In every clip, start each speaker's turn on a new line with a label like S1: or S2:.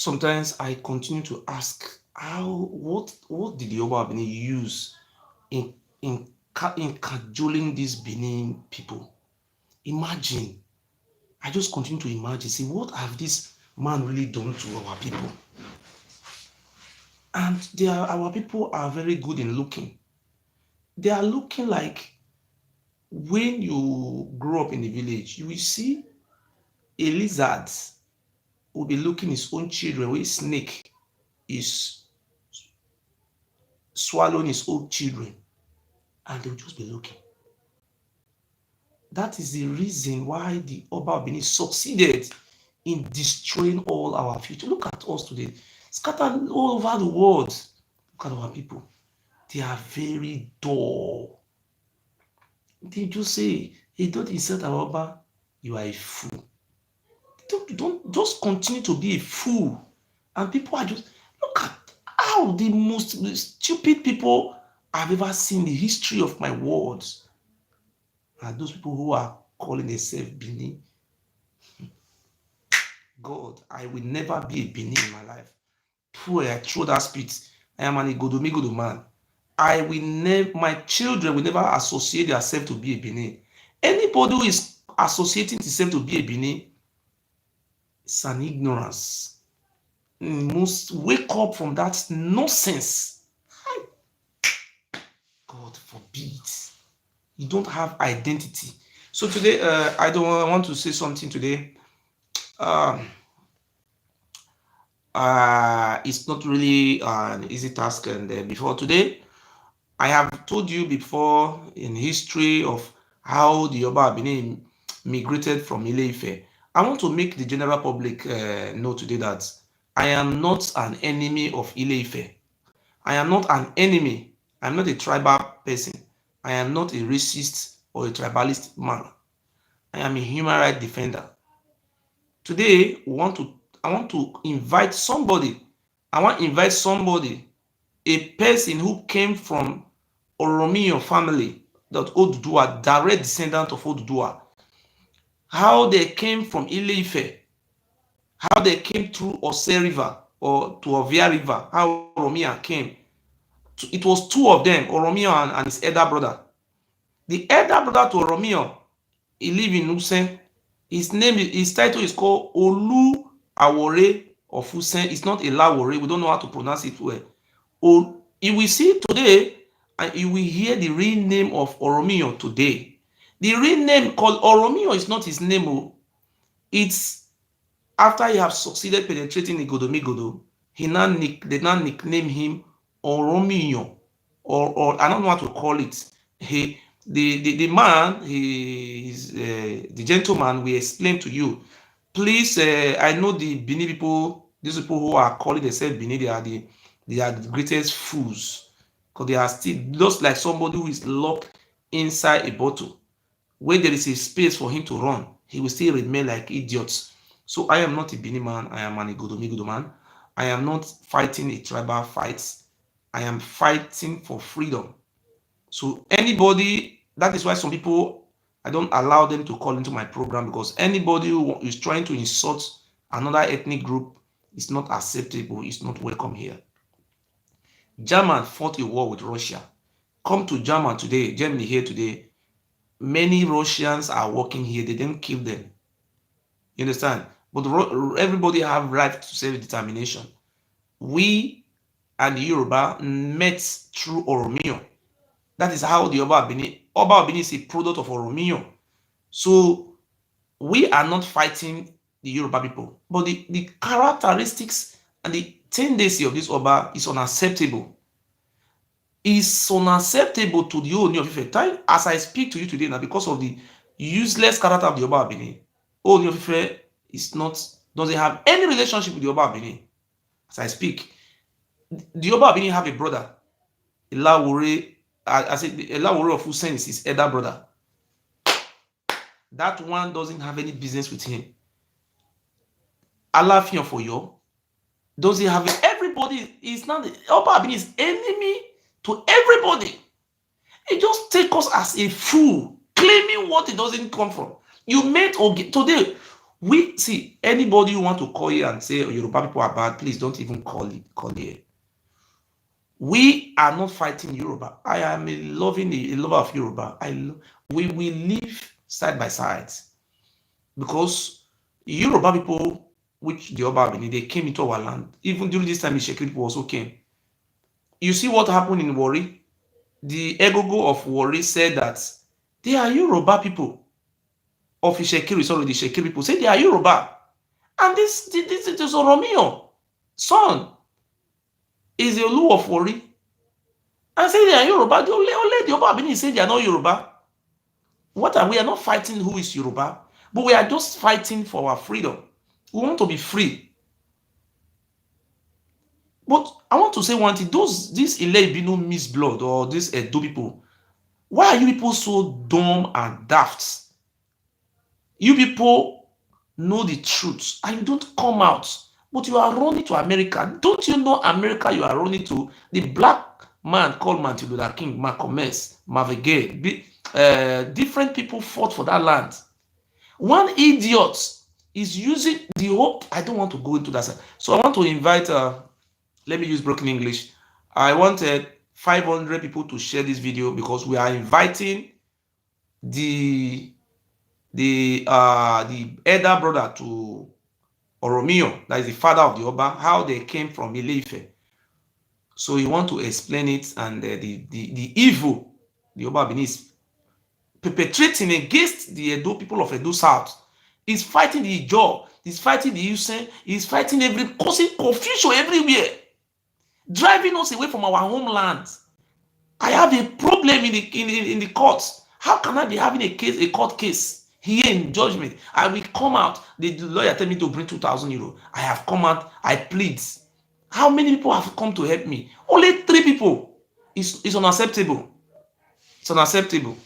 S1: sometimes I continue to ask, what did the Oba Benin use in in cajoling these Benin people? Imagine. I just continue to imagine, see, what have this man really done to our people? And our people are very good in looking. They are looking like, when you grow up in the village, you will see a lizard will be looking his own children, where a snake is swallowing his own children, and they'll just be looking. That is the reason why the Oba of Benin succeeded in destroying all our future. Look at us today, scattered all over the world. Look at our people. They are very dull. They just say, hey, don't insult our Oba, you are a fool. Don't just continue to be a fool. And people are just, look at how the most stupid people I've ever seen in the history of my words are those people who are calling themselves Benin. God, I will never be a Benin in my life. Poor, I throw that spit. I am an Igodomigodo man. I will never, my children will never associate themselves to be a Benin. Anybody who is associating themselves to be a Benin is an ignorance. Must wake up from that nonsense. God forbid. You don't have identity. So today, I want to say something today. Um, it's not really an easy task. And before today, I have told you before in history of how the Yoruba Benin migrated from Ile-Ife. I want to make the general public know today that I am not an enemy of Ile-Ife. I am not an enemy. I'm not a tribal person. I am not a racist or a tribalist man. I am a human rights defender. Today, I want to invite somebody. I want to invite somebody, a person who came from Oromiyo family, that Oduduwa, direct descendant of Oduduwa. How they came from Ile-Ife, how they came through Ose River or to Ovia River, how Oromiyo came. It was two of them, Oromiyo and his elder brother. The elder brother to Oromiyo, he live in Usen. His title is called Olu Awore of Usen. It's not Elawore. We don't know how to pronounce it well. You will see today, and you will hear the real name of Oromiyo today. The real name called Oromiyo is not his name. It's after he have succeeded penetrating Igodomigodo, they now nickname him Oromiyo, or I don't know what to call it. The man, the gentleman we explained to you. Please, I know the Benin people, these people who are calling themselves Benin, they are the greatest fools, because they are still just like somebody who is locked inside a bottle. When there is a space for him to run, he will still remain like idiots. So I am not a Benin man. I am an Igodomigodo man. I am not fighting a tribal fight. I am fighting for freedom. So anybody, that is why some people, I don't allow them to call into my program, because anybody who is trying to insult another ethnic group is not acceptable, is not welcome here. Germany fought a war with Russia. Come to Germany here today. Many Russians are working here. They didn't kill them. You understand? But everybody have right to self-determination. We and the Yoruba met through Oromiyo. That is how the Oba Benin is a product of Oromiyo. So we are not fighting the Yoruba people, but the characteristics and the tendency of this Oba is unacceptable. Is unacceptable to the Ooni of Ife. As I speak to you today now, because of the useless character of the Oba Benin, Ooni of Ife doesn't have any relationship with the Oba Benin. As I speak, the Oba Benin have a brother, Elawore. I said Elawore of Usen is his elder brother. That one doesn't have any business with him. Alaafin of Oyo doesn't have it. Everybody is not the Oba Benin is enemy to everybody. He just take us as a fool, claiming what it doesn't come from. You met today. We see anybody who want to call here and say, oh, Yoruba people are bad, please don't even call here. We are not fighting Yoruba. I am a lover of Yoruba. We will live side by side because Yoruba people, which the Oba Benin, they came into our land. Even during this time, Itsekiris people also came. You see what happened in Warri? The Egogo of Warri said that they are Yoruba people. Of Itsekiris, sorry, the Itsekiris people say they are Yoruba. And this is Romeo, son, is a Olu of Warri. And say they are Yoruba. Only the Oba Benin say they are not Yoruba. We are not fighting who is Yoruba, but we are just fighting for our freedom. We want to be free. But I want to say one thing, these Ile-Ibinu mixed blood or these Edo people, why are you people so dumb and daft? You people know the truth and you don't come out, but you are running to America. Don't you know America you are running to? The black man called Martin Luther King, Malcolm X, Marvin Gaye, different people fought for that land. One idiot is using the hope. I don't want to go into that side. So I want to invite, let me use broken English. I wanted 500 people to share this video because we are inviting the elder brother to Oromio, that is the father of the Oba, how they came from Ile-Ife. So you want to explain it and the evil the Oba Benin is perpetrating against the Edo people of Edo South. He's fighting the Ijaw, he's fighting the Usen, he's fighting causing confusion everywhere, driving us away from our homeland. I have a problem in the courts. How can I be having a court case here in judgment? I will come out. The lawyer tell me to bring 2,000 euro. I have come out. I plead. How many people have come to help me? Only 3 people. It's unacceptable. It's unacceptable.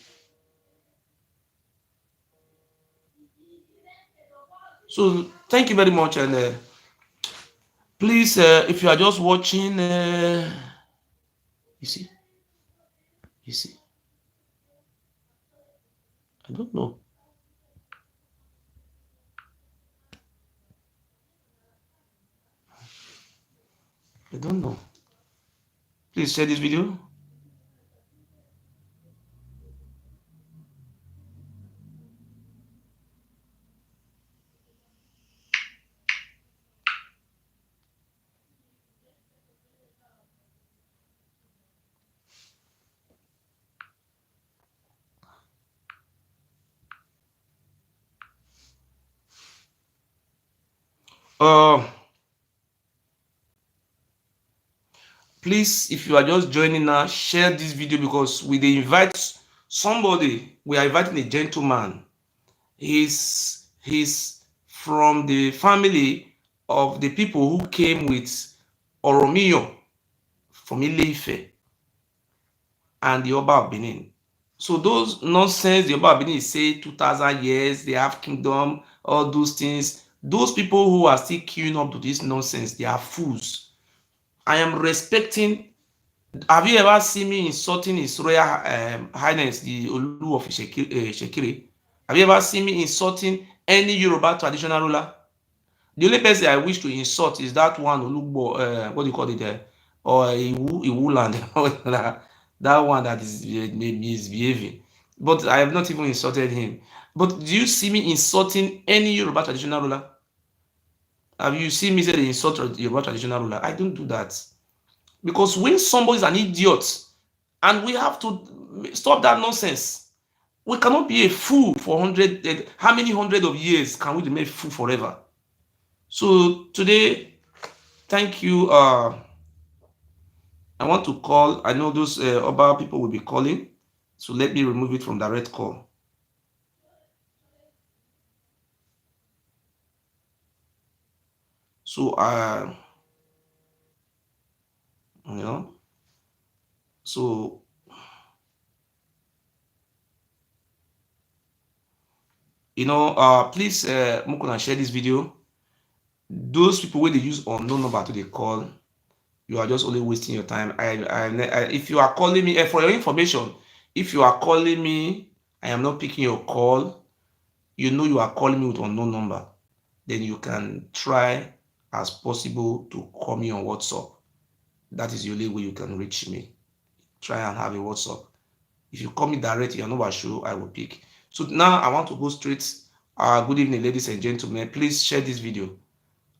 S1: So thank you very much, and please, if you are just watching, you see, I don't know. I don't know. Please share this video. Please, if you are just joining now, share this video because we invite somebody. We are inviting a gentleman. He's from the family of the people who came with Oromio from Ile-Ife and the Oba of Benin. So those nonsense the Oba of Benin say 2,000 years, they have kingdom, all those things. Those people who are still queuing up to this nonsense, they are fools. I am respecting. Have you ever seen me insulting His Royal Highness, the Olu of Itsekiris? Have you ever seen me insulting any Yoruba traditional ruler? The only person I wish to insult is that one Olugbo, what do you call it, or Iwu land, that one that is misbehaving. But I have not even insulted him. But do you see me insulting any Yoruba traditional ruler? Have you seen me say they insult Yoruba traditional ruler? I don't do that. Because when somebody is an idiot, and we have to stop that nonsense. We cannot be a fool for 100. How many hundred of years can we remain a fool forever? So today, thank you. I want to call. I know those other people will be calling, so let me remove it from direct call. So you know, so please Mukuna share this video. Those people where they use unknown number to the call, you are just only wasting your time. If you are calling me, for your information, if you are calling me, I am not picking your call. You know you are calling me with unknown number. then you can try as possible to call me on WhatsApp. That is the only way you can reach me. Try and have a WhatsApp. If you call me directly, you're not sure, I will pick. So now I want to go straight. Good evening, ladies and gentlemen. Please share this video.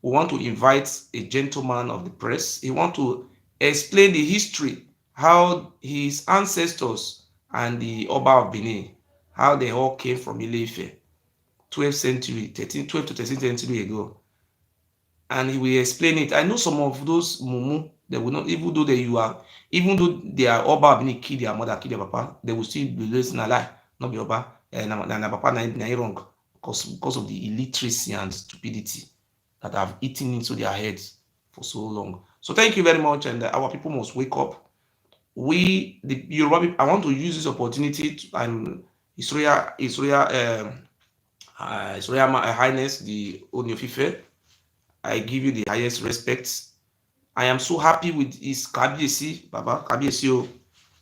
S1: We want to invite a gentleman of the press. He want to explain the history, how his ancestors and the Oba of Benin, how they all came from Ile-Ife, 12th century, 12th to 13th century ago. And he will explain it. I know some of those mumu, they will not, even though they are Oba of Benin, kill their mother, kill their papa, they will still be listening a lie, not be Oba, na papa na wrong, because of the illiteracy and stupidity that have eaten into their heads for so long. So thank you very much, and our people must wake up. We, the Yoruba people, I want to use this opportunity to, and His Royal Highness, the Ooni of Ife, I give you the highest respect. I am so happy with his Kabiyesi, Baba Kabiyesi.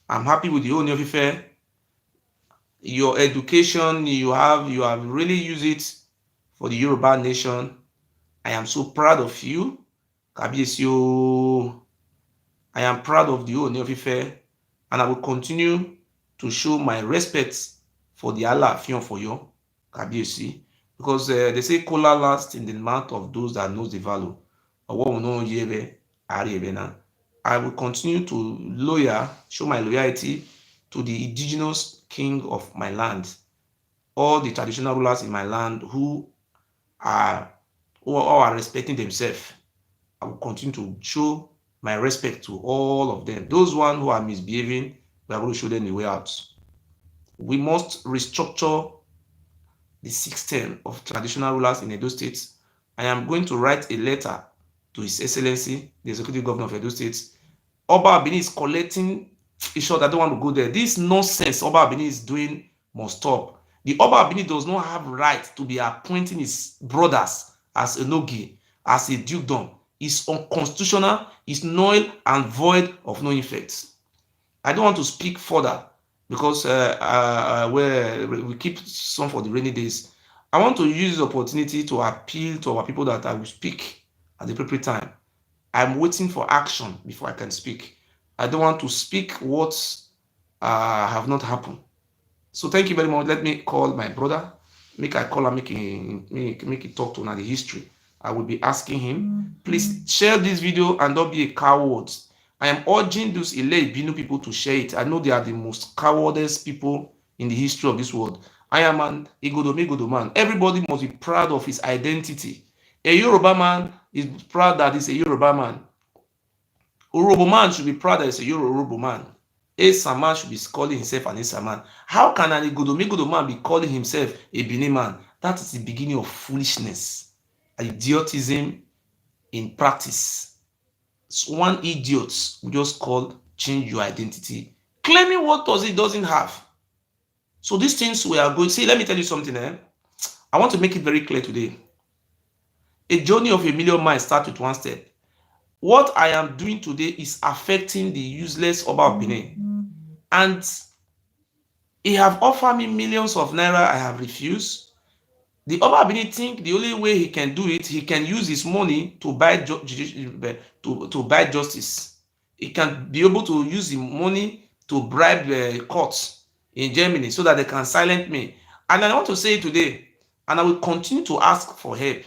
S1: I'm happy with the Ooni of Ife. Your education, you have really used it for the Yoruba nation. I am so proud of you, Kabiyesi. I am proud of the Ooni of Ife, and I will continue to show my respect for the Alaafin of Oyo, Kabiyesi, because they say kola lasts in the mouth of those that knows the value. I will continue to show my loyalty to the indigenous king of my land, all the traditional rulers in my land who are respecting themselves. I will continue to show my respect to all of them. Those ones who are misbehaving, we are going to show them the way out. We must restructure the system of traditional rulers in Edo State. I am going to write a letter to His Excellency, the Executive Governor of Edo State. Oba Benin is collecting. In short, I don't want to go there. This nonsense Oba Benin is doing must stop. The Oba Benin does not have right to be appointing his brothers as a Nogi, as a dukedom. It's unconstitutional, it's null and void of no effect. I don't want to speak further because we keep some for the rainy days. I want to use this opportunity to appeal to our people that I will speak at the appropriate time. I'm waiting for action before I can speak. I don't want to speak what have not happened. So thank you very much. Let me call my brother. Make I call and make it talk to now the history. I will be asking him. Please share this video and don't be a coward. I am urging those Ile-Ibinu people to share it. I know they are the most cowardice people in the history of this world. I am an Igodo man. Everybody must be proud of his identity. A Yoruba man is proud that he's a Yoruba man. Urobo man should be proud that he's a Yoruba man. Esa man should be calling himself an Esa man. How can an Igodo man be calling himself a Benin man? That is the beginning of foolishness, idiotism in practice. So one idiot will just call change your identity, claiming what it doesn't have. So these things we are going. See, let me tell you something. I want to make it very clear today. A journey of a million miles starts with one step. What I am doing today is affecting the useless Oba of Benin. And he have offered me millions of naira. I have refused. The Oba of Benin think the only way he can do it, he can use his money to buy justice. He can be able to use the money to bribe the courts in Germany so that they can silence me. And I want to say today, and I will continue to ask for help.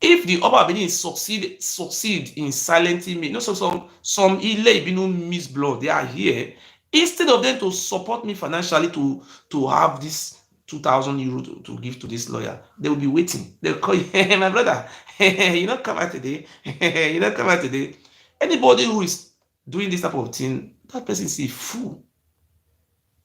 S1: If the Oba of Benin succeed in silencing me, some Ile-Ibinu miss blood, they are here. Instead of them to support me financially to have this 2,000 euro to give to this lawyer, they will be waiting. They'll call you, hey, my brother, you don't come out today. You don't come out today. Anybody who is doing this type of thing, that person is a fool.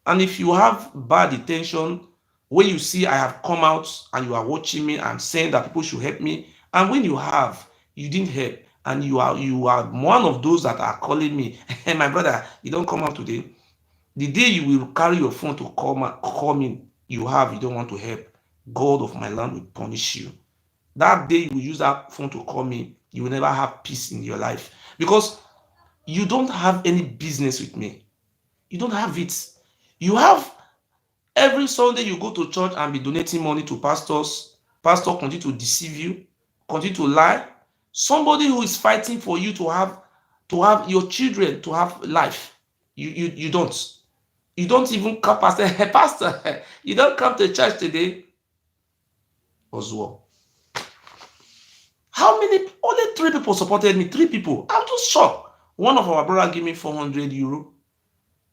S1: And if you have bad intention, when you see I have come out and you are watching me and saying that people should help me, and when you didn't help, and you are one of those that are calling me, hey, my brother, you don't come out today. The day you will carry your phone to call me, you don't want to help, God of my land will punish you. That day you will use that phone to call me, you will never have peace in your life because you don't have any business with me. You don't have it. You have every Sunday you go to church and be donating money to pastors pastor continue to deceive you, continue to lie. Somebody who is fighting for you to have your children to have life. You don't. You don't even come, pastor. Pastor, you don't come to church today. Oswald. How many? Only 3 people supported me. 3 people. I'm just shocked. One of our brother gave me 400 euro.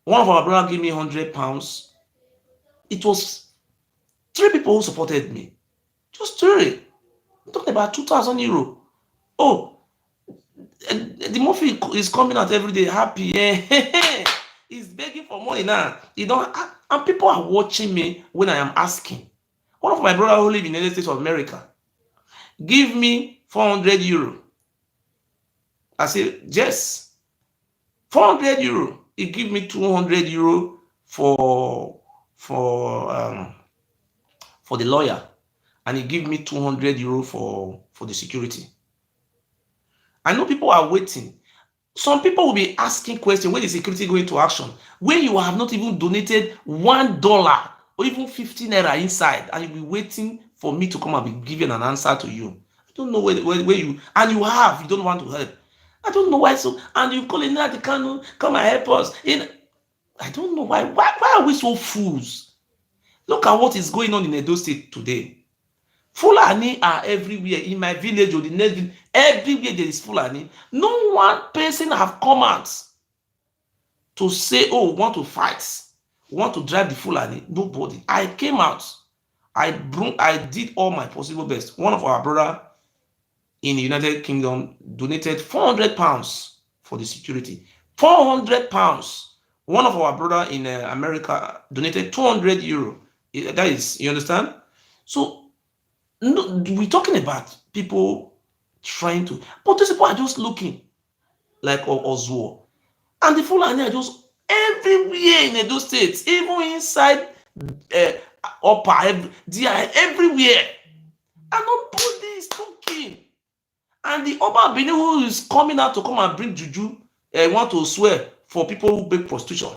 S1: One of our brother gave me 100 pounds. It was 3 people who supported me. Just 3. I'm talking about 2,000 euro. Oh, the movie is coming out every day. Happy. He's begging for money now. You don't. And people are watching me when I am asking. One of my brother who live in the United States of America, give me 400 euro. I say, yes. 400 euro. He give me 200 euro for the lawyer, and he give me 200 euro for the security. I know people are waiting. Some people will be asking questions, when the security go into action, when you have not even donated $1 or even 15 naira inside, and you'll be waiting for me to come and be giving an answer to you. I don't know where you, and you don't want to help. I don't know why. So, and you call it now, come and help us. I don't know why. Why are we so fools? Look at what is going on in Edo State today. Fulani are everywhere. In my village or the next village, everywhere there is Fulani. No one person have come out to say, oh, we want to fight, we want to drive the Fulani. Nobody. I came out. I did all my possible best. One of our brother in the United Kingdom donated 400 pounds for the security. 400 pounds. One of our brother in America donated 200 euro. That is, you understand? So no, we're talking about people trying to, but these people are just looking like Oswald. And the Fulani are just everywhere in Edo States, even inside upper, they are everywhere. And nobody is talking. And the Oba Benin who is coming out to come and bring juju, want to swear for people who beg prostitution.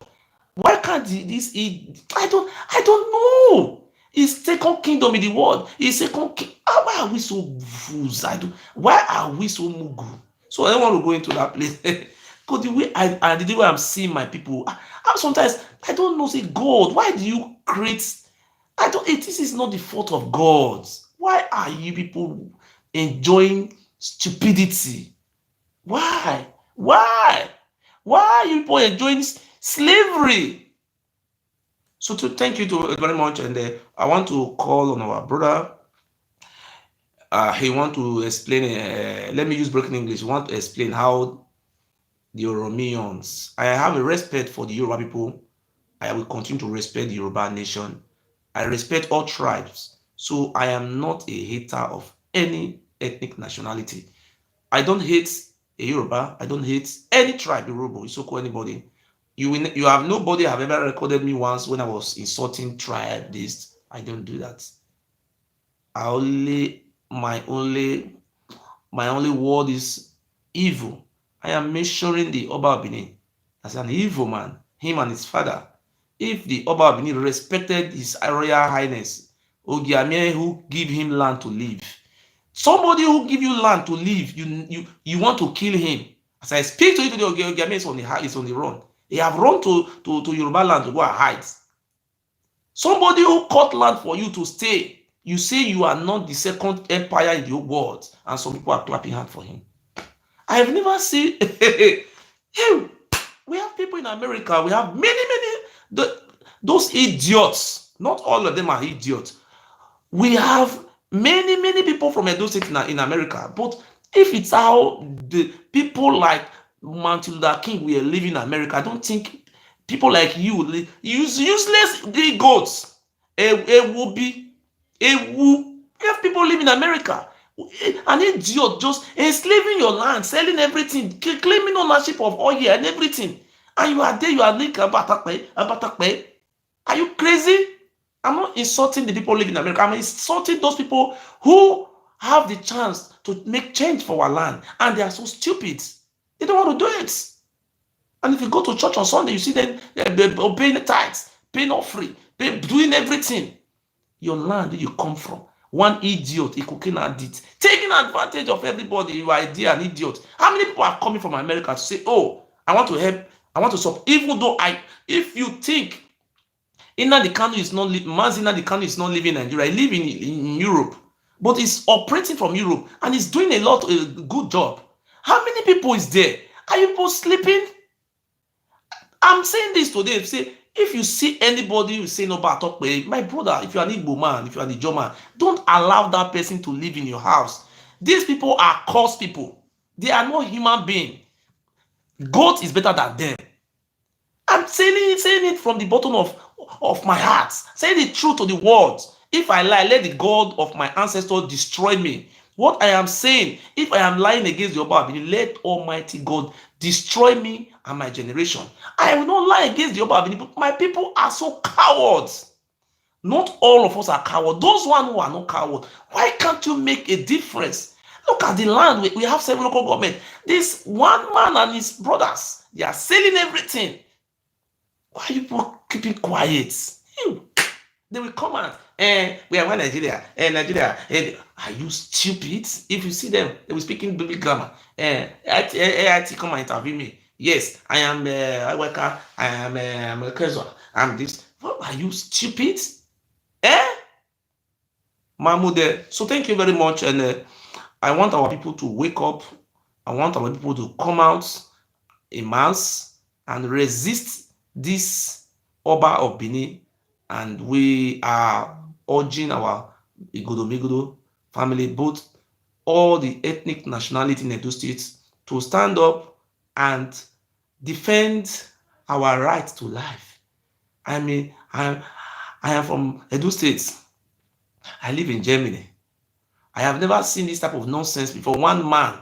S1: Why can't this? I don't know. It's second kingdom in the world. It's second king. Why are we so fools? Why are we so mugu? So I don't want to go into that place. Because the way the way I'm seeing my people, sometimes I don't know. Say God, why do you create? This is not the fault of God. Why are you people enjoying stupidity? Why? Why are you people enjoying slavery? So thank you very much, and I want to call on our brother. He want to explain. Let me use broken English. He want to explain how the Oromians. I have a respect for the Yoruba people. I will continue to respect the Yoruba nation. I respect all tribes. So I am not a hater of any ethnic nationality. I don't hate a Yoruba. I don't hate any tribe, Yoruba, Isoko, anybody. You have nobody have ever recorded me once when I was insulting tribe this. I don't do that. My only word is evil. I am measuring the Oba Benin as an evil man, him and his father. If the Oba Benin respected his Royal Highness Ogiamie, who give him land to live, somebody who give you land to live, you want to kill him. As I speak to you today, Ogiamie is on the run. They have run to Yoruba land to go and hide. Somebody who cut land for you to stay, you say you are not the second empire in the world, and some people are clapping hands for him. I have never seen. We have people in America. We have many those idiots. Not all of them are idiots. We have many people from Edo State in America. But if it's how the people like Martin Luther King we are living in America, I don't think people like you useless goats. We have people living in America. An idiot just enslaving your land, selling everything, claiming ownership of oil and everything. And you are there, you are like Abatakpe. Are you crazy? I'm not insulting the people living in America. I'm insulting those people who have the chance to make change for our land. And they are so stupid. They don't want to do it. And if you go to church on Sunday, you see them obeying the tithes, paying offering, doing everything. Your land that you come from. One idiot, a cocaine addict, taking advantage of everybody. You are an idiot. How many people are coming from America to say, oh, I want to help, I want to support, even though if you think Nnamdi Kanu is not, Mazi Nnamdi Kanu is not living in Nigeria, he live in Europe, but he's operating from Europe and he's doing a good job. How many people is there? Are you people sleeping? I'm saying this today. Say, if you see anybody who say no about talk, my brother, if you are an Igbo man, if you are the German, don't allow that person to live in your house. These people are cursed people. They are not human beings. God is better than them. I'm saying it from the bottom of my heart. Saying the truth to the world. If I lie, let the God of my ancestors destroy me. What I am saying, if I am lying against the Oba, let Almighty God destroy me and my generation. I will not lie against the Oba, but my people are so cowards. Not all of us are cowards. Those one who are not cowards, why can't you make a difference? Look at the land. We have 7 local government. This one man and his brothers, they are selling everything. Why are you people keeping quiet? They will come out. We are one Nigeria. Nigeria. Are you stupid? If you see them, they will speak in baby grammar. AIT come and interview me. Yes, I am a worker. I am a casual. I'm this. What, are you stupid? Mahmoud. So thank you very much. And I want our people to wake up. I want our people to come out in mass and resist this Oba of Benin. And we are urging our Igodo family, both all the ethnic nationality in Edo State, to stand up and defend our right to life. I mean, I am from Edo State. I live in Germany. I have never seen this type of nonsense before. One man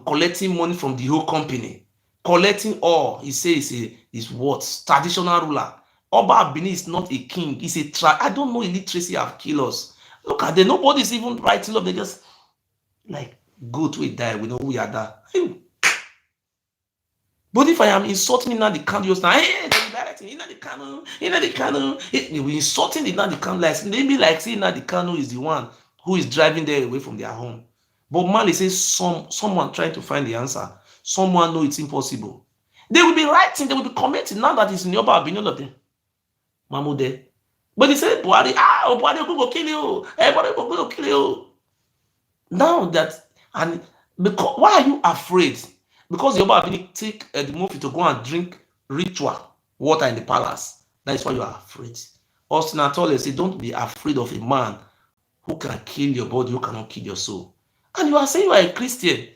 S1: collecting money from the whole company, collecting all. He says is what? Traditional ruler. Oba Benin is not a king. He's a I don't know illiteracy have killed us. Look at them. Nobody's even writing up. They just like go to a die. We know we are that. But if I am insulting Nnamdi Kanu just now, hey, Nnamdi Kanu, we insulting the Nnamdi Kanu like maybe like saying Nnamdi Kanu is the one who is driving them away from their home. But Mali says someone trying to find the answer. Someone know it's impossible. They will be writing, they will be commenting now that it's in your opinion of them. Mamude. But they say Buhari, Buhari will kill you. Buhari will kill you. Now that, and because why are you afraid? Because your Yoruba take the movie to go and drink ritual water in the palace. That is why you are afraid. Austin Atole say, don't be afraid of a man who can kill your body, who cannot kill your soul. And you are saying you are a Christian.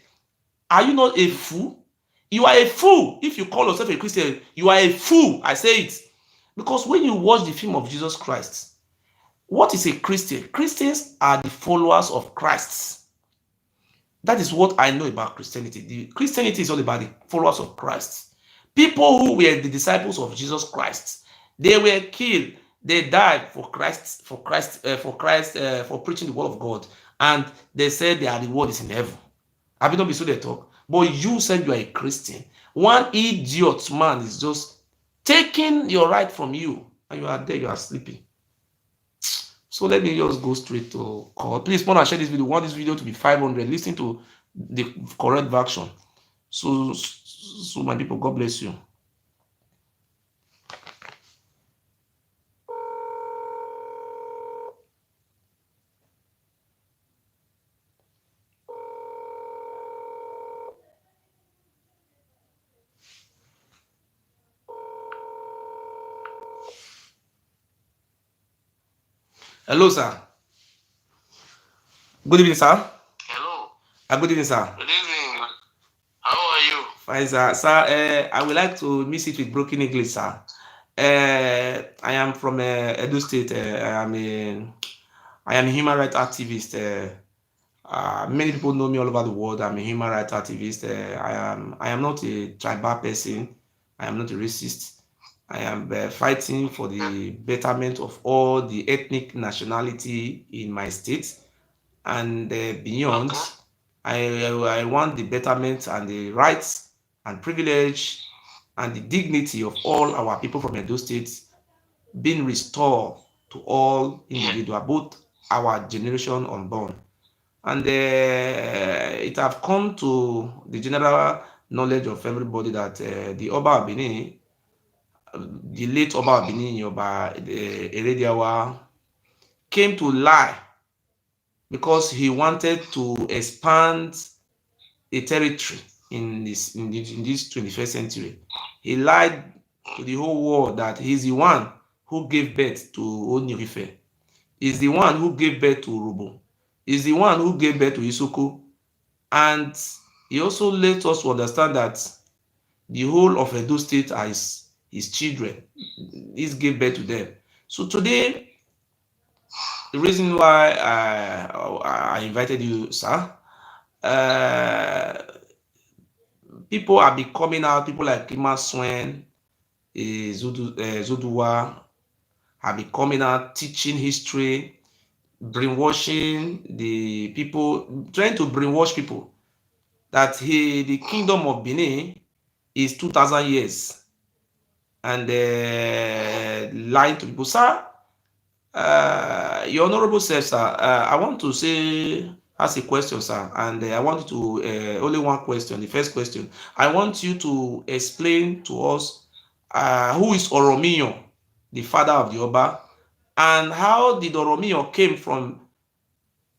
S1: Are you not a fool? You are a fool. If you call yourself a Christian, you are a fool. I say it. Because when you watch the film of Jesus Christ, what is a Christian? Christians are the followers of Christ. That is what I know about Christianity. Christianity is all about the followers of Christ. People who were the disciples of Jesus Christ, they were killed. They died for Christ, for preaching the word of God. And they said their reward is in heaven. Have you not been so they talk? But you said you are a Christian. One idiot man is just taking your right from you. And you are there, you are sleeping. So let me just go straight to call. Please, want to share this video. Want this video to be 500. Listen to the correct version. So my people, God bless you. Hello, sir. Good evening, sir.
S2: Hello.
S1: Good evening, sir.
S2: Good evening. How are you?
S1: Fine, sir. Sir, I would like to mix it with broken English, sir. I am from Edo State. I am a human rights activist. Many people know me all over the world. I'm a human rights activist. I am not a tribal person. I am not a racist. I am fighting for the betterment of all the ethnic nationality in my state and beyond.
S2: Okay.
S1: I want the betterment and the rights and privilege and the dignity of all our people from Edo State being restored to all individuals, both our generation unborn. And it have come to the general knowledge of everybody that the Oba of Benin, the late Oba of Benin, Oba Erediawa, came to lie because he wanted to expand a territory in this 21st century. He lied to the whole world that he's the one who gave birth to Onife. He's the one who gave birth to Urubu. He's the one who gave birth to Isoko. And he also let us understand that the whole of Edo State are his children. He gave birth to them. So today, the reason why I invited you, sir, people are becoming out. People like Kima Swen, Zoduwa have been coming out teaching history, brainwashing the people, trying to brainwash people that the kingdom of Benin is 2,000 years, and lying to people. Sir, your honorable self, sir, I want to ask a question, sir, and I want you to only one question. The first question, I want you to explain to us who is Oromiyo, the father of the Oba, and how did Oromiyo came from.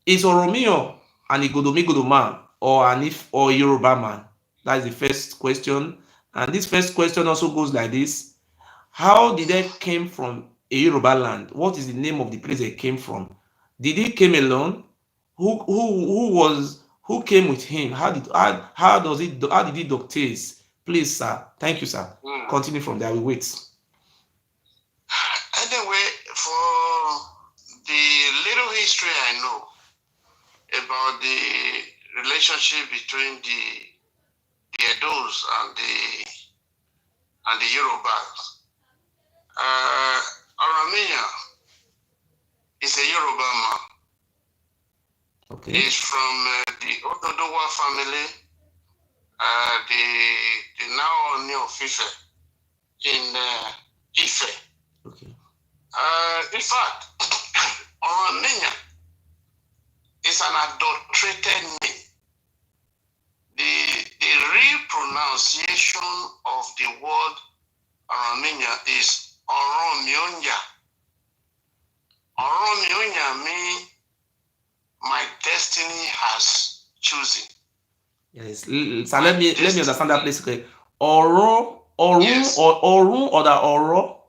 S1: Is Oromiyo an Igodomigodo man or or Yoruba man? That is the first question. And this first question also goes like this: how did they came from a Yoruba land? What is the name of the place they came from? Did he came alone? Who came with him? How did he doctors? Please, sir. Thank you, sir. Continue from there. We wait.
S2: Anyway, for the little history I know about the relationship between the Edos and the Yorubas, Oromia is a Yoruba man.
S1: Okay.
S2: He's from the Ododowa family, the now Oni of Ife in Ife.
S1: Okay.
S2: In fact, Oromia is an adulterated name. The real pronunciation of the word Oromia is Oromionya. Oromionya means my destiny has chosen.
S1: Yes. So let me understand that place. Okay. Oro, yes. Or Orun or the Oro?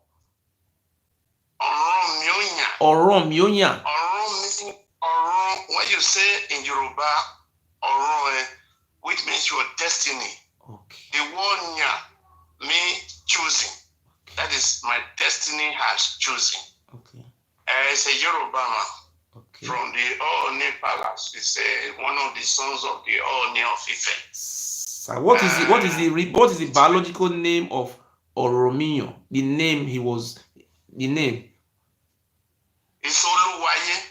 S2: Oromionya.
S1: Oromionya.
S2: Oro means Oro. When you say in Yoruba, Oro, which means your destiny.
S1: Okay.
S2: The word Nya means choosing. Okay. That is my destiny has chosen.
S1: Okay.
S2: It's a Yoruba man.
S1: Okay.
S2: From the Ooni Palace. It's one of the sons of the Ooni of Ife.
S1: So what is the biological name of Oromio? The name the name.
S2: It's Oluwaye.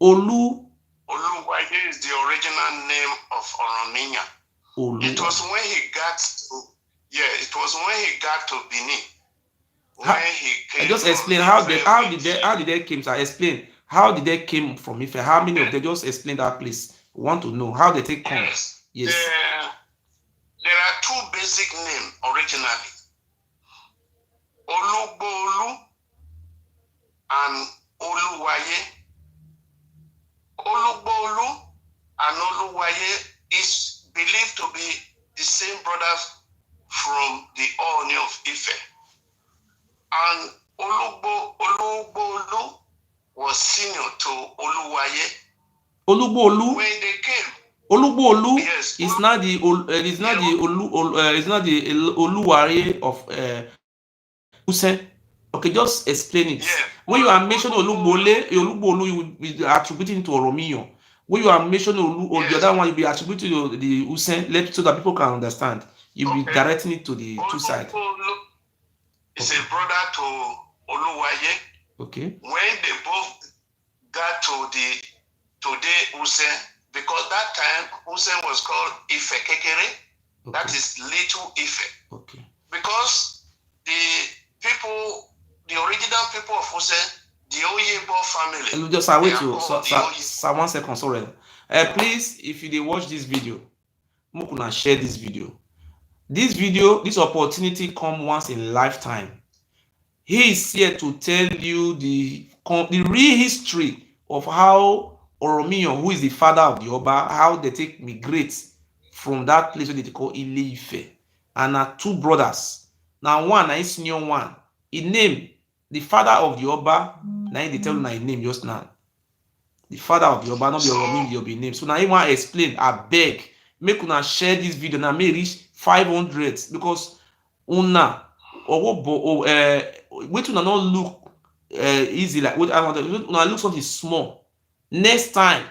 S2: Oluwaye is the original name of Orominya. It was when he got to Benin.
S1: I just explain how did they came. So I explain how did they came from Ife. How many of them? Just explain that, please. We want to know how did they come.
S2: Yes. There are two basic names originally. Olugbolu and Oluwaye. Olugbolu and Oluwaye is believed to be the same brothers from the Ooni of Ife. And Olugbolu was senior to Oluwaye.
S1: Olugbolu.
S2: When they came.
S1: Olugbolu, yes, is not the Oluwari of Usen. Okay, just explain it. Yeah. When you are mentioning Olugbolu, you will be attributing to Oromio. When you are mentioning the other one, you will be attributing to the Usen, so that people can understand. You will be directing it to the two sides.
S2: Is a brother to Oluwaye.
S1: Okay.
S2: When they both got to the today Usen, because that time Usen was called Itsekiri. Okay. That is Little Ife.
S1: Okay.
S2: Because the original people of Usen, the Oyebo family.
S1: Just wait to sir, 1 second, sorry. Please, if you watch this video, make una share this video. This opportunity come once in a lifetime. He is here to tell you the real history of how Oromiyan, who is the father of the Oba, how they take migrate from that place where they call Ile-Ife, and are two brothers. Now one na senior one. He name the father of the Oba. Now they tell you my name just now. The father of the Oba, not be Oromiyan be name. So now he want explain. I beg, make una share this video. Now may reach 500 because una wait una not look easy like wait una look something small. Next time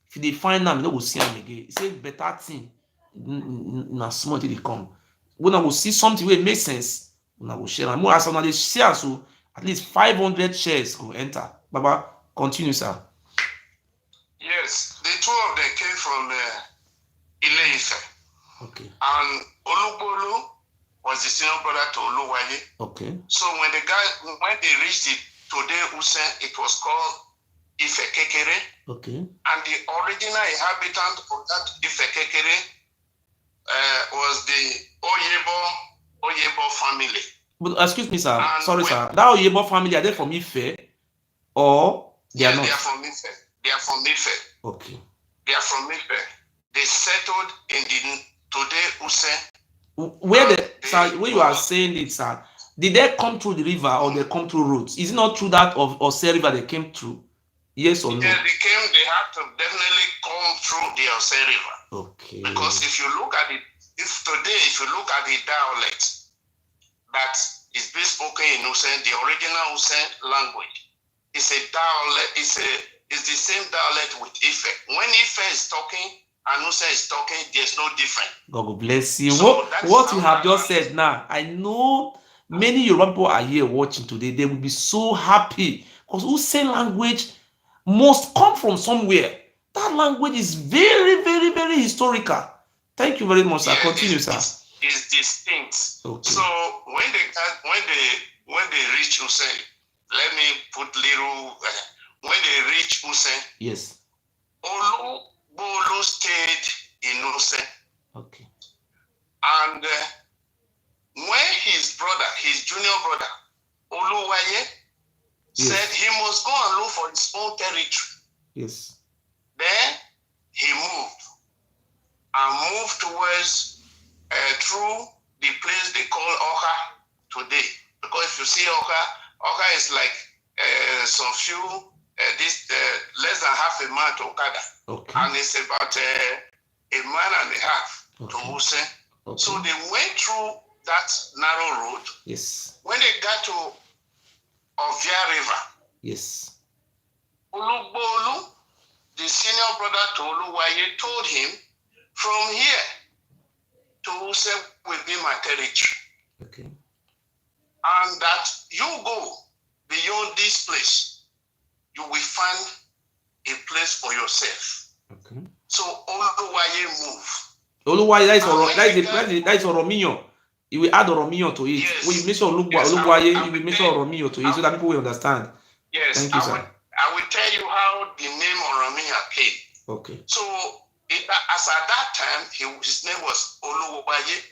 S1: if they find am, you no go see am again. He say better thing na small till they come. When I will see something wey make sense, una go share am. More as una dey share, so at least 500 shares go enter. Baba, continue, sir.
S2: Yes, the two of them came from Ile-Ife.
S1: Okay.
S2: And Olugbolu was the senior brother to Oluwaye.
S1: Okay.
S2: So when they reached the today Usen, it was called Itsekiri.
S1: Okay.
S2: And the original inhabitant of that Itsekiri was the Oyebo family.
S1: But excuse me, sir. And sorry, sir. That Oyebo family, are they from Ife or they are not?
S2: They are from Ife. They are from Ife.
S1: Okay.
S2: They are from Ife. They settled in the today Usen.
S1: Where you are saying it, sir, did they come through the river or they come through roads? Is it not through that of Ose River they came through? Yes or no?
S2: Yeah, they have to definitely come through the Ose River.
S1: Okay.
S2: Because if you look at it, if you look at the dialect that is being spoken in Usen, the original Usen language, it's a dialect, it's the same dialect with Ife. When Ife is talking, Anusa is talking, there's no difference.
S1: God bless you. So what you have just said now, I know many Yoruba people are here watching today. They will be so happy because Usen language must come from somewhere. That language is very, very, very historical. Thank you very much, sir. Continue, sir.
S2: It's distinct.
S1: Okay.
S2: So when they reach Usen, let me put little. When they reach Usen,
S1: yes,
S2: Bolu stayed in Usen.
S1: Okay.
S2: And when his junior brother, Oluwaye, said he must go and look for his own territory.
S1: Yes.
S2: Then he moved towards through the place they call Oka today. Because if you see Oka is like some few less than half a mile to Okada.
S1: Okay.
S2: And it's about a mile and a half to Usen.
S1: Okay.
S2: So they went through that narrow road.
S1: Yes.
S2: When they got to Ovia River,
S1: yes,
S2: Olugbolu, the senior brother to Oluwaye, told him, from here to Usen will be my territory.
S1: Okay.
S2: And that you go beyond this place, you will find a place for yourself.
S1: Okay.
S2: So Oluwaye move.
S1: Oluwaye, that is Oromiyan. You will add Oromiyan to it.
S2: Yes.
S1: When you mention Oluwaye, you will mention Oromiyan to it so that people will understand.
S2: Yes.
S1: Thank you, sir.
S2: I will tell you how the name Oromiyan came.
S1: Okay.
S2: So as at that time, his name was Oluwaye.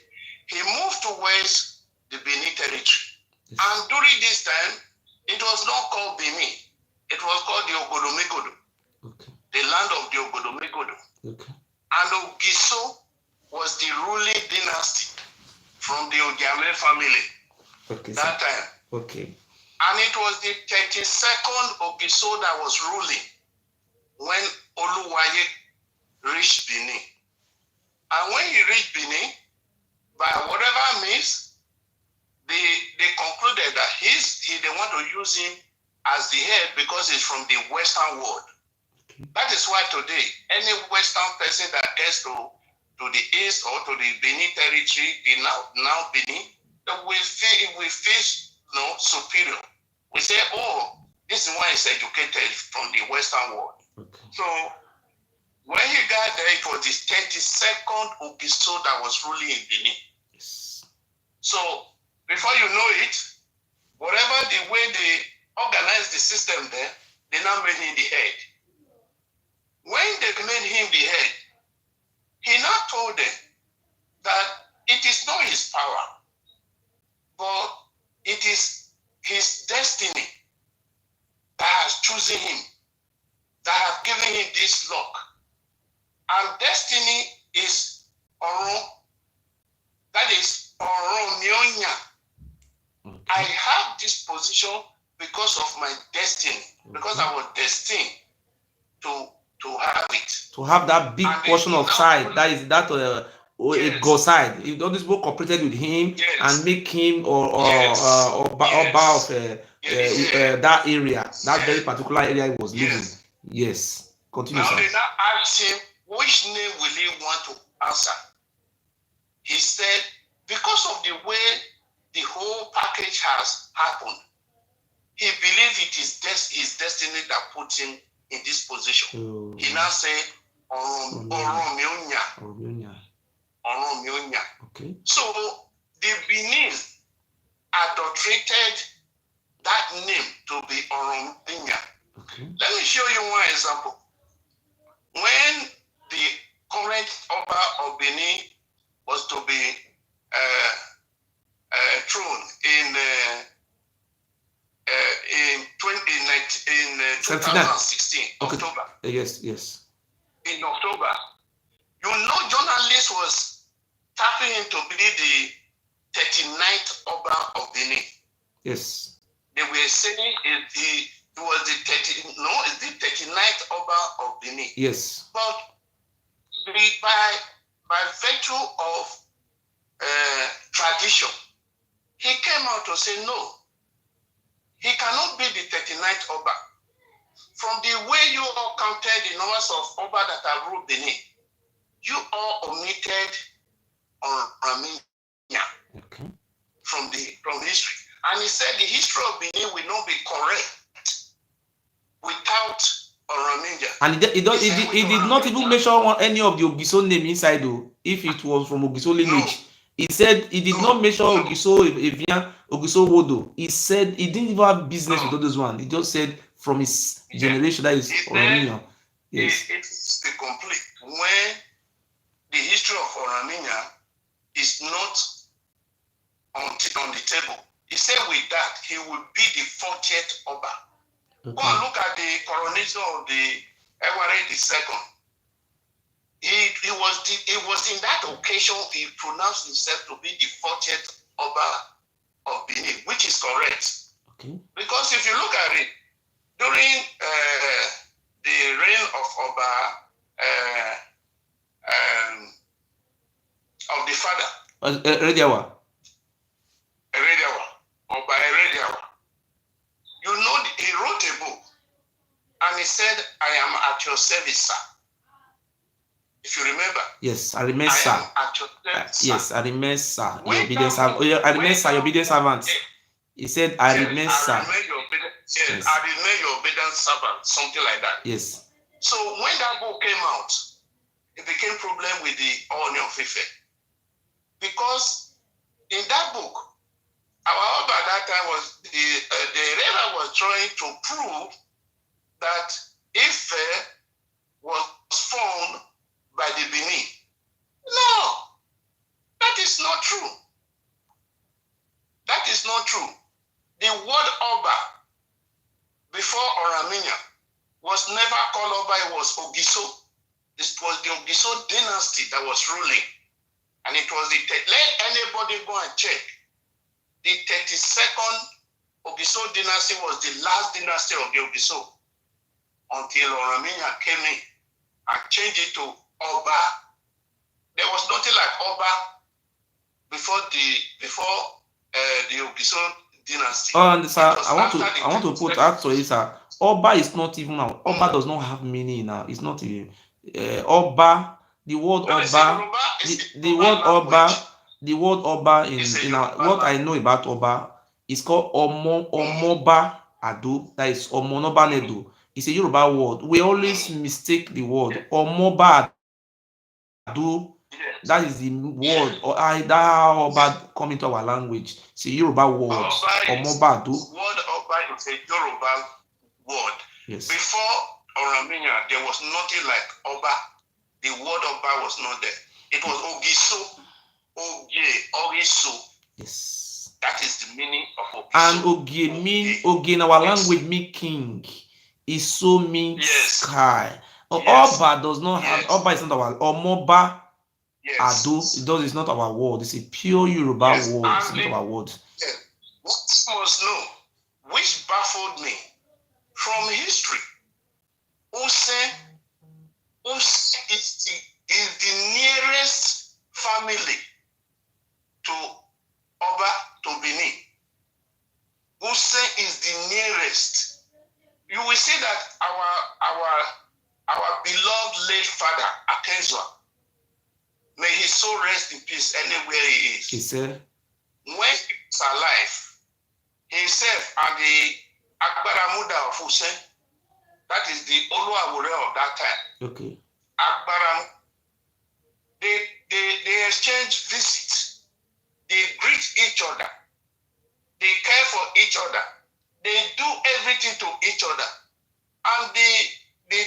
S2: He moved towards the Benin territory. Yes. And during this time, it was not called Benin. It was called the Ogodomegodo.
S1: Okay.
S2: The land of the Ogodomegodo.
S1: Okay.
S2: And Ogiso was the ruling dynasty from the Ojame family.
S1: Okay.
S2: That time.
S1: Okay.
S2: And it was the 32nd Ogiso that was ruling when Oluwaye reached Benin. And when he reached Benin, by whatever means, they concluded that they want to use him as the head because he's from the Western world. Okay. That is why today, any Western person that gets to the east or to the Benin territory, the now Benin, we feel superior. We say, oh, this one is educated from the Western world.
S1: Okay.
S2: So when he got there, it was the 32nd Ogiso that was ruling in Benin. Yes. So before you know it, whatever the way organized the system there, they now made him the head. When they made him the head, he now told them that it is not his power, but it is his destiny that has chosen him, that have given him this luck. And destiny is Oron. That is Oromionya.
S1: Okay.
S2: I have this position because of my destiny, because I was destined to have it.
S1: To have that big
S2: And
S1: portion of side, that is that
S2: Yes.
S1: God side. If all these people cooperated with him
S2: Yes.
S1: and make him or
S2: Yes.
S1: Oba of that area, that very particular area he was living.
S2: Yes.
S1: Yes. Continue,
S2: Now
S1: sir.
S2: they now asked him, which name will he want to answer? He said, because of the way the whole package has happened, he believes it is his destiny that put him in this position.
S1: Oh.
S2: He now said, Oromionya. Oromionya.
S1: Okay.
S2: So the Benin adulterated that name to be Oromionya.
S1: Okay.
S2: Let me show you one example. When the current Oba of Benin was to be thrown in 2016,
S1: okay.
S2: October.
S1: Yes.
S2: In October, journalist was tapping him to be the 39th Oba of Benin.
S1: Yes.
S2: They were saying it was the 39th Oba of Benin.
S1: Yes.
S2: But by virtue of tradition, he came out to say no. He cannot be the 39th Oba. From the way you all counted the numbers of Oba that have ruled Benin, you all omitted Oromionya from history. And he said the history of Benin will not be correct without Oromionya.
S1: And he did not even mention any of the Ogiso name inside, though, if it was from Ogiso lineage. He said he did not mention Ogiso Evian, Ogiso Wodo. He said he didn't even have business with all those ones. He just said from his generation, that is Oromionya. Yes.
S2: It's the complete when the history of Oromionya is not on the table. He said with that he will be the 40th Oba.
S1: Okay.
S2: Go and look at the coronation of the Eware II. It was in that occasion he pronounced himself to be the 40th Oba of Benin, which is correct.
S1: Okay.
S2: Because if you look at it, during the reign of Oba of the father,
S1: Erediawa,
S2: Oba Erediawa, you know, he wrote a book and he said, I am at your service, sir. If you remember.
S1: Yes, I remember, sir.
S2: I am at your service, sir.
S1: Yes, I remember, sir. Your obedient servant. I remember, sir, your obedient servant. He said, I remember, sir.
S2: I remember your obedient servant, something like that.
S1: Yes.
S2: So when that book came out, it became a problem with the Ooni of Ife. Because in that book, our Oba at that time was the Herrera was trying to prove that Ife was formed by the Benin. No, that is not true. That is not true. The word Oba before Oromionya was never called Oba, it was Ogiso. It was the Ogiso dynasty that was ruling. And it was let anybody go and check. The 32nd Ogiso dynasty was the last dynasty of the Ogiso until Oromionya came in and changed it to Oba. There was nothing like Oba before the Ogiso dynasty.
S1: Oh, and sir, I want to put actually, sir, Oba is not even now. Oba does not have meaning now. It's not even Oba. The word Oba, the word Oba in what I know about Oba is called Omoba Ado. That is Omonoba Nedo. It's a Yoruba word. We always mistake the word Omoba Ado
S2: Yes.
S1: That is the word, or that how Oba come into our language. It's a Yoruba word. Omobadu.
S2: Word Oba is a Yoruba word.
S1: Yes.
S2: Before Oromia, there was nothing like Oba. The word Oba was not there. It was Ogiso, Ogiso.
S1: Yes.
S2: That is the meaning of Ogiso.
S1: And Ogie in our language mean king. Iso means sky. Oba does not have, Oba is not our, Omoba, Ado, it's not our word. It's a pure Yoruba word. It's not our word.
S2: What must know, which baffled me from history, Usen is the nearest family to Oba, to Benin. Usen is the nearest. You will see that our beloved late father, Akezwa, may his soul rest in peace anywhere he is.
S1: He said,
S2: when he was alive, himself and the Agbaramuda of Usen, that is the Oluwawure of that time.
S1: Okay.
S2: Akbaram, they exchange visits. They greet each other. They care for each other. They do everything to each other. And the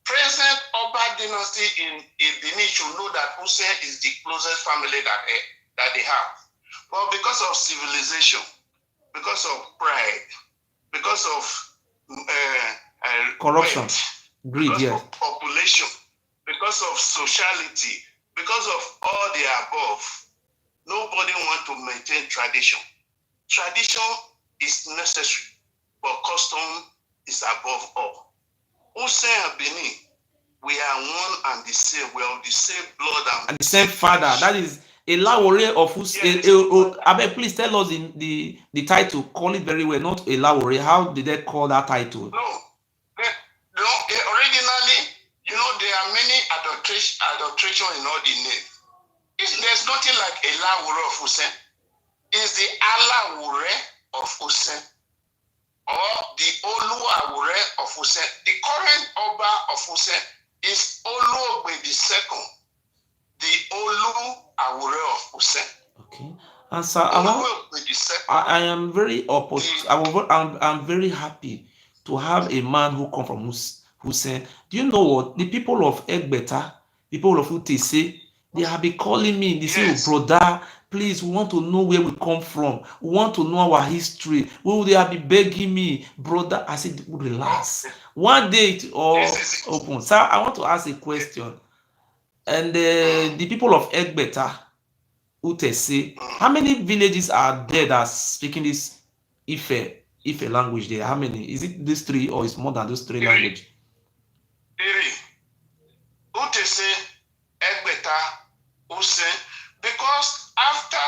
S2: present Oba dynasty in Benin should know that Usen is the closest family that they have. But because of civilization, because of pride, because of
S1: corruption,
S2: wealth,
S1: greed,
S2: because of population, because of sociality, because of all the above, nobody wants to maintain tradition. Tradition is necessary, but custom is above all. Usen and Benin, we are one and the same. We are of the same blood
S1: and the same father. That is Elawore of Usen. Abe, please tell us the title. Call it very well. Not Elawore. How did they call that title?
S2: No, originally, there are many adulteration in all the names. There's nothing like Elawore of Usen. It's the Alawore of Usen, or the Oluwawure of Usen. The current Oba of Usen is Oluogbe II, the Oluwawure of Usen.
S1: Okay. And so I am very I'm very happy to have a man who come from Usen. Do you know what? The people of Egbeta, people of Utese, they have been calling me. They say, oh, brother, please, we want to know where we come from. We want to know our history. They have been begging me, brother. I said, relax. One day it all open. Sir, I want to ask a question. And the people of Egbeta, Utese, how many villages are there that are speaking this Ife language there? How many? Is it these three, or is more than those three languages?
S2: Utese, Egbeta, Usen, because after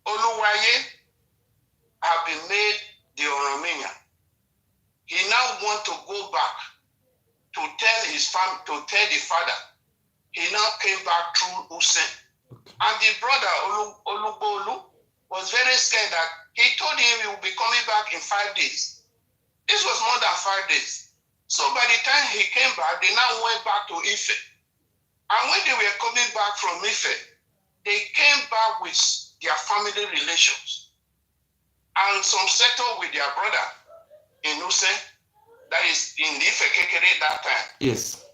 S2: Oluwaye have been made the Oromia, he now want to go back to tell his family, to tell the father. He now came back through Usen. And the brother, Olugbo was very scared that he told him he would be coming back in 5 days. This was more than 5 days. So by the time he came back, they now went back to Ife. And when they were coming back from Ife, they came back with their family relations. And some settled with their brother in Usen, that is in Itsekiris that time.
S1: Yes.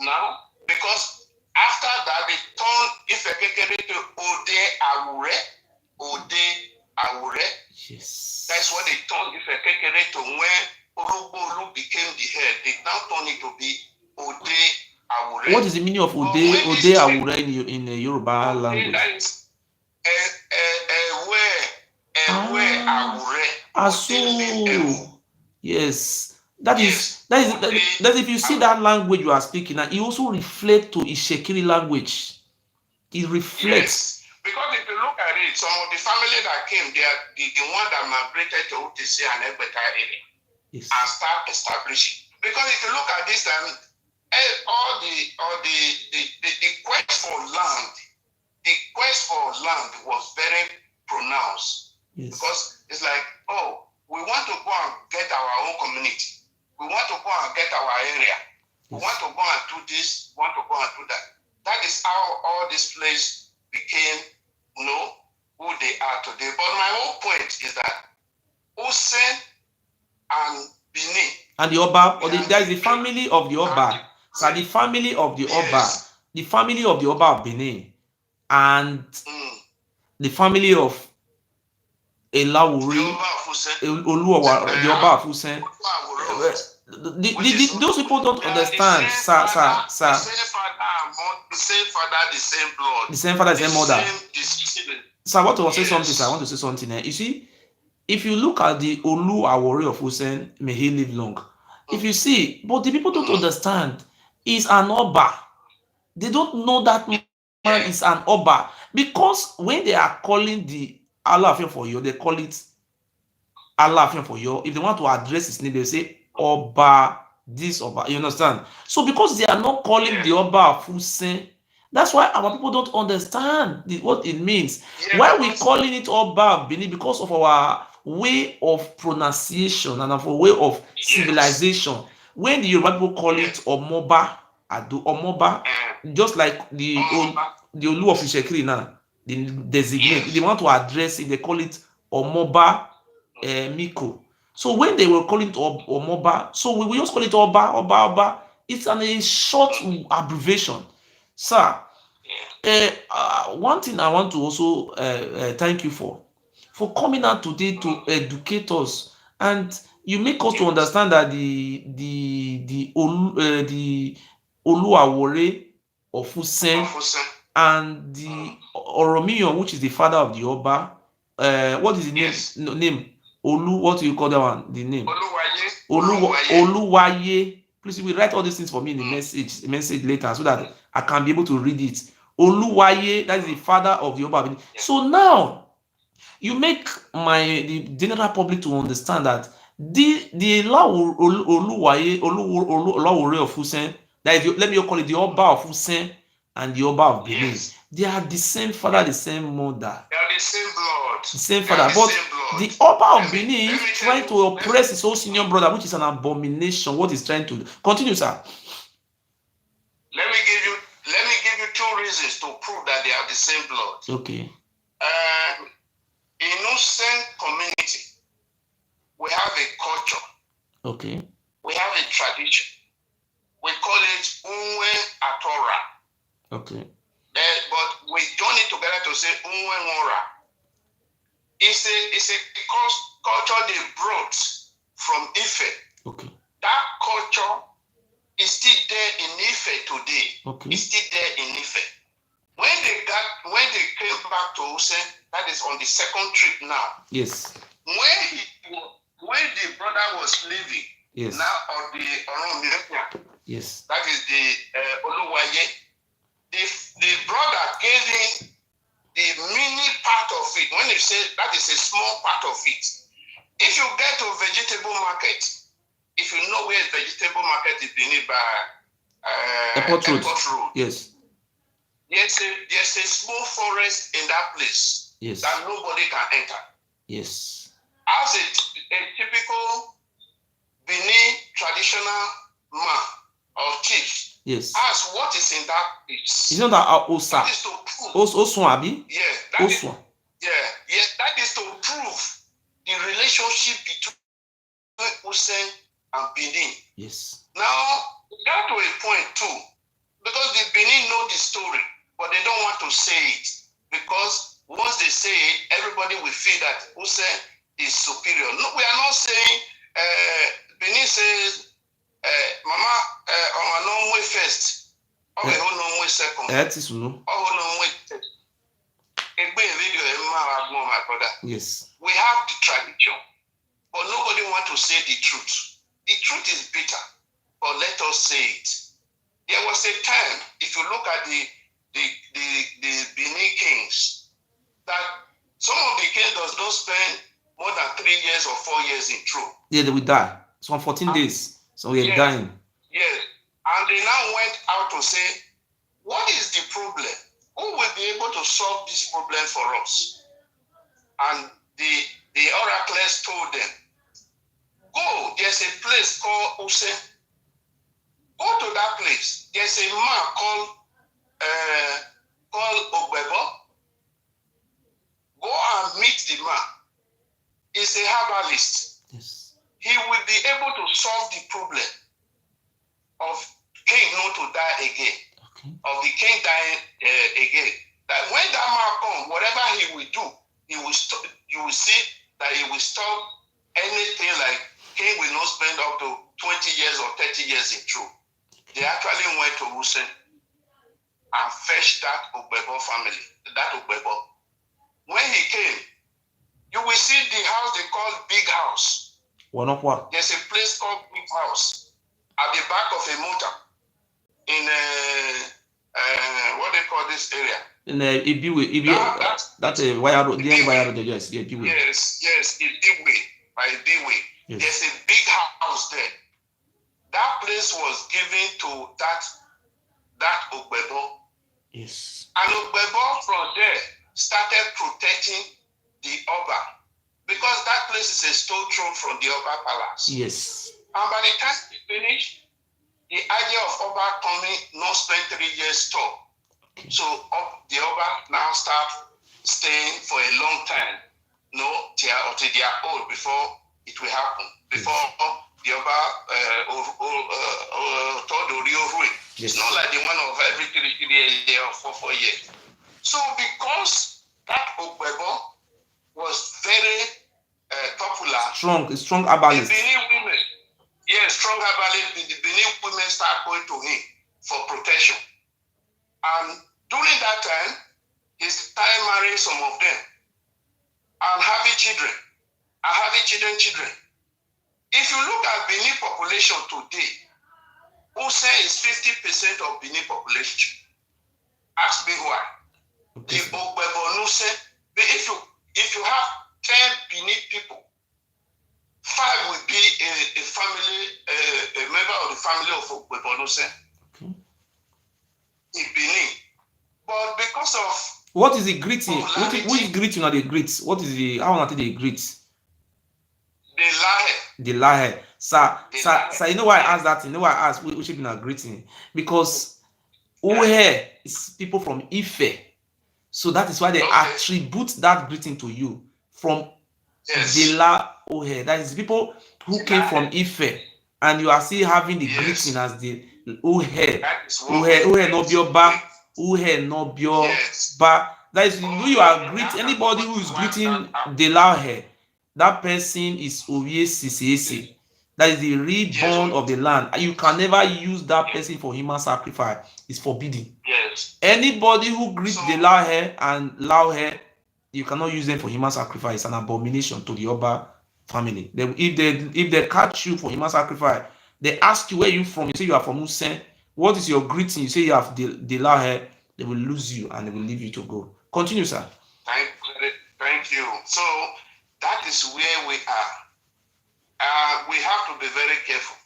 S2: Now, because after that, they turned Itsekiris to Ode Awure.
S1: Yes.
S2: That's what they turned Itsekiris to when Olugbo became the head. They now turned it to be Ode Awure.
S1: What is the meaning of Ode Awure in the Yoruba language?
S2: That is Awure.
S1: Yes. That is if you see that language you are speaking, and it also reflects to Itsekiris language. It reflects.
S2: Yes. Because if you look at it, some of the family that came, they are the one that migrated to Utese and Egbeta area.
S1: Yes.
S2: And start establishing. Because if you look at this time, all the quest for land was very pronounced.
S1: Yes.
S2: Because it's like, oh, we want to go and get our own community. We want to go and get our area. We want to go and do this, we want to go and do that. That is how all all this place became, who they are today. But my whole point is that Usen and Benin.
S1: And the Oba, there is the family of the Oba. So the family of the Oba, the family of the Oba of Benin, and the family of Elawuri, the Oba of Usen. Those people don't understand, sir.
S2: The same father, the same blood.
S1: The same father, the same mother. Sir, I want to say something, sir. I want to say something. You see, if you look at the Olu Awori of Usen, may he live long. If you see, but the people don't understand, is an Oba. They don't know that man is an Oba. Because when they are calling the Allah for you, they call it Allah for you. If they want to address his name, they say Oba, this Oba. You understand? So because they are not calling the Oba of Usen, that's why our people don't understand what it means. Why we calling it Oba Benin? Because of our way of pronunciation and our way of civilization. When the Yoruba people call it Omoba, Omoba, just like the Olu of Itsekiris now, the designate, they want to address it, they call it Omoba Miko. So when they were calling it Omoba, so we will just call it Oba. It's a short abbreviation. Sir, one thing I want to also thank you for coming out today to educate us, and you make us to understand that the Oluwawore of Usen and the Oromiyan, which is the father of the Oba, what is the name? Olu, what do you call that one? The name? Oluwaye. Please, you will write all these things for me in the message later so that I can be able to read it. Oluwaye, that is the father of the Oba. So now, you make the general public to understand that the Oluwaye of Usen, that is, let me call it the Oba of Usen and the Oba of Benin. They are the same father, the same mother.
S2: They are the same blood.
S1: The same father. But the Oba of Benin is trying to oppress his own senior brother, which is an abomination. What he's trying to do. Continue, sir.
S2: Let me give you two reasons to prove that they are the same blood.
S1: Okay.
S2: In Usen community, we have a culture.
S1: Okay.
S2: We have a tradition. We call it Unwe Atora.
S1: Okay.
S2: But we join it together to say Unwe Mora. It's a culture they brought from Ife.
S1: Okay.
S2: That culture is still there in Ife today.
S1: Okay.
S2: It's still there in Ife. When they came back to Usen, that is on the second trip now.
S1: Yes.
S2: When the brother was leaving,
S1: yes.
S2: Now on the Oromiyan,
S1: yes.
S2: That is the Oluwaye. The brother gave him the mini part of it. When you say that is a small part of it. If you get to vegetable market, if you know where vegetable market is being by
S1: Airport Road. Yes.
S2: There's a small forest in that place.
S1: Yes.
S2: That nobody can enter.
S1: Yes.
S2: As a typical Benin traditional man or chief.
S1: Yes.
S2: Ask what is in that place.
S1: It's not that Osa.
S2: That is to prove.
S1: Oswabi?
S2: Yeah. That is to prove the relationship between Usen and Benin.
S1: Yes.
S2: Now, we got to a point too, because the Benin know the story, but they don't want to say it. Because once they say it, everybody will feel that Usen is superior. No, we are not saying Benin says Mama no way first. No way second.
S1: That is no.
S2: No way third.
S1: Yes.
S2: We have the tradition, but nobody wants to say the truth. The truth is bitter, but let us say it. There was a time, if you look at the Benin kings, that some of the kings does not spend more than 3 years or 4 years in throne.
S1: Yeah, they will die. So 14 days. So we are dying.
S2: Yes. And they now went out to say, what is the problem? Who will be able to solve this problem for us? And the oracles told them, go, there's a place called Usen. Go to that place. There's a man called called Ogbebo. Go and meet the man. He's a herbalist.
S1: Yes.
S2: He will be able to solve the problem of king not to die again,
S1: Okay.
S2: of the king dying again. That when that man comes, whatever he will do, he will stop. You will see that he will stop anything like king will not spend up to 20 years or 30 years in truth. They actually went to Usen and fetched that Ogbebo family, that Ogbebo. When he came, you will see the house they call Big House.
S1: One of what?
S2: There's a place called Big House at the back of a motor in what they call this area.
S1: In that's a wire road. Near wire road. Yes, yeah, Ibiwe.
S2: Yes, Ibiwe, by Ibiwe.
S1: Yes.
S2: There's a big house there. That place was given to that Ogbebo.
S1: Yes.
S2: And Ogbebo from there started protecting the Oba, because that place is a stone throw from the Oba palace.
S1: Yes.
S2: And by the time he finished, the idea of Oba coming, not spend 3 years stop.
S1: Okay.
S2: So the Oba now start staying for a long time, until they are old before it will happen. Before the Oba told the real ruin.
S1: Yes.
S2: It's not like the one of every 3 years or 4 years. So because that Ogbebo was very popular.
S1: Strong herbalist.
S2: The Benin women, yes, strong herbalist. The Benin women start going to him for protection. And during that time, he started marrying some of them and having children. If you look at Benin population today, Usen is 50% of Benin population. Ask me why.
S1: Okay.
S2: The Ogbebo Usen, if you have 10 Benin people, 5 will be a family, a member of the family of Ogbebo Usen.
S1: Okay.
S2: In Benin. But because of
S1: what is the greeting? Which greeting are they greet? What is the how are they greet?
S2: The
S1: lie. Sir, you know why I asked that? You know why I asked we should be a greeting? Because Ohe is people from Ife. So that is why they attribute that greeting to you from Dela Ohe. That is people who came from Ife, and you are still having the greeting as the Ohe. Ohe no bioba. Ohe no bioba. That is you are greeting anybody who is greeting Dela Ohe. That person is Oye Sisese. That is the reborn of the land. You can never use that person for human sacrifice. It's forbidden.
S2: Yes.
S1: Anybody who greets the Lahe and Lauhe, you cannot use them for human sacrifice. It's an abomination to the Oba family. If they catch you for human sacrifice, they ask you where you from. You say you are from Usen. What is your greeting? You say you have the Lahe. They will lose you and they will leave you to go. Continue, sir.
S2: Thank you. So that is where we are. We have to be very careful.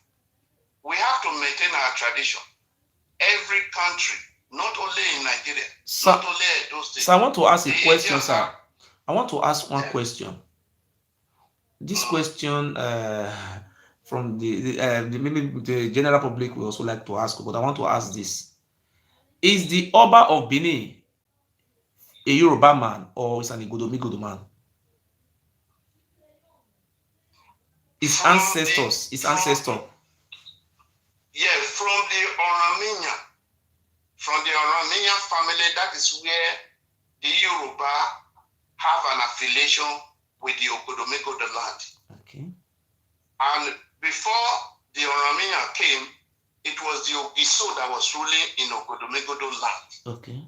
S2: We have to maintain our tradition. Every country, not only in Nigeria, not only in those states.
S1: So I want to ask a question, sir. I want to ask one question. This question from maybe the general public will also like to ask, but I want to ask this. Is the Oba of Benin a Yoruba man or is an Igodomigodo man? His ancestor.
S2: Yeah, from the Oromia family, that is where the Yoruba have an affiliation with the Ogodomigodo land.
S1: Okay.
S2: And before the Oromia came, it was the Ogiso that was ruling in Ogodomigodo land.
S1: Okay.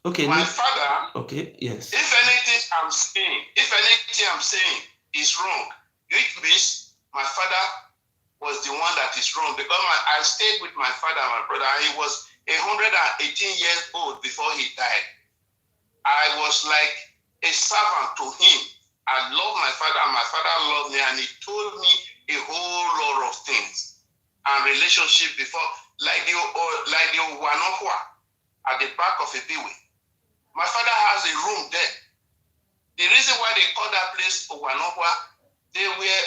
S1: Okay.
S2: My father.
S1: Okay. Yes.
S2: If anything I'm saying is wrong, which means my father was the one that is wrong, because I stayed with my father and my brother, and he was 118 years old before he died. I was like a servant to him. I love my father and my father loved me, and he told me a whole lot of things and relationship before, like the Wanohua at the back of Ibiwe. My father has a room there. The reason why they call that place Wanohua, there were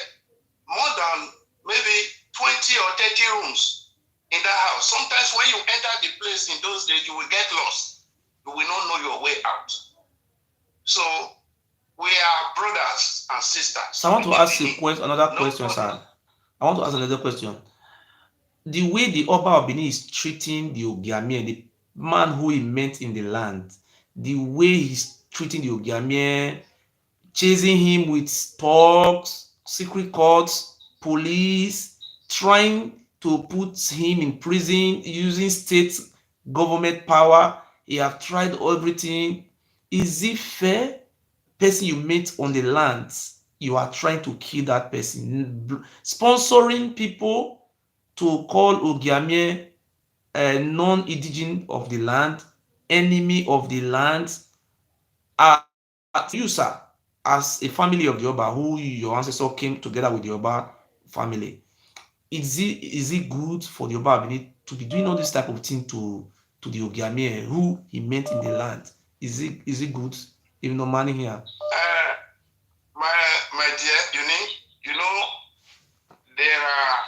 S2: more than maybe 20 or 30 rooms in that house. Sometimes when you enter the place in those days, you will get lost. you will not know your way out. So we are brothers and sisters.
S1: So I want to ask you another question, sir. I want to ask another question. The way the Oba of Benin is treating the Ogiamie, the man who he met in the land, the way he's treating the Ogiamie, chasing him with talks, secret courts, police, trying to put him in prison using state government power. He have tried everything. Is it fair? Person you meet on the land, you are trying to kill that person, sponsoring people to call Ogiamie a non-indigenous of the land, enemy of the land. You, sir, as a family of the Oba, who your ancestors came together with the Oba family, is it good for the Oba Benin to be doing all this type of thing to the Ogiamie who he met in the land? Is it good? Even no money here.
S2: My dear, you know, there are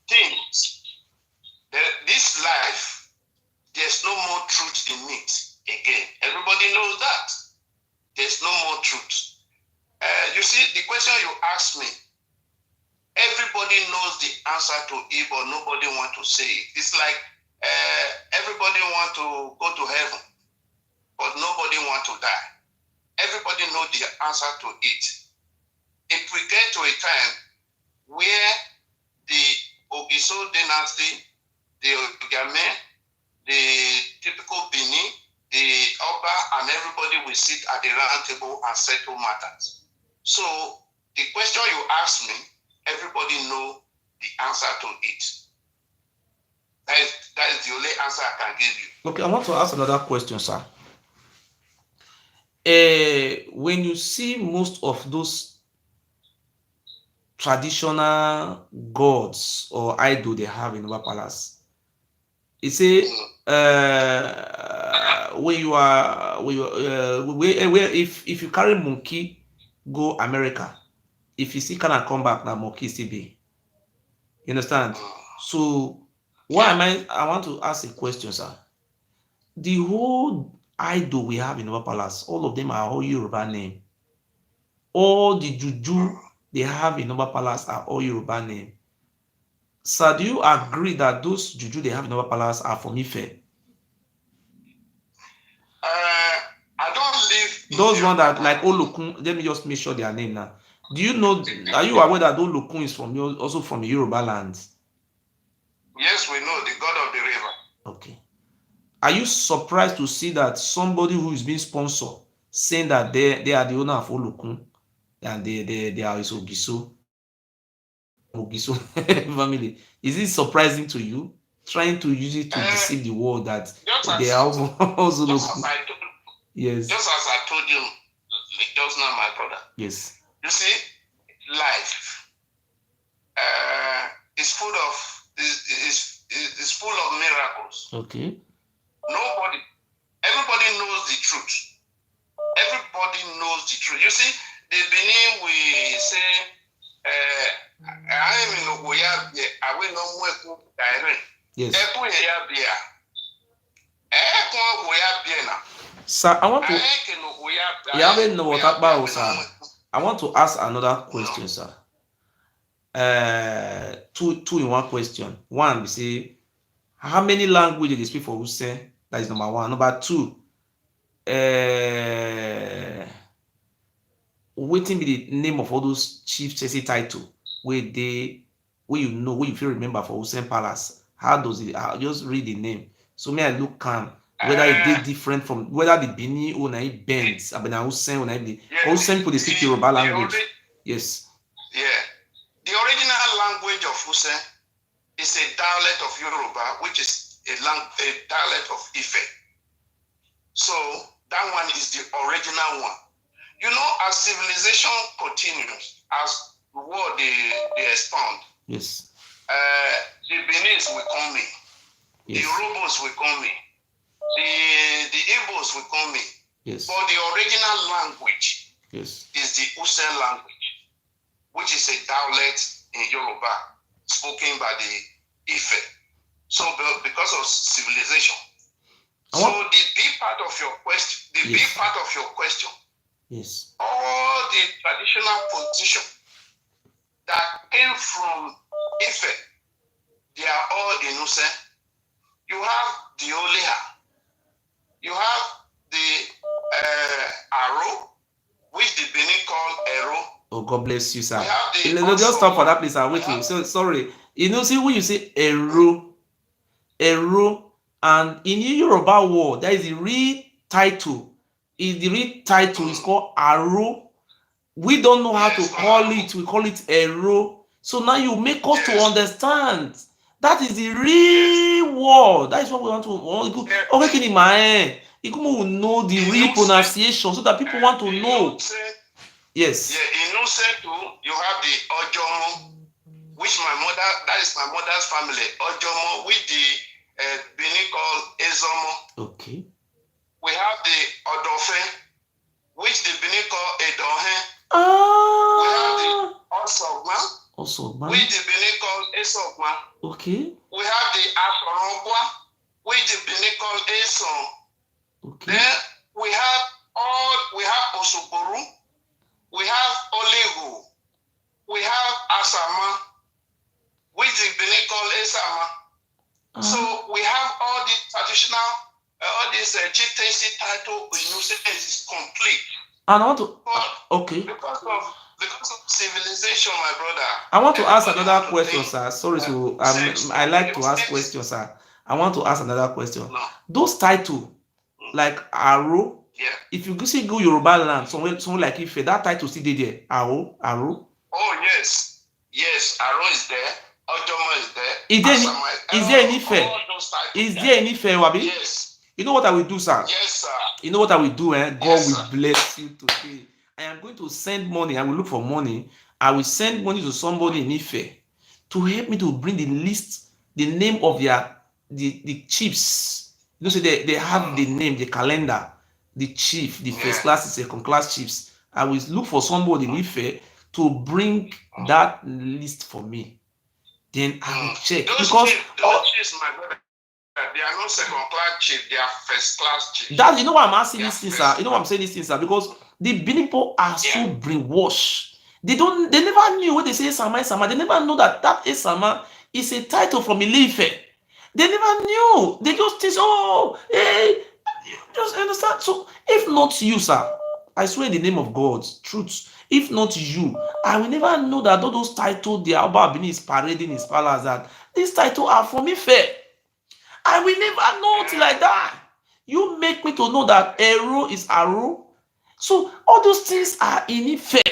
S2: things. This life, there's no more truth in it again. Everybody knows that. There's no more truth. You see, the question you asked me, everybody knows the answer to it, but nobody wants to say it. It's like everybody wants to go to heaven, but nobody wants to die. Everybody knows the answer to it. If we get to a time where the Ogiso dynasty, the Ogiamie, the typical Benin, the Oba, and everybody will sit at the round table and settle matters. So the question you asked me, everybody know the answer to it. That is the only answer I can give you.
S1: Okay, I want to ask another question, sir. When you see most of those traditional gods or idol they have in our palace, you say if you carry monkey go America, if you see can come back now, monkey still be. You understand? So I want to ask a question, sir. The whole idol we have in our palace, all of them are all Yoruba name. All the juju they have in our palace are all Yoruba name. Sir, do you agree that those juju they have in our palace are from Ife?
S2: I don't live
S1: those ones that like Olokun, let me just make sure their name now. Do you know, are you aware that Olokun is from also from Yoruba land?
S2: Yes, we know, the god of the river.
S1: Okay. Are you surprised to see that somebody who is being sponsored saying that they are the owner of Olokun and they are his Ogiso family? Is it surprising to you? Trying to use it to deceive the world that they are also Olokun? Yes.
S2: Just as I told you just now, my brother.
S1: Yes.
S2: You see, life is full of miracles.
S1: Okay.
S2: Everybody knows the truth. Everybody knows the truth. You see, the Benin we say, I am in Ogoya, I will not work direct.
S1: Yes.
S2: Sir,
S1: I want to. I want to ask another question, sir. Two in one question. One, we say, how many languages they speak for Usen? That is number one. Number two, waiting be the name of all those chief chassis title where you know, where you feel remember for Usen Palace. How does it? I'll just read the name. So may I look calm. Whether it did different from whether the Benin or na bends, Abena Usen or na the Usen people they speak Yoruba language. Yes.
S2: Yeah. The original language of Usen is a dialect of Yoruba, which is a dialect of Ife. So that one is the original one. You know, as civilization continues, as the world they expand.
S1: Yes.
S2: The Benin will come in. Yes. The Yorubas will come in. The Igbos will come in.
S1: Yes.
S2: But the original language
S1: is
S2: the Usen language, which is a dialect in Yoruba spoken by the Ife. So because of civilization. So the deeper part of your question, the
S1: Yes.
S2: big part of your question,
S1: Yes.
S2: all the traditional position that came from Ife, they are all innocent. You have the Oliha, you have the Aro, which the Benin call Ero.
S1: Oh, God bless you, sir.
S2: We have the
S1: Just stop for
S2: Osoma.
S1: that, please. I'm
S2: We
S1: waiting.
S2: have
S1: So sorry. You know, see when you say Ero, and in Yoruba word, there is a real title. The real title is called Aro. We don't know how to
S2: yes,
S1: call
S2: Aro.
S1: it. We call it Ero. So now you make us to
S2: Yes.
S1: understand. That is the real word. That is what we want to.
S2: Yeah.
S1: Okay, can you Ikumu will know the real
S2: Inuse,
S1: pronunciation so that people want to know. Yes.
S2: Yeah, Inuse too, you have the Ojomo, which that is my mother's family. Ojomo, which the Benin called Ezomo.
S1: Okay.
S2: We have the Odofe, which the Benin call Edohe.
S1: Ah.
S2: We have the Osogma,
S1: Osogma.
S2: which the Benin call Esogma.
S1: Okay.
S2: We have the Asorobwa, which the Benin call Eson.
S1: Okay.
S2: Then we have Osoboru, we have Olegu, we have Asama, which the Benin call Esama. So we have all the traditional, all these chieftaincy title is complete.
S1: And I want to. Okay.
S2: Because of civilization, my brother.
S1: I want to ask another question, sir. Sorry, so I like to ask questions, sir. I want to ask another question.
S2: No.
S1: Those titles, like Aro,
S2: yeah.
S1: If you see go Yoruba land, somewhere like Ife, that title still there. Aro.
S2: Oh yes, Aro is there. Ojomo is there.
S1: Is there any Ife? Is there any Ife, Wabi?
S2: Yes.
S1: You know what I will do, sir?
S2: Yes, sir.
S1: You know what I will do, eh? God
S2: yes,
S1: will bless you today. I am going to send money. I will look for money. I will send money to somebody in Ife to help me to bring the list, the name of the chiefs. You know, so they have the name, the calendar, the chief, the first class, the second class chiefs. I will look for somebody in Ife to bring that list for me. Then I will check.
S2: Those
S1: because
S2: chiefs, my brother, they are not second class chief, they are first class chief.
S1: That you know why I'm asking these things, sir. You know why I'm saying these things, sir? Because the Benin people are so brainwashed. They never knew when they say Sama. They never know that Sama is a title from Ile-Ife. They never knew. They just think, oh, hey, just understand. So if not you, sir, I swear in the name of God, truth. If not you, I will never know that all those titles the Alba Benin is parading his palace, that these titles are from Ife. I will never know it like that. You make me to know that Ero is Aro. So all those things are in effect.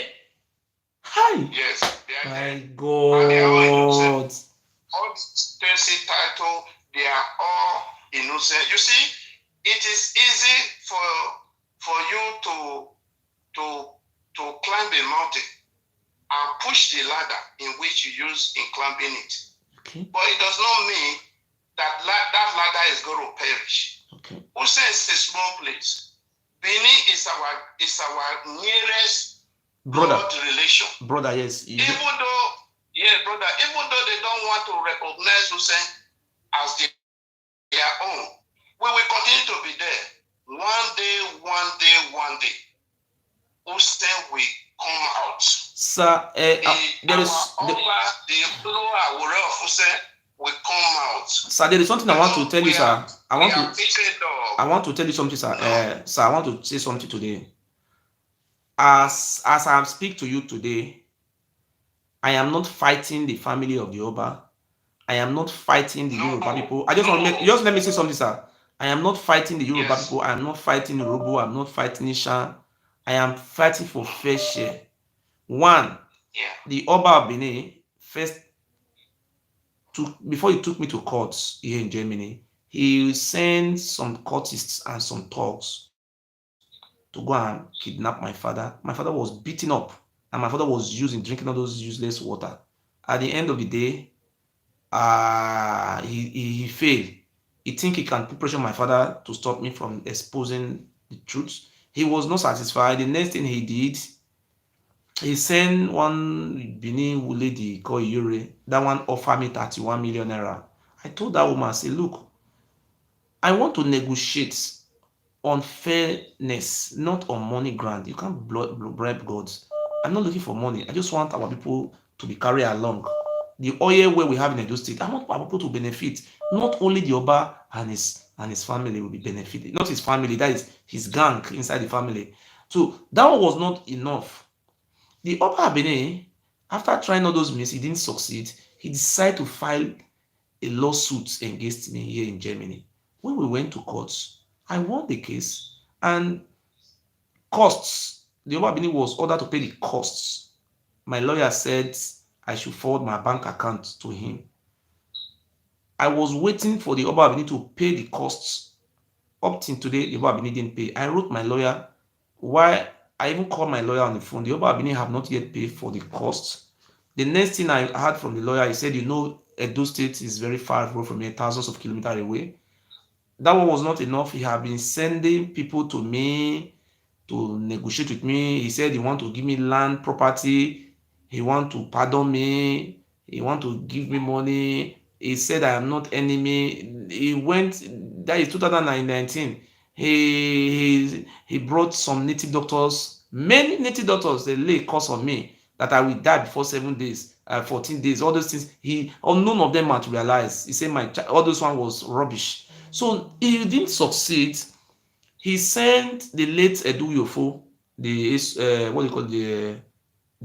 S1: Hi.
S2: Yes.
S1: My God.
S2: All these title, they are all innocent. You see, it is easy for you to climb a mountain and push the ladder in which you use in climbing it.
S1: Okay.
S2: But it does not mean that ladder is going to perish.
S1: Okay.
S2: Usen is a small place. Benin is our nearest blood relation.
S1: Brother, yes.
S2: Even though they don't want to recognize Usen as their own, we will continue to be there. One day, Usen will come out.
S1: Sir, there is
S2: will come out.
S1: Sir, there is something I want to tell you, sir. I want to tell you something, sir. Sir, I want to say something today. As I speak to you today, I am not fighting the family of the Oba. I am not fighting the Yoruba people. I just want to just let me say something, sir. I am not fighting the Yoruba people. I am not fighting Yoruba. I am not fighting Isha. I am fighting for fair share. One, the Oba of Benin first before he took me to courts here in Germany, he sent some courtists and some thugs to go and kidnap my father. My father was beaten up, and my father was drinking all those useless water. At the end of the day, he failed. He think he can put pressure on my father to stop me from exposing the truth. He was not satisfied. The next thing he did, he sent one Benin lady called Yuri. That one offered me 31 million naira. I told that woman, I say, look, I want to negotiate on fairness, not on money grant. You can't bribe gods. I'm not looking for money. I just want our people to be carried along. The oil where we have in Edo State, I want our people to benefit. Not only the Oba and his family will be benefited, not his family, that is his gang inside the family. So that was not enough. The Oba Benin, after trying all those means, he didn't succeed. He decided to file a lawsuit against me here in Germany. When we went to courts, I won the case, and costs. The Oba Benin was ordered to pay the costs. My lawyer said I should forward my bank account to him. I was waiting for the Oba Benin to pay the costs. Up till today, the Oba Benin didn't pay. I wrote my lawyer. Why? I even called my lawyer on the phone. The Oba Benin have not yet paid for the costs. The next thing I heard from the lawyer, he said, Edo State is very far away from here, thousands of kilometers away. That one was not enough. He had been sending people to me to negotiate with me. He said he want to give me land, property. He want to pardon me. He want to give me money. He said I am not enemy. He went, that is 2019. He brought some native doctors, many native doctors. They lay curse on me that I will die before 7 days, 14 days. All those things. None of them materialized. He said all those one was rubbish. So he didn't succeed. He sent the late Edu Yofo, the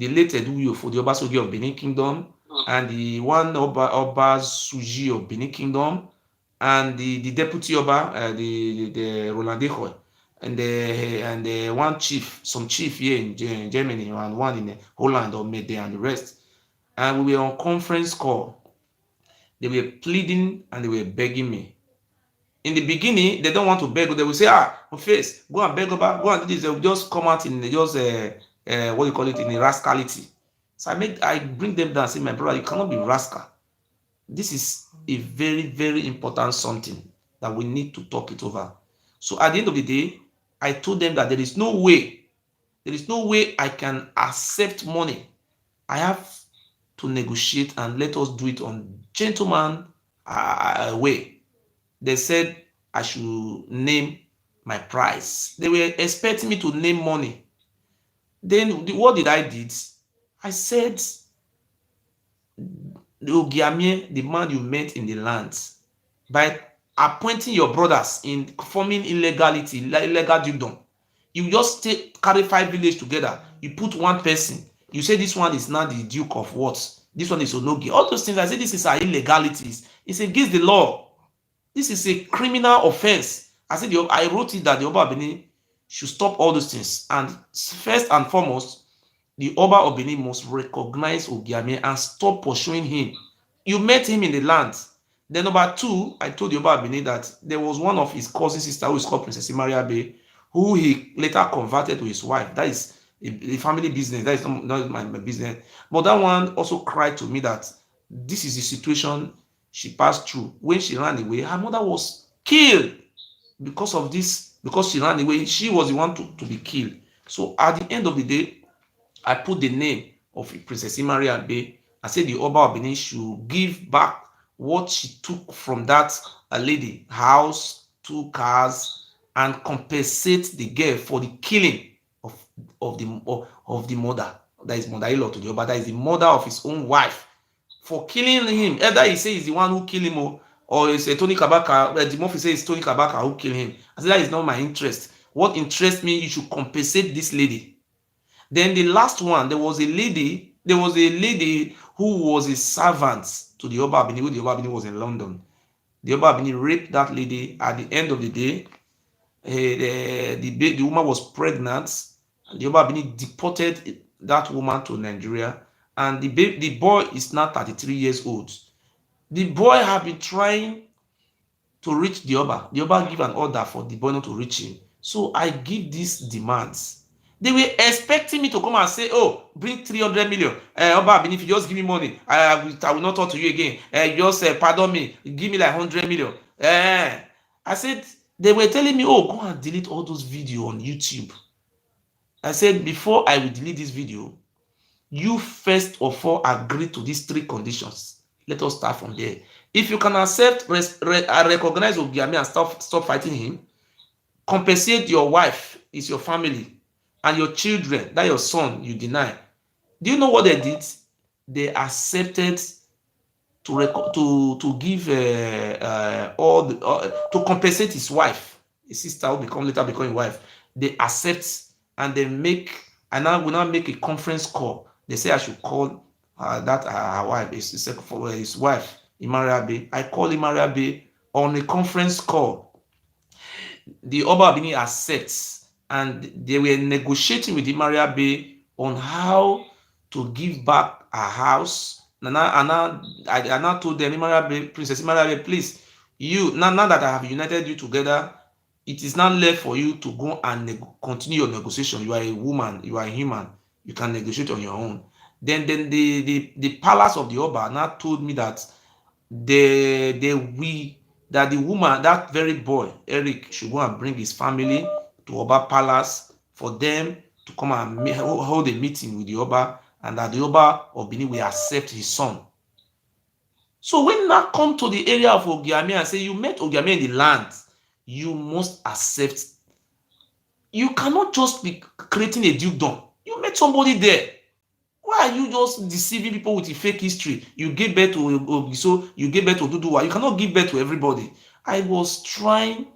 S1: late Edu Yofo, the Obasogi of Benin Kingdom, and the one Oba Suji of Benin Kingdom, and the deputy Oba, the Rolandejo, and the one chief, some chief here in Germany, and one in Holland or Mede, and the rest. And we were on conference call. They were pleading and they were begging me. In the beginning, they don't want to beg. They will say, face, go and beg over, go and do this. They will just come out in just what you call it, in a rascality. So I bring them down and say, my brother, you cannot be rascal. This is a very, very important something that we need to talk it over. So at the end of the day, I told them that there is no way I can accept money. I have to negotiate and let us do it on gentleman way. They said I should name my price. They were expecting me to name money. Then what did I did? I said, the Ogiamie, the man you met in the land, by appointing your brothers in forming illegal dukedom, you just carry 5 villages together. You put one person. You say this one is now the Duke of what? This one is Onogi. All those things. I say this is illegalities. It's against the law. This is a criminal offense. I said I wrote it that the Oba of Benin should stop all those things. And first and foremost, the Oba of Benin must recognize Ogiamie and stop pursuing him. You met him in the land. Then number 2, I told the Oba of Benin that there was one of his cousin sister who is called Princess Imariabe, who he later converted to his wife. That is a family business. That is not my business. But that one also cried to me that this is the situation she passed through. When she ran away, her mother was killed because of this. Because she ran away, she was the one to be killed. So at the end of the day, I put the name of Princess Imariabe. I said the Oba of Benin should give back what she took from that lady, house, 2 cars, and compensate the girl for the killing of the mother. That is mother-in-law to the Oba. That is the mother of his own wife, for killing him. Either he says he's the one who killed him, or it's Tony Kabaka. The Murphy says it's Tony Kabaka who killed him. I said that is not my interest. What interests me, you should compensate this lady. Then the last one, there was a lady who was a servant to the Oba Benin, when the Oba Benin was in London. The Oba Benin raped that lady. At the end of the day, the woman was pregnant, and the Oba Benin deported that woman to Nigeria. And the boy is now 33 years old. The boy had been trying to reach the Oba. The Oba gave an order for the boy not to reach him. So I give these demands. They were expecting me to come and say, oh, bring 300 million. Oba, if you just give me money, I will not talk to you again. Just pardon me. Give me like 100 million. I said, they were telling me, oh, go and delete all those videos on YouTube. I said, before I will delete this video, you first of all agree to these 3 conditions. Let us start from there. If you can accept, recognize Ogiamie and stop fighting him, compensate your wife, is your family, and your children, that your son you deny. Do you know what they did? They accepted to give all the to compensate his wife, his sister who later become his wife. They accept and they make, and now will now make a conference call. They say I should call that her wife, his wife, Imariabe. I call Imariabe on a conference call. The Oba Benin accepts, and they were negotiating with Imariabe on how to give back her house. And I now told them, Princess Imariabe, please, now that I have united you together, it is now left for you to go and continue your negotiation. You are a woman, you are a human, you can negotiate on your own. Then the palace of the Oba now told me that that the woman, that very boy, Eric, should go and bring his family to Oba Palace for them to come and hold a meeting with the Oba, and that the Oba of Benin will accept his son. So when now come to the area of Ogiame and say you met Ogiame in the land, you must accept. You cannot just be creating a dukedom. You met somebody there. Why are you just deceiving people with a fake history? You gave birth to Ogiso, you gave birth to Oduduwa. You cannot give birth to everybody. I was trying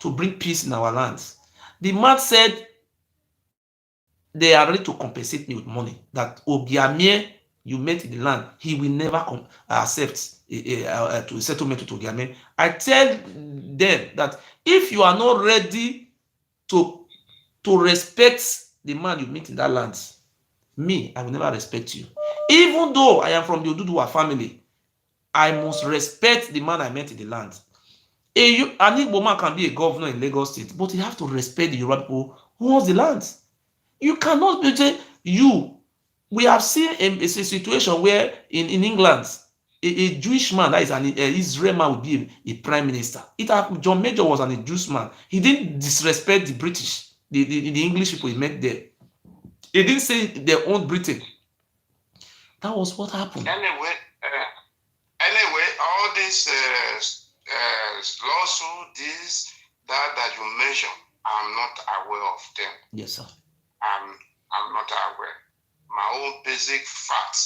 S1: to bring peace in our lands. The man said they are ready to compensate me with money. That Ogiame you met in the land, he will never accept to a settlement with Ogiame. I tell them that if you are not ready to respect the man you meet in that land, me, I will never respect you. Even though I am from the Oduduwa family, I must respect the man I met in the land. An Igbo man can be a governor in Lagos State, but you have to respect the Yoruba people who owns the land. You cannot be saying we have seen a situation where in England, a Jewish man, that is an Israel man, would be a prime minister. John Major was a Jewish man. He didn't disrespect the British, the English people he met there. He didn't say they owned Britain. That was what happened.
S2: Anyway, all these lawsuits, this, that you mentioned, I'm not aware of them.
S1: Yes, sir.
S2: I'm not aware. My own basic fact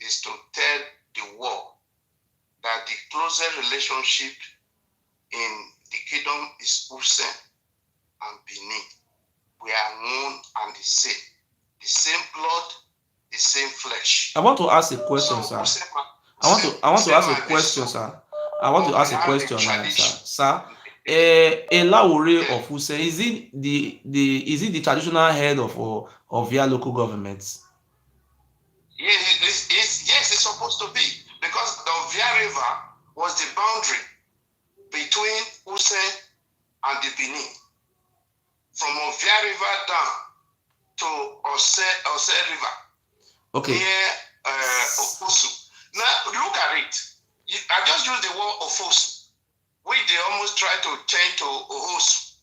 S2: is to tell the world that the closest relationship in the kingdom is Usen and Benin. We are one and the same blood, the same flesh.
S1: I want to ask a question, sir. I want to ask a question, sir. I want to ask a question, sir. Elawore of Usen, is it the traditional head of your local government?
S2: Yes, it's supposed to be, because the Ovia River was the boundary between Usen and the Benin. From Ovia River down to Ose River.
S1: Okay.
S2: Near Ofosu. Now look at it. I just used the word Ofosu, which they almost try to change to Ohosu.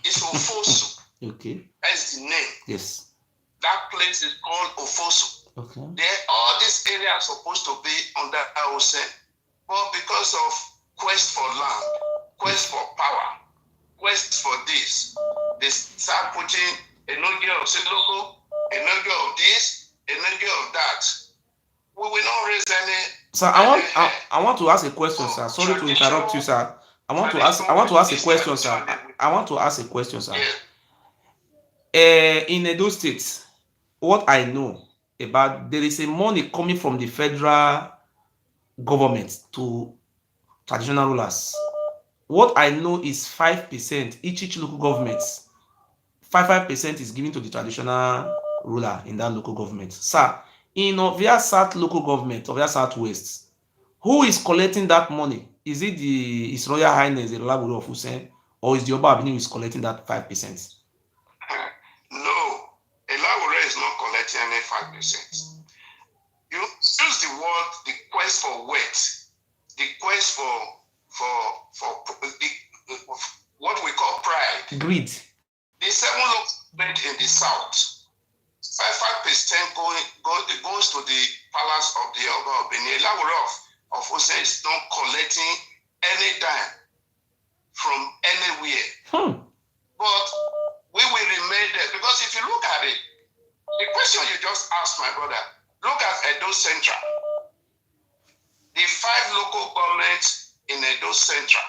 S2: It's Ofosu.
S1: Okay.
S2: That's the name.
S1: Yes.
S2: That place is called Ofosu.
S1: Okay.
S2: All these areas are supposed to be under Ose, but because of quest for land, quest for power, quest for this, they start putting a nogia of Siloko, a nogia of this, a nogia of that. We will not raise any.
S1: Sir, I want to ask a question, sir. Sorry to interrupt you, sir. I want to ask a question, sir. I want to ask a question, sir.
S2: Yeah.
S1: In Edo State, what I know about, there is a money coming from the federal government to traditional rulers. What I know is 5%, each local government, 5% is given to the traditional ruler in that local government. Sir, in Ovia South local government, Ovia Southwest, who is collecting that money? Is it His Royal Highness, the Olabode of Usen, or is the Oba Benin who is collecting that 5%?
S2: No, Elabode is not collecting any 5%. You use the word, the quest for wealth, the quest for what we call pride.
S1: Greed.
S2: The 7 local government in the south, 5% goes to the palace of the Oba of Benin. Elabode of Usen is not collecting any dime from anywhere. my brother, look at Edo Central. The 5 local governments in Edo Central,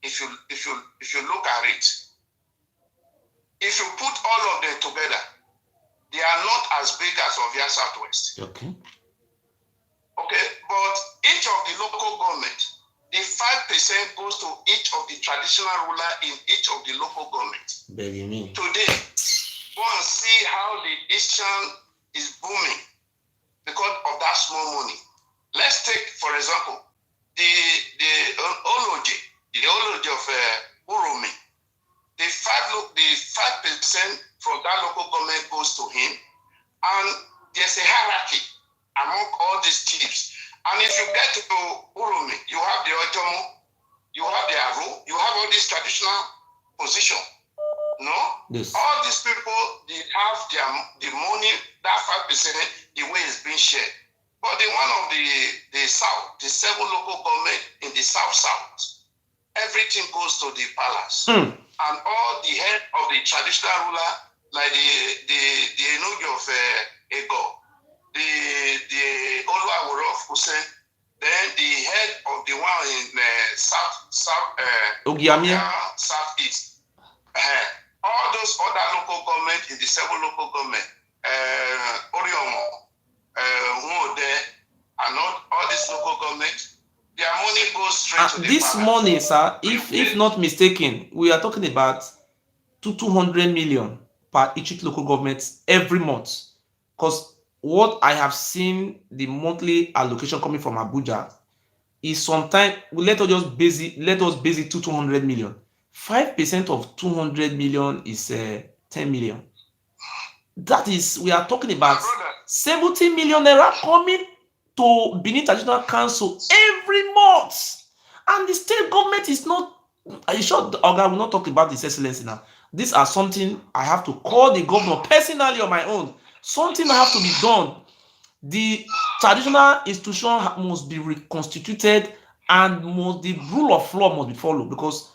S2: if you look at it, if you put all of them together, they are not as big as Ovia Southwest.
S1: Okay.
S2: Okay, but each of the local government, the 5% goes to each of the traditional ruler in each of the local government. Today, go and see how the Eastern is booming because of that small money. Let's take, for example, the Ology of Uromi. The 5% from that local government goes to him, and there's a hierarchy among all these chiefs. And if you get to Uromi, you have the Ojomo, you have the Aro, you have all these traditional position. No?
S1: Yes.
S2: All these people, they have the money, that 5%, the way it's being shared. But the one of the South, the 7 local government in the South, everything goes to the palace. And all the head of the traditional ruler, like the Enogi of Ego, the Oluwaworo of Usen, then the head of the one in Southeast, all those other local government in the 7 local government, Oriomo, Nwode, and all these local government, their money goes straight to the
S1: this
S2: palace.
S1: money, sir, if not mistaken, we are talking about 200 million per each local government every month. Because what I have seen, the monthly allocation coming from Abuja is sometimes, let us base it to 200 million. 5% of 200 million is 10 million. That is, we are talking about 70 million naira coming to Benin Traditional Council every month. And the state government is not, are you sure, Oga will not talk about this excellency now? These are something I have to call the governor personally on my own. Something have to be done. The traditional institution must be reconstituted, and the rule of law must be followed, because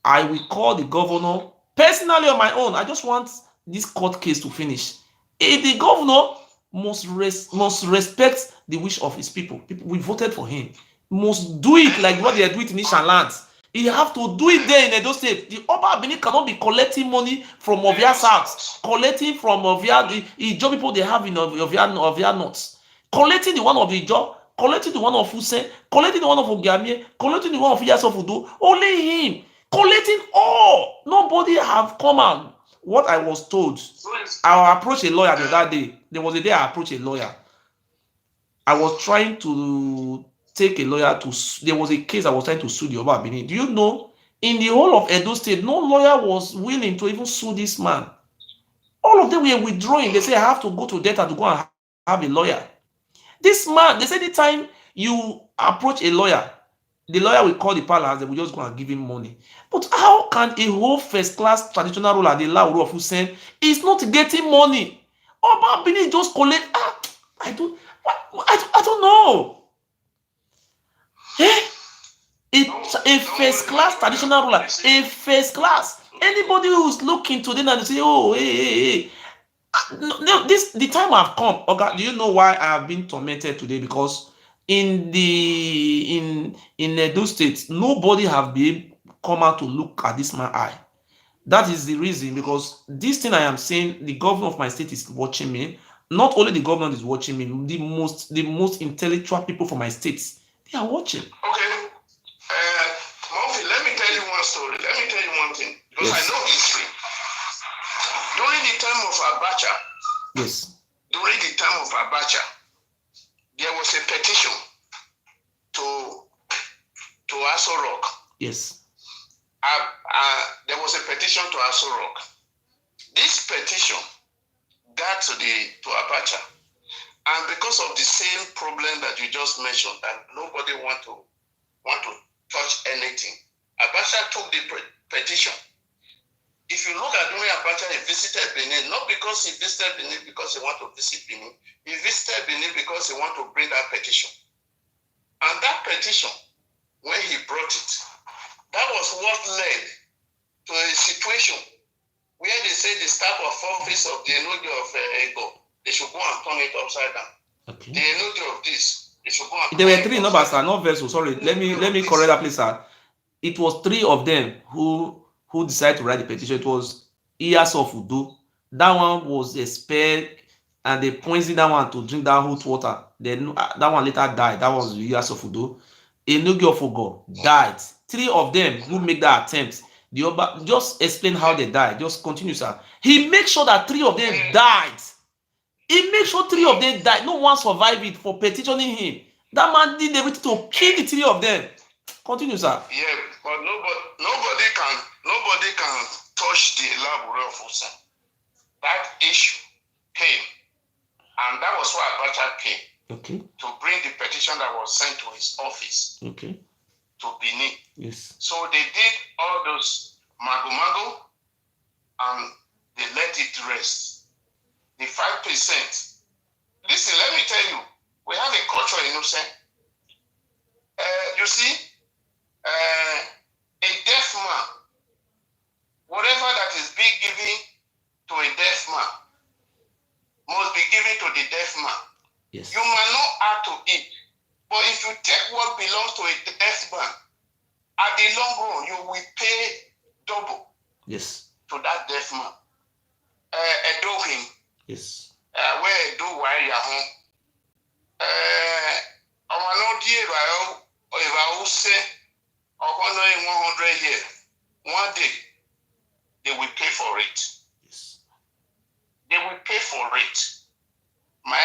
S1: I will call the governor personally on my own. I just want this court case to finish. The governor must respect the wish of his people. We voted for him. Must do it like what they do it in Ishan lands. He have to do it there in Edo State. The Oba Benin cannot be collecting money from Ovia South, collecting from Ovia, the Ijo people they have in Ovia North, collecting the one of Ijo, collecting the one of Usen, collecting the one of Ogiamie, collecting the one of Iyasofudo. Only him collecting all. Nobody have come out. What I was told, I approached a lawyer the other day. There was a day I approached a lawyer. I was trying to take a lawyer to, there was a case I was trying to sue the Oba Benin. Do you know, in the whole of Edo State, no lawyer was willing to even sue this man. All of them were withdrawing. They say, I have to go to data to go and have a lawyer. This man, they say, anytime you approach a lawyer, the lawyer will call the palace, they will just go and give him money. But how can a whole first-class traditional ruler, the Lauru of Usen, is not getting money? Oba Benin just collect. I don't know. A first-class traditional ruler, a first-class. Anybody who's looking to them and say, oh, hey. No, the time have come. Okay, do you know why I have been tormented today? Because in Edo State, nobody have been come out to look at this man's eye. That is the reason, because this thing I am saying, the governor of my state is watching me. Not only the governor is watching me, the most intellectual people from my states, they are watching.
S2: Okay. Murphy, let me tell you one story. Let me tell you one thing. Because yes. I know history. During the time of Abacha,
S1: yes.
S2: During the time of Abacha, there was a petition to Aso Rock.
S1: Yes.
S2: There was a petition to Aso Rock. This petition got to Abacha, and because of the same problem that you just mentioned, that nobody want to touch anything, Abacha took the petition. If you look at during Abacha, he visited Benin, not because he visited Benin because he want to visit Benin. He visited Benin because he want to bring that petition. And that petition, when he brought it, that was what led to a situation where they say the staff of office of the Enogi of Ego they should go and turn it upside down.
S1: Okay.
S2: The energy of this, they should go and
S1: There
S2: turn
S1: were
S2: it
S1: three
S2: upside
S1: numbers, sir,
S2: down.
S1: not vessels. Sorry, let me correct that, please, sir. It was three of them who decided to write the petition. It was Iyas of Udo. That one was expelled, and they poisoned that one to drink that hot water. Then that one later died. That was Iyas of Udo. Enogi of Ogo died. Three of them who make that attempt. The Oba, just explain how they died. Just continue, sir. He makes sure that three of them died. He makes sure three of them died. No one survived it for petitioning him. That man did everything to kill the three of them. Continue, sir.
S2: Yeah, but nobody can touch the Elabure of Usen. That issue came, and that was why Abacha came.
S1: Okay.
S2: To bring the petition that was sent to his office.
S1: Okay.
S2: To Benin.
S1: Yes.
S2: So they did all those mago, and they let it rest. The 5%. Listen, let me tell you, we have a culture in Usen. You see, a deaf man, whatever that is being given to a deaf man, must be given to the deaf man.
S1: Yes.
S2: You might not add to it, but if you take what belongs to a deaf man, at the long run, you will pay double.
S1: Yes.
S2: To that deaf man. Edo him.
S1: Yes.
S2: Where Edo why ya home. I want to hear if I will say, in 100 years, one day, they will pay for it.
S1: Yes.
S2: They will pay for it. My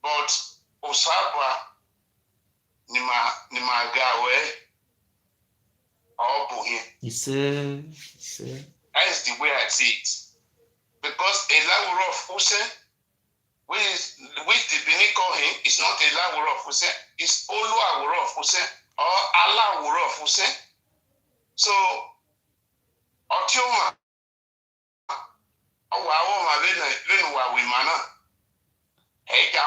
S2: but Osaba Nima Gawe or Bohin.
S1: He said.
S2: That is the way I see it. Because a level of Usen, which the Benin call him, is not a level of Usen, it's Olu Awuro of Usen or Allah Awuro of Usen. So, Otioma, Owa Venua Wimana, Eja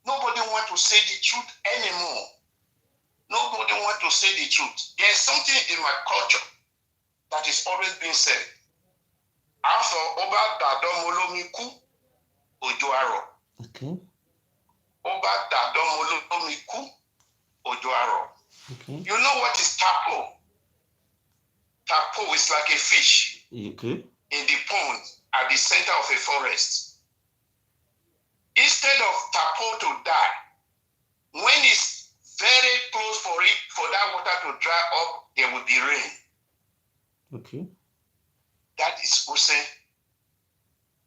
S2: nobody want to say the truth anymore. Nobody want to say the truth. There's something in my culture that is always being said. After Oba Dadomolomiku Ojoaro.
S1: Okay.
S2: Oba Dadomolomiku Ojoaro.
S1: Okay.
S2: You know what is tapo? Tapo is like a fish.
S1: Okay.
S2: In the pond at the center of a forest. Instead of tapo to die, when it's very close for that water to dry up, there will be rain.
S1: Okay.
S2: That is Usen.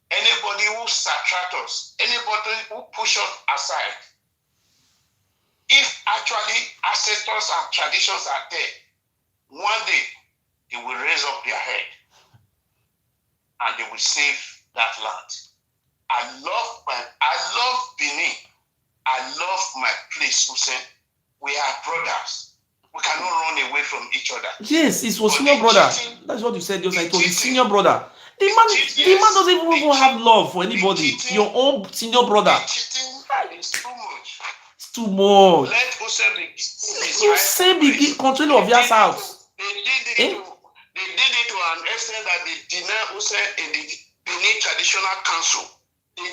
S2: Anybody who subtract us, anybody who push us aside, if actually ancestors and traditions are there, one day they will raise up their head and they will save that land. I love Benin. I love my place, Usen. We are brothers. We cannot run away from each other.
S1: Yes, it was senior brother. That's what you said. Just like it was the senior brother. The man doesn't even have love for anybody. Your own senior brother.
S2: It's too much.
S1: It's too much.
S2: Let Usen be.
S1: Usen be control of your house.
S2: They did it to an extent that they deny Usen in the Benin Traditional Council. They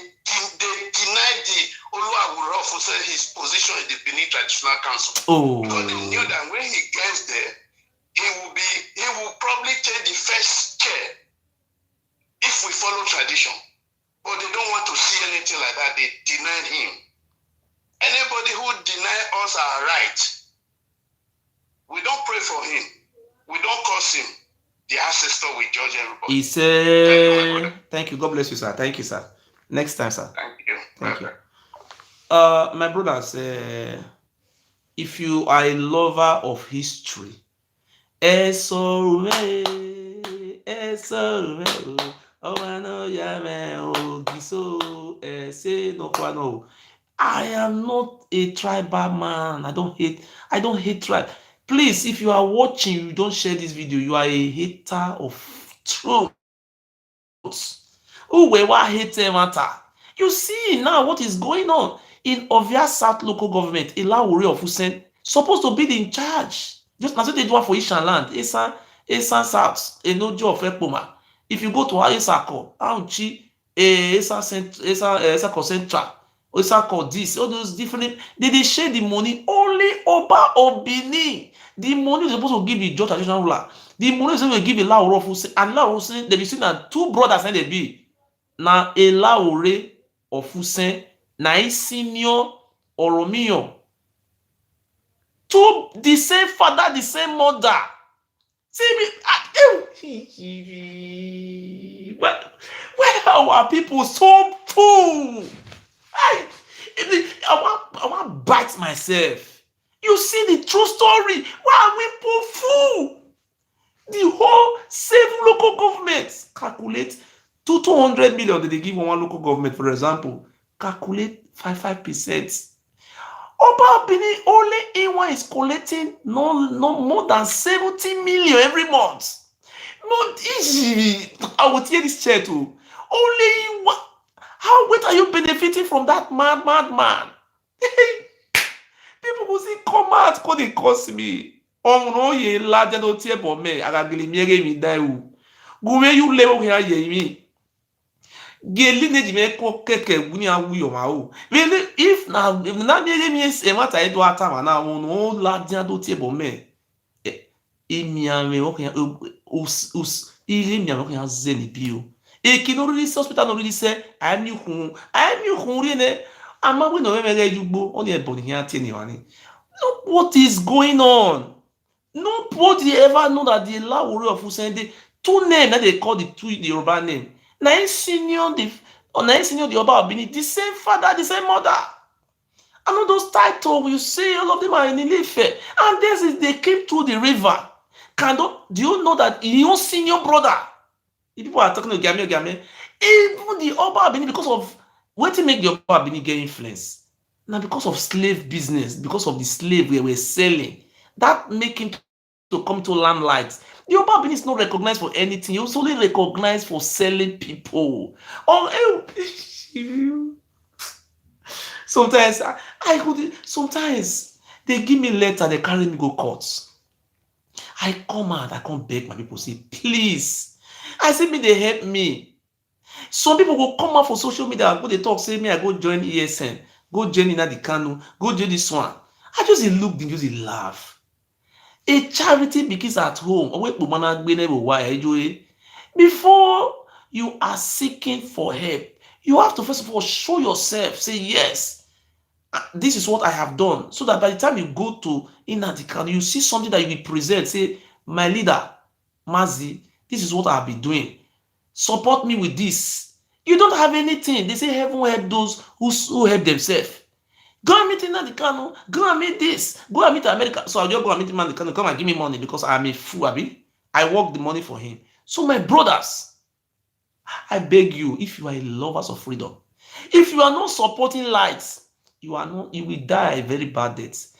S2: denied the Oluwawuro of Usen his position in the Benin Traditional Council.
S1: Oh.
S2: Because they knew that when he gets there, he will probably take the first chair if we follow tradition. But they don't want to see anything like that. They denied him. Anybody who denies us our right, we don't pray for him. We don't curse him. The ancestor will judge everybody.
S1: He said, thank you. God bless you, sir. Thank you, sir. Next time, sir.
S2: Thank you.
S1: Thank you. My brothers, if you are a lover of history, I am not a tribal man. I don't hate tribe. Please, if you are watching, you don't share this video, you are a hater of truth. You see now what is going on in Ovia South local government. Ilawuri of Usen supposed to be in charge. Just as they do one for Ishan land, Esan South, Enojo of Ekpoma. If you go to Esako, Auchi, Esako Central, Esako this, all those different, they share the money. Only Oba of Benin. The money is supposed to give the George traditional ruler. The money is supposed to give the Lauro Fusen. And Lauro Fusen, they be seen as two brothers and they be. Na a Laure of Fusen, na a senior Oromio. Two, the same father, the same mother. See me, where are our people so full? I want to bite myself. You see the true story. Why are we full? The whole 7 local governments calculate 200 million that they give one local government, for example. Calculate 5%. Oba Benin only A1 is collecting no more than 70 million every month. Not easy. I will tear this chair too. Only one. What are you benefiting from that man? People will say, come out, call they cost me. Oh no, ye lad, no tear for me. I got gilly me die. Go where you live here, ye me. Geli ji me ko keke wuni awu yo ma o. Really, if na me me e mata e do ata ma na won no la dia do tie bo me. E mi ame o kan us ile mi ame o kan zeli bi o. E ki no really hospital no really say I mi hun ri ne ama we no me me jugbo on e bo ni ati ni wa ni. Look what is going on. Nobody ever know that the Lawore of Usen, the two names that they call the Yoruba name. Na senior the Oba of Benin, the same father, the same mother. And all those titles, you see, all of them are in Ile-Ife. And this is they came through the river. Do you know that your senior brother, the people are talking to Game, even the Oba of Benin, because of what to make the Oba of Benin get influence? Now, because of slave business, because of the slave we were selling, that make him to come to limelight. The Oba Benin is not recognized for anything. You're only recognized for selling people. Sometimes sometimes they give me letter, they carry me go court. I come out, I come beg my people, say, please. I say, me, they help me. Some people will come out for social media, go they talk, say, me, I go join ESN, go join in the Kanu, go join this one. I just look, they just laugh. A charity begins at home. Before you are seeking for help, you have to first of all show yourself. Say, yes, this is what I have done. So that by the time you go to Inadikan, you see something that you will present. Say, my leader, Mazi, this is what I'll be doing. Support me with this. You don't have anything. They say heaven will help those who help themselves. Go and meet Inadikan. Go and meet this. Go and meet America. So I'll just go and meet Inadikan. Come and give me money because I'm a fool, Abi. I work the money for him. So my brothers, I beg you, if you are lovers of freedom, if you are not supporting lights, you will die a very bad death.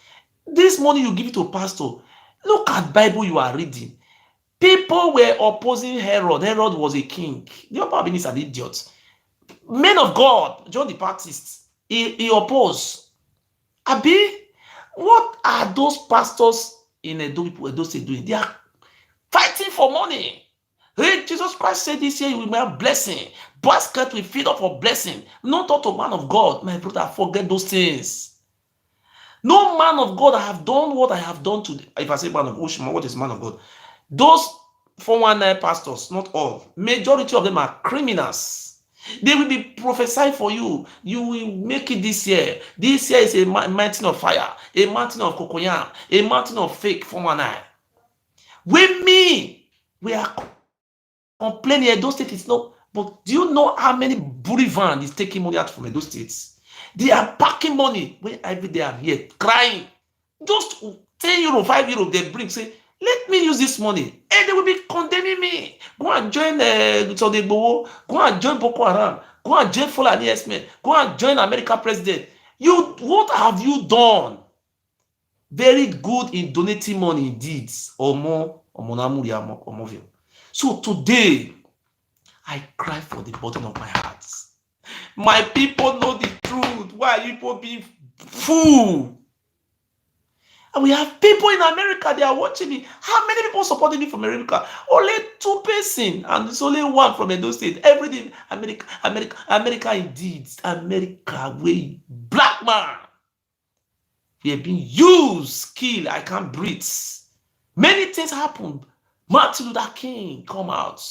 S1: This money you give it to pastor. Look at Bible you are reading. People were opposing Herod. Herod was a king. The Oba Benin is an idiot. Men of God, John the Baptist, he opposed. Abi, what are those pastors in Edo State doing? They are fighting for money. Hey, Jesus Christ said this year you will have blessing. Basket will feed up for blessing. Not talk to man of God. My brother, forget those things. No man of God, I have done what I have done today. If I say man of God, what is man of God? Those 419 pastors, not all, majority of them are criminals. They will be prophesying for you. You will make it this year. This year is a mountain of fire, a mountain of cocoyam, a mountain of fake 419. With me, we are complaining Edo State is not. But do you know how many bully van is taking money out from Edo States? They are packing money when every day I'm here crying. Just 10 euro, 5 euro they bring, say, let me use this money. And they will be condemning me. Go and join Sodegbowo. Go and join Boko Haram. Go and join Fulani S-Men. Go and join American president. What have you done? Very good in donating money indeed. So today, I cry for the bottom of my heart. My people know the truth. Why are you people being fool? And we have people in America, they are watching me. How many people supporting me from America? Only 2 persons, and it's only one from Edo State. Everything, America, America, America indeed. America, we black man. We have been used, killed. I can't breathe. Many things happen. Martin Luther King come out,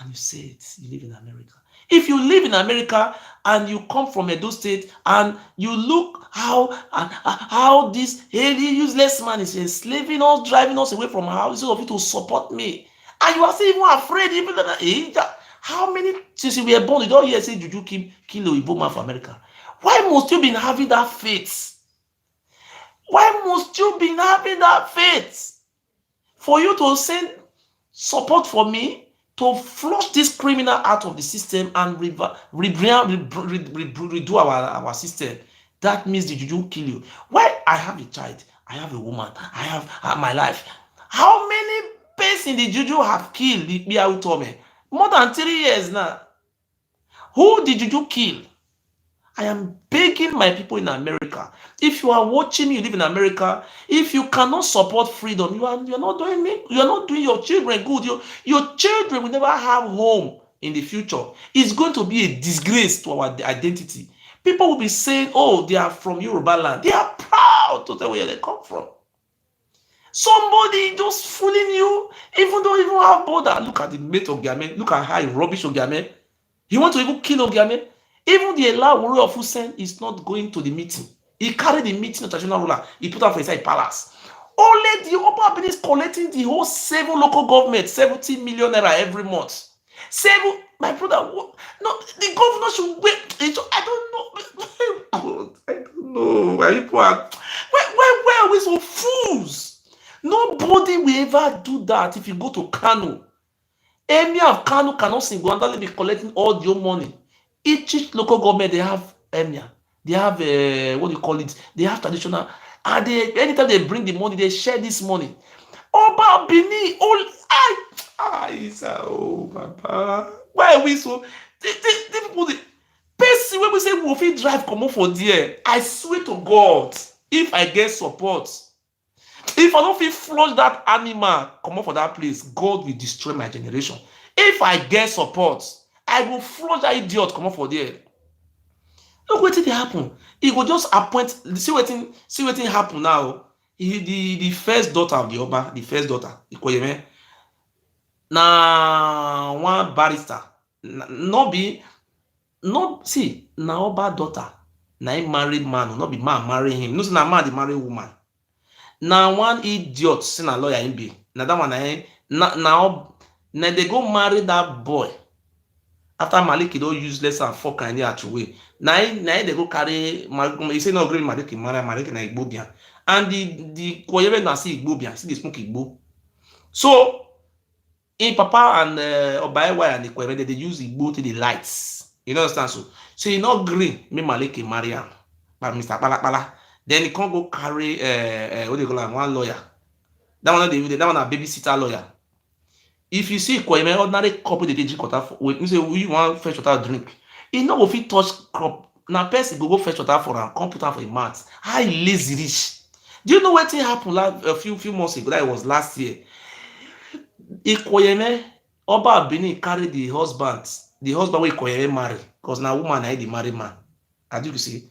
S1: and you say it. You live in America. If you live in America and you come from Edo State and you look how this useless man is enslaving us, driving us away from our house instead of you to support me, and you are still even afraid, even that how many since we were born, you don't hear say Juju kill Oyibo man for America. Why must you be having that faith? Why must you be having that faith for you to send support for me to flush this criminal out of the system and redo our system? That means the juju kill you. Why? I have a child, I have a woman, I have my life. How many persons the juju have killed? More than 3 years now. Who did juju kill? I am begging my people in America. If you are watching me, you live in America. If you cannot support freedom, you're not doing me. You're not doing your children good. Your children will never have home in the future. It's going to be a disgrace to our identity. People will be saying, "Oh, they are from Yoruba land." They are proud to tell where they come from. Somebody just fooling you, even though you don't have border. Look at the mate of Ogiame. Look at how he rubbish Ogiame. He want to even kill Ogiame. Even the Ela warrior of Usen is not going to the meeting. He carried the meeting of traditional ruler. He put up for inside palace. Only the Oba Benin is collecting the whole 7 local government, 70 million naira every month. 7, my brother. No, the governor should wait. I don't know. I don't know. Where are we so fools? Nobody will ever do that. If you go to Kano, Emir of Kano cannot single-handedly be collecting all your money. Each local government, they have emir, they have what do you call it? They have traditional, and anytime they bring the money, they share this money. Oba Benin, oh Papa, why are we so? The people, the person when we say we fit drive come for there, I swear to God, if I get support, if I don't fit flush that animal come for that place, God will destroy my generation. If I get support, I will flush that idiot come up for there. Look what did happen. He will just appoint. See what happen now. The first daughter of the Oba, the first daughter, Ikoyeme, na one barrister. See, na Oba daughter, na him married man, not be man marry him. No, na man the marry woman. Na one idiot, say na lawyer him be. Na that one na they go marry that boy. After Maliki don't useless and fuck and at way. Now they go carry he say no green Maliki na Igbobian. And the Koyebe na see Igbobian, see the smoke Igbo. So in Papa and Obaewa and the Koyebe they use Igbo to the lights. You understand? So he not green me Maliki marry him. But Mr. Palapala. Then he can't go carry what they call him, one lawyer. That one a babysitter lawyer. If you see Kwame ordinary couple they drink water for, you say you want fetch water drink, he no go fit touch crop. Now person go fetch water for am, come put am for a mat. How lazy rich. Do you know what happened a few months ago? That was last year. Ikoyeme Oba Benin carry the husband wey Ikoyeme marry, because now woman na the marry man. As you see,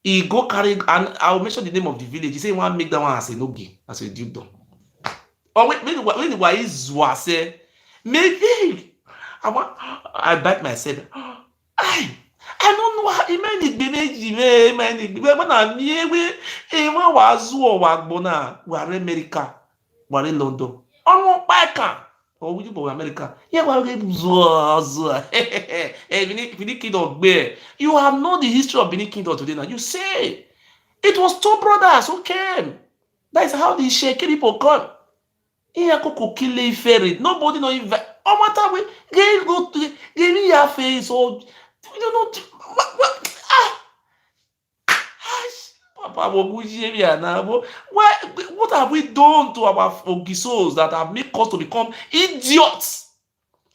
S1: he go carry, and I'll mention the name of the village. He say he want make that one as a no-gi, as a dukedom. Or when the wise say, maybe I bite myself. I don't know how he meant it be made when I'm here with a was Wagbona, we're America, we're in London. On one or would you go America? Yeah, well, Benin Kingdom bear. You have known the history of Benin Kingdom today now. You say it was 2 brothers who came. That is how the Shekiri people come. Nobody know if matter we go to give me your face or you know Papa what have we done to our Ogisos that have made us to become idiots?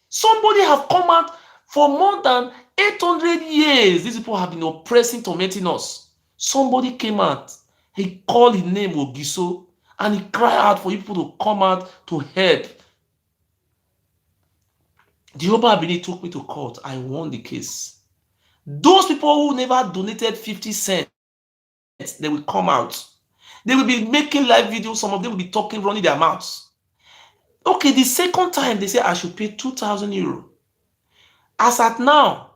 S1: Somebody have come out for more than 800 years. These people have been oppressing, tormenting us. Somebody came out. He called his name Ogiso and he cried out for people to come out to help. The Oba Benin took me to court. I won the case. Those people who never donated 50 cents, they will come out. They will be making live videos. Some of them will be talking, running their mouths. Okay, the second time they say I should pay 2,000 euro. As at now,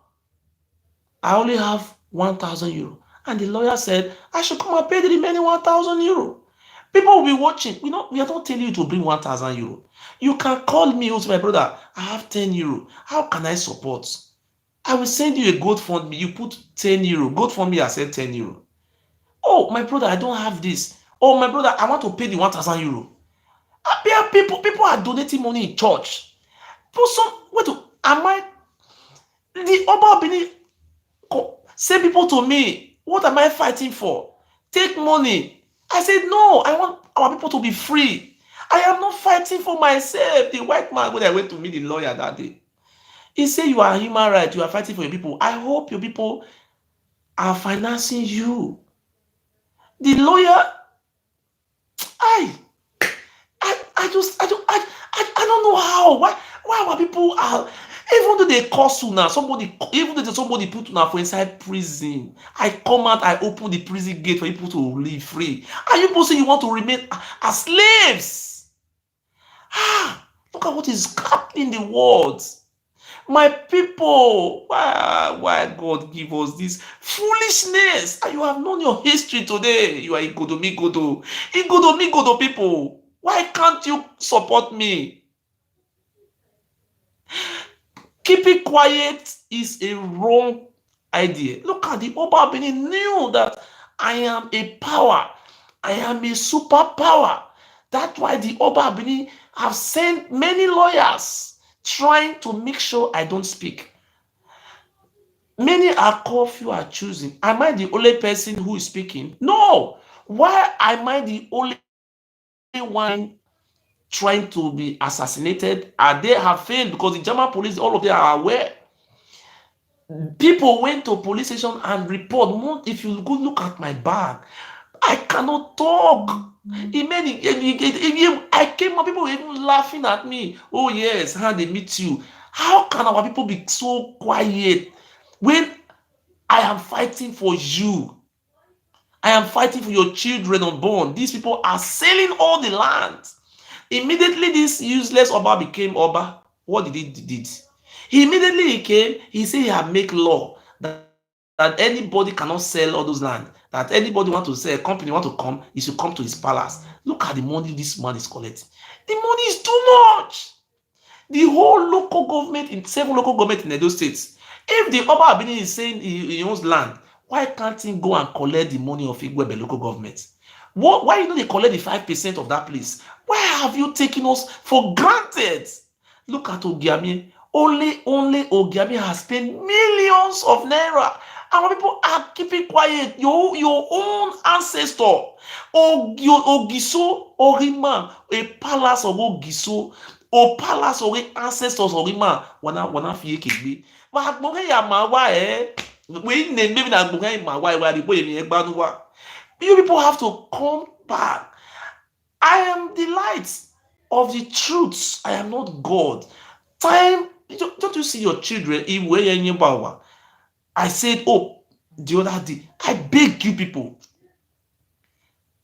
S1: I only have 1,000 euro. And the lawyer said I should come and pay the remaining 1,000 euro. People will be watching. We are not telling you to bring 1,000 euro. You can call me, also my brother. I have 10 euro. How can I support? I will send you a GoFundMe. You put 10 euro. GoFundMe, I said 10 euro. Oh, my brother, I don't have this. Oh, my brother, I want to pay the 1,000 euro. People are donating money in church. But am I, the Oba Benin say people to me, what am I fighting for? Take money. I said, no, I want our people to be free. I am not fighting for myself. The white man, when I went to meet the lawyer that day, he said, you are human rights, you are fighting for your people. I hope your people are financing you. The lawyer, I don't know how. Why our people are, even though they curse you now, even though somebody put you now for inside prison, I come out, I open the prison gate for people to live free. And you people say you want to remain as slaves. Look at what is happening in the world. My people, why God give us this foolishness? And you have known your history today. You are Igodo people. Why can't you support me? Keeping quiet is a wrong idea. Look at the Oba Benin knew that I am a power. I am a superpower. That's why the Oba Benin have sent many lawyers trying to make sure I don't speak. Many are called, few are choosing. Am I the only person who is speaking? No. Why am I the only one trying to be assassinated? They have failed because the German police, all of them are aware. People went to police station and report. If you go look at my bag, I cannot talk. I came up, people were even laughing at me. Oh yes, how they meet you. How can our people be so quiet when I am fighting for you? I am fighting for your children unborn. These people are selling all the land. Immediately, this useless Oba became Oba. What did he did? He came, he said he had make law that anybody cannot sell all those land. That anybody want to sell, a company want to come, he should come to his palace. Look at the money this man is collecting. The money is too much. The whole local government, in 7 local government in Edo states, if the Oba Benin is saying he owns land, why can't he go and collect the money of Igwebe local government? Why you know they collect the 5% of that place? Why have you taken us for granted? Look at Ogiami. Only Ogiami has spent millions of naira. Our people are keeping quiet. Your own ancestor, Ogiso Orima, a palace of Ogiso, or palace of ancestors Orima, wana fiye kegbe. But agbonge ya mawa we name maybe na agbonge mawa wa the boy mi egbanuwa. You people have to come back. I am the light of the truth. I am not God. Don't you see your children? I said, oh, the other day, I beg you people.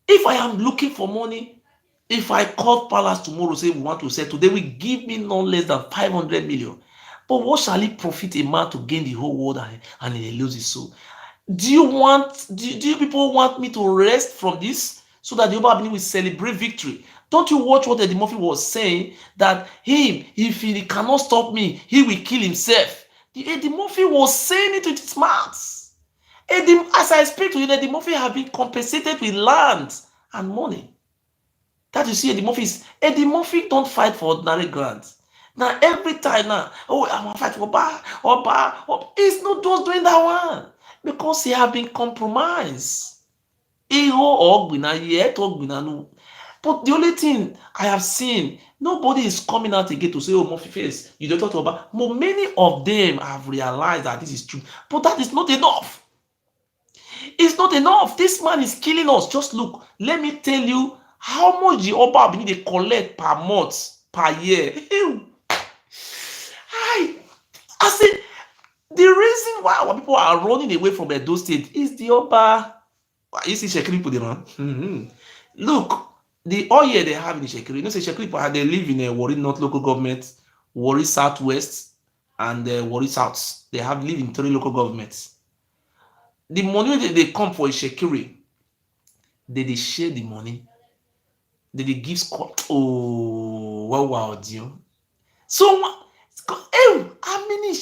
S1: If I am looking for money, if I call Palace tomorrow, say we want to sell, today will give me no less than 500 million. But what shall it profit a man to gain the whole world and he lose his soul? Do you people want me to rest from this so that the Oba Benin will celebrate victory? Don't you watch what Eddie Murphy was saying, that if he cannot stop me, he will kill himself. Eddie Murphy was saying it with his mouth. As I speak to you, Eddie Murphy have been compensated with land and money. That you see, Eddie Murphy don't fight for ordinary grants. Now every time now, oh, I want to fight for Oba. He's not just doing that one because he have been compromised. But the only thing I have seen, nobody is coming out again to say, oh, Murphy face, you don't talk about. But many of them have realized that this is true. But that is not enough. It's not enough. This man is killing us. Just look. Let me tell you how much the Oba Benin they collect per month, per year. I said, the reason why our people are running away from Edo State is the Oba. You see Shekiri people dey run. Look, the oil they have in the Shekiri. You know, say Shekiri people they live in a Warri North local government, Warri Southwest, and Warri South. They have live in 3 local governments. The money they come for Shekiri, they share the money. They give score. Oh, wow, dear. So, how many?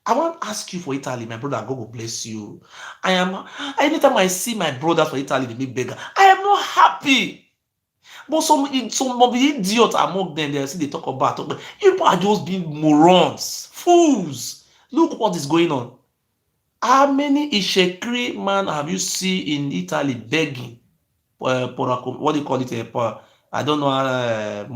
S1: I want to ask you for Italy, my brother. God will bless you. Anytime I see my brothers for Italy, they make beggar. I am not happy. But some idiot among them, they see they talk about. People are just being morons, fools. Look what is going on. How many Ishekri man have you seen in Italy begging? What do you call it? I don't know.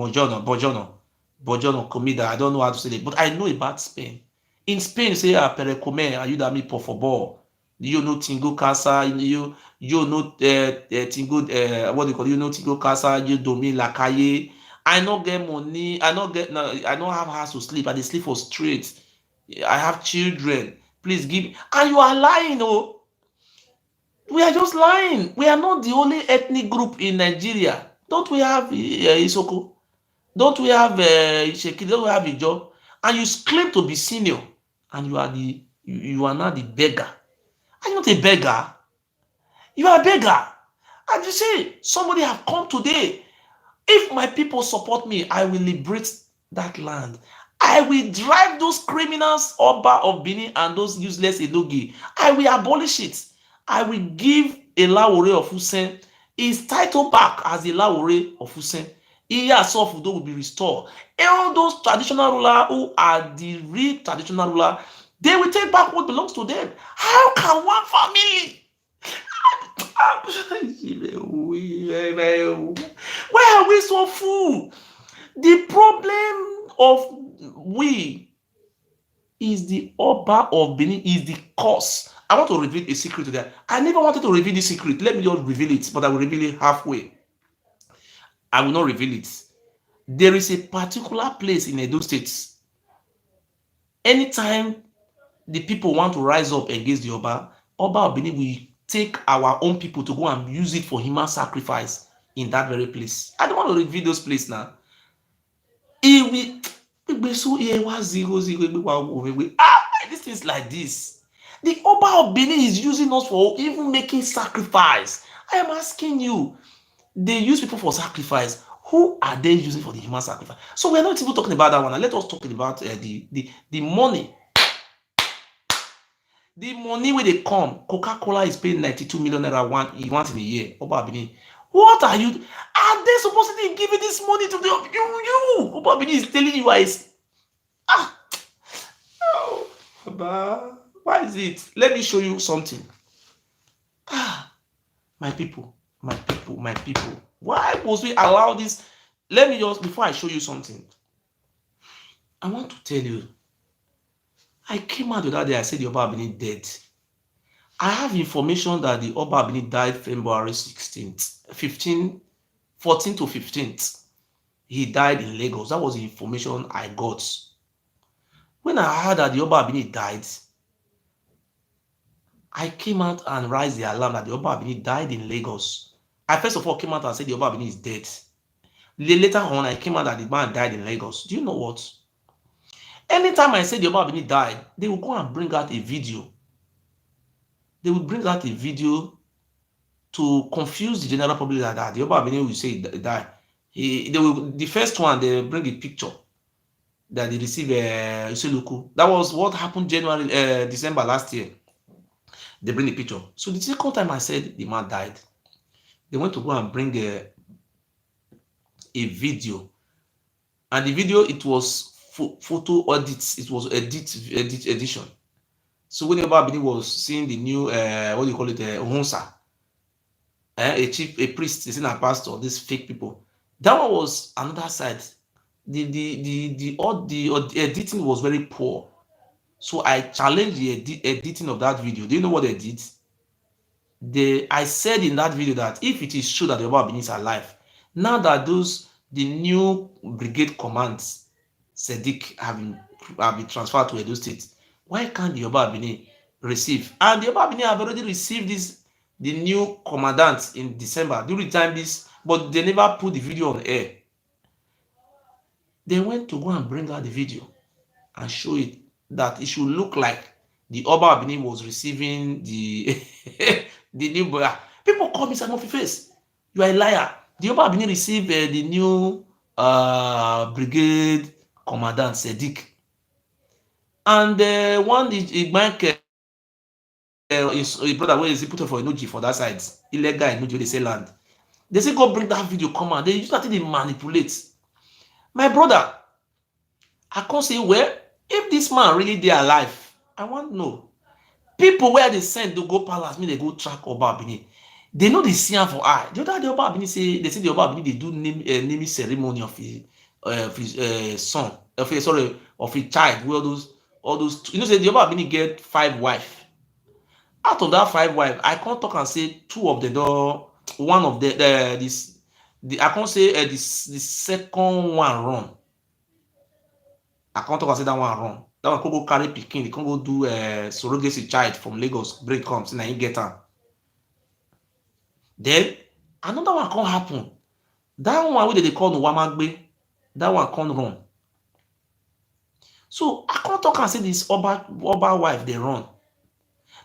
S1: Bojono, comida. I don't know how to say it, but I know about Spain. In Spain, say perecome, ayudami por favor. You know Tingo Casa, you know Tingo, what do you call it? You know Tingo Casa, you domi la calle. I not get money. I not have house to sleep. I dey sleep for street. I have children. Please give me. And you are lying, oh. We are just lying. We are not the only ethnic group in Nigeria. Don't we have Isoko? Don't we have Isheki? Don't we have Ijo? And you claim to be senior, and you are not the beggar. Are you not a beggar? You are a beggar. And you say somebody have come today. If my people support me, I will liberate that land. I will drive those criminals Oba of Benin and those useless Edogi. I will abolish it. I will give Elawore of Usen his title back as Elawore of Usen. Iyaso Fudo will be restored. All those traditional rulers who are the real traditional ruler, they will take back what belongs to them. How can one family? Why are we so fool? The problem of we is the Oba of Benin is the cause. I want to reveal a secret to that. I never wanted to reveal this secret. Let me just reveal it, but I will reveal it halfway. I will not reveal it. There is a particular place in Edo State. Anytime the people want to rise up against the Oba of Benin will take our own people to go and use it for human sacrifice in that very place. I don't want to reveal those places now. This things like this. The Oba of Benin is using us for even making sacrifice. I am asking you, they use people for sacrifice. Who are they using for the human sacrifice? So we're not even talking about that one. Let us talk about the money. The money where they come, Coca-Cola is paying 92 million naira once in a year. Oba Benin. What are you? Are they supposed to be giving this money to you? Oba Benin is telling you why is it? Let me show you something. My people. Why must we allow this? Let me just, before I show you something, I want to tell you. I came out the other day, I said the Oba Benin dead. I have information that the Oba Benin died February 16th, 14th to 15th. He died in Lagos. That was the information I got. When I heard that the Oba Benin died, I came out and raised the alarm that the Oba Benin died in Lagos. I first of all came out and said the Oba Benin is dead. Later on, I came out that the man died in Lagos. Do you know what? Anytime I say the Oba Benin died, they will go and bring out a video. They will bring out a video to confuse the general public that the Oba Benin will say he died. The first one, they bring a picture that they receive Useluku. That was what happened December last year. They bring a picture. So the second time I said the man died, they went to go and bring a video. And the video, it was photo edits. It was edition. So when Oba Benin was seeing the new, what do you call it, Ohunsa, a priest, a pastor, these fake people. That one was another side. The editing was very poor. So I challenged the editing of that video. Do you know what they did? I said in that video that if it is true that the Yoruba Benin is alive, now that the new brigade commands Sadiq have been transferred to Edo State, why can't the Yoruba Benin receive? And the Yoruba Benin have already received the new commandant in December during the time but they never put the video on air. They went to go and bring out the video and show it that it should look like the Oba Benin was receiving the the new boy. People call me Simon Face. You are a liar. The Oba Benin received the new brigade commandant Sadiq, and one Igbanke his brother wey is put for Enuji for that side, illegal Enuji wey dey sell land. They say go bring that video come out. They use that thing dey manipulate. My brother, I can't say, well, if this man really dey alive, I want to know. People where they send to go palace, me they go track Oba Benin. They know they see am for eye. The other day Oba Benin say they the Oba Benin they do naming ceremony of his son, of his child. Where all those you know say the Oba Benin get 5 wives. Out of that 5 wives, I can't talk and say 2 of them don't. One of I can't say the second one run. I can't talk and say that one run. That one can go carry pikin, they can go do surrogacy child from Lagos, break comes, and you get am. Then another one can happen. That one wey they call Nwamagbe, that one can run. So I can't talk and say this Oba wife they run.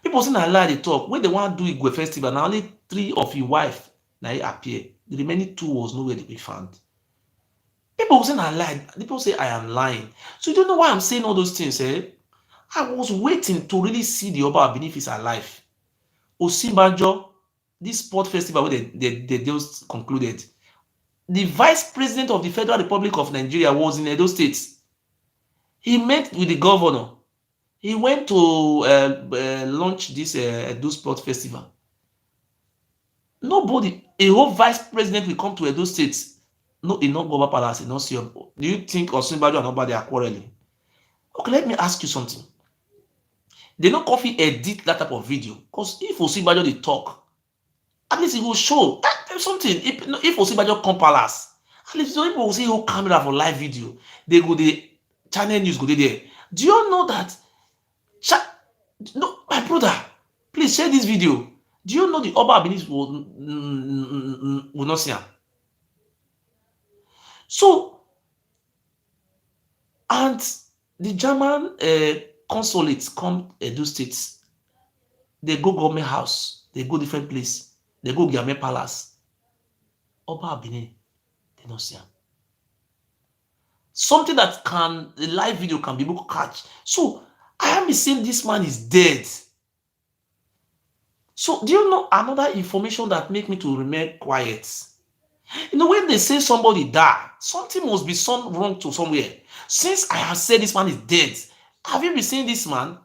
S1: People say na lie they talk. When they want to do Igwe festival, now only 3 of your wife now appear. The remaining 2 was nowhere to be found. People say I lie. People say I am lying. So you don't know why I'm saying all those things, eh? I was waiting to really see the Oba Benin is alive. Osinbajo, this sport festival where they just concluded. The vice president of the Federal Republic of Nigeria was in Edo State. He met with the governor. He went to launch this Edo Sport Festival. Nobody, a whole vice president will come to Edo State. No, in not Goba Palace, in not see. Do you think Osinbajo and nobody are quarreling? Okay, let me ask you something. They no coffee edit that type of video. Because if Osinbajo they talk, at least it will show that there's something. If Osinbajo come palace, at least people will see who camera for live video. They go the channel news go there. Do you know that? No, my brother, please share this video. Do you know the Oba Benin will not see him? So, and the German consulates come Edo States. They go government house. They go different place. They go Giame Palace. Oba Benin, they don't see him. Something that the live video can be able to catch. So, I am saying this man is dead. So, do you know another information that make me to remain quiet? You know, when they say somebody died, something must be wrong to somewhere. Since I have said this man is dead, have you been seeing this man?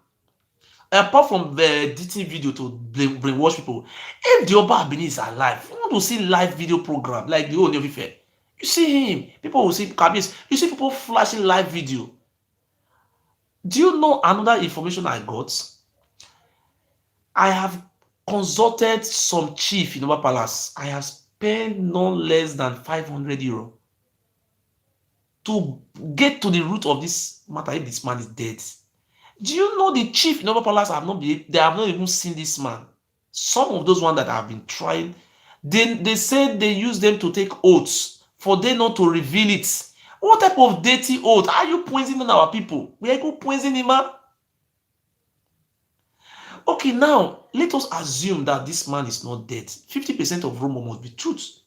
S1: Apart from the editing video to brainwash people, if the Oba Benin is alive, you want to see live video program like the old Navy Fair. You see him, people will see Kabis. You see people flashing live video. Do you know another information I got? I have consulted some chief in Oba Palace. I have spent no less than 500 euro to get to the root of this matter if this man is dead. Do you know the chief in Oba Palace have not even seen this man? Some of those ones that have been trying, they said they use them to take oaths for them not to reveal it. What type of dirty oath? Are you poisoning our people? We are going to poison him, man. Okay, now let us assume that this man is not dead. 50% of rumor must be truth.